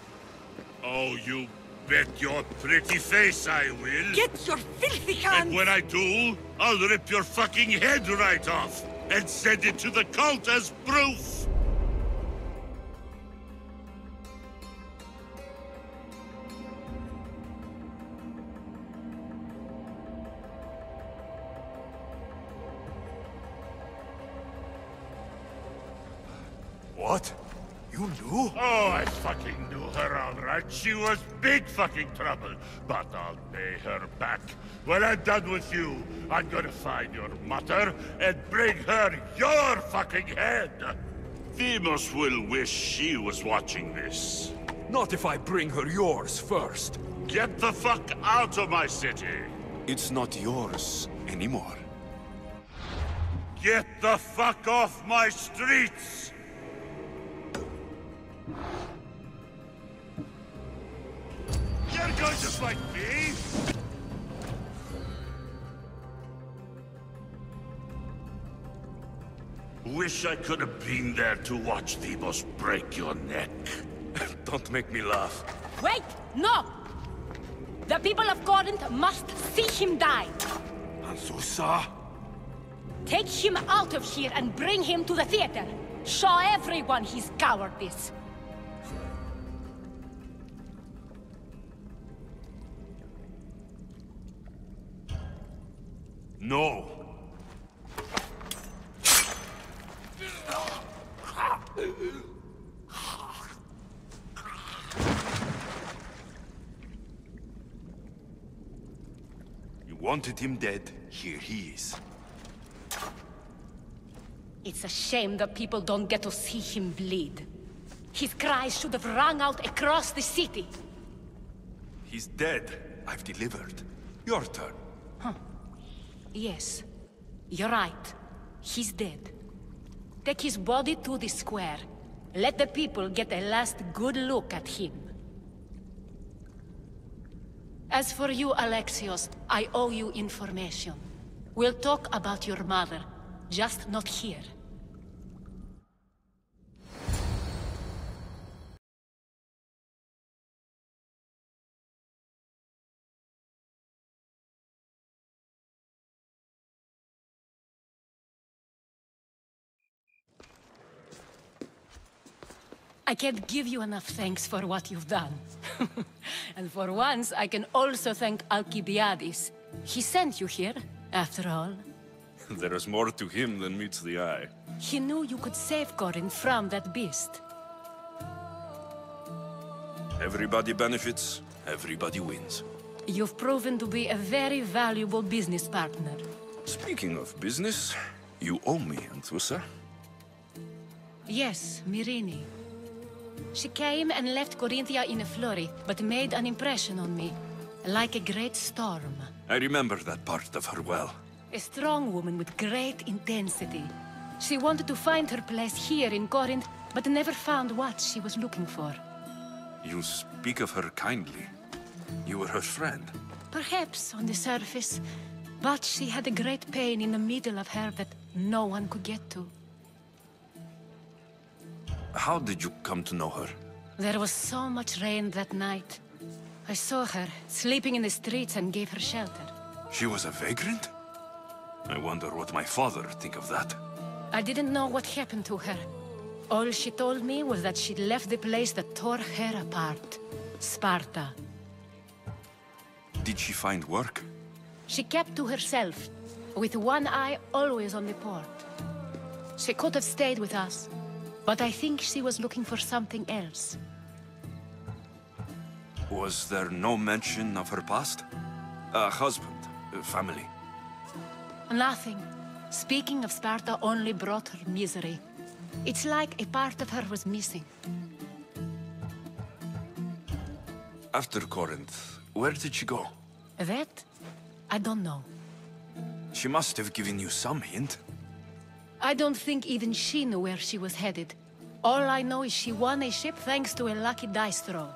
Speaker 2: Oh, you bet your pretty face I will.
Speaker 23: Get your filthy hands!
Speaker 2: And when I do, I'll rip your fucking head right off and send it to the cult as proof.
Speaker 1: What? You knew?
Speaker 2: Oh, I fucking knew her all right. She was big fucking trouble. But I'll pay her back. When I'm done with you, I'm gonna find your mother and bring her your fucking head. Demos will wish she was watching this.
Speaker 1: Not if I bring her yours first.
Speaker 2: Get the fuck out of my city.
Speaker 1: It's not yours anymore.
Speaker 2: Get the fuck off my streets! You're going to fight me? Wish I could have been there to watch Demos break your neck.
Speaker 1: Don't make me laugh.
Speaker 8: Wait! No! The people of Corinth must see him die!
Speaker 1: Anthusa?
Speaker 8: Take him out of here and bring him to the theater! Show everyone his cowardice!
Speaker 1: No. You wanted him dead. Here he is.
Speaker 8: It's a shame that people don't get to see him bleed. His cries should have rung out across the city.
Speaker 1: He's dead. I've delivered. Your turn.
Speaker 8: Huh. Yes. You're right. He's dead. Take his body to the square. Let the people get a last good look at him. As for you, Alexios, I owe you information. We'll talk about your mother, just not here. I can't give you enough thanks for what you've done. And for once, I can also thank Alcibiades. He sent you here, after all.
Speaker 1: There is more to him than meets the eye.
Speaker 8: He knew you could save Corinth from that beast.
Speaker 1: Everybody benefits, everybody wins.
Speaker 8: You've proven to be a very valuable business partner.
Speaker 1: Speaking of business, you owe me, Anthusa.
Speaker 8: Yes, Myrrine. She came and left Corinthia in a flurry, but made an impression on me. Like a great storm.
Speaker 1: I remember that part of her well.
Speaker 8: A strong woman with great intensity. She wanted to find her place here in Corinth, but never found what she was looking for.
Speaker 1: You speak of her kindly. You were her friend.
Speaker 8: Perhaps on the surface, but she had a great pain in the middle of her that no one could get to.
Speaker 1: How did you come to know her?
Speaker 8: There was so much rain that night. I saw her, sleeping in the streets, and gave her shelter.
Speaker 1: She was a vagrant? I wonder what my father think of that.
Speaker 8: I didn't know what happened to her. All she told me was that she'd left the place that tore her apart. Sparta.
Speaker 1: Did she find work?
Speaker 8: She kept to herself, with one eye always on the port. She could have stayed with us, but I think she was looking for something else.
Speaker 1: Was there no mention of her past? A husband, a family?
Speaker 8: Nothing. Speaking of Sparta only brought her misery. It's like a part of her was missing.
Speaker 1: After Corinth, where did she go?
Speaker 8: That? I don't know.
Speaker 1: She must have given you some hint.
Speaker 8: I don't think even she knew where she was headed. All I know is she won a ship thanks to a lucky dice throw.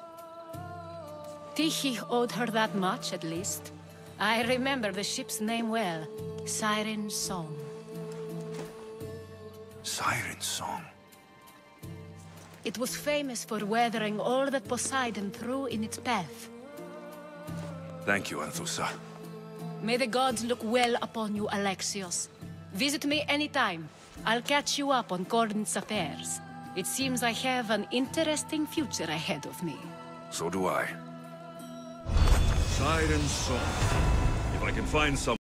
Speaker 8: Tichy owed her that much, at least. I remember the ship's name well. Siren Song.
Speaker 1: Siren Song?
Speaker 8: It was famous for weathering all that Poseidon threw in its path.
Speaker 1: Thank you, Anthusa.
Speaker 8: May the gods look well upon you, Alexios. Visit me anytime. I'll catch you up on Corinth's affairs. It seems I have an interesting future ahead of me.
Speaker 1: So do I.
Speaker 18: Siren Song. If I can find some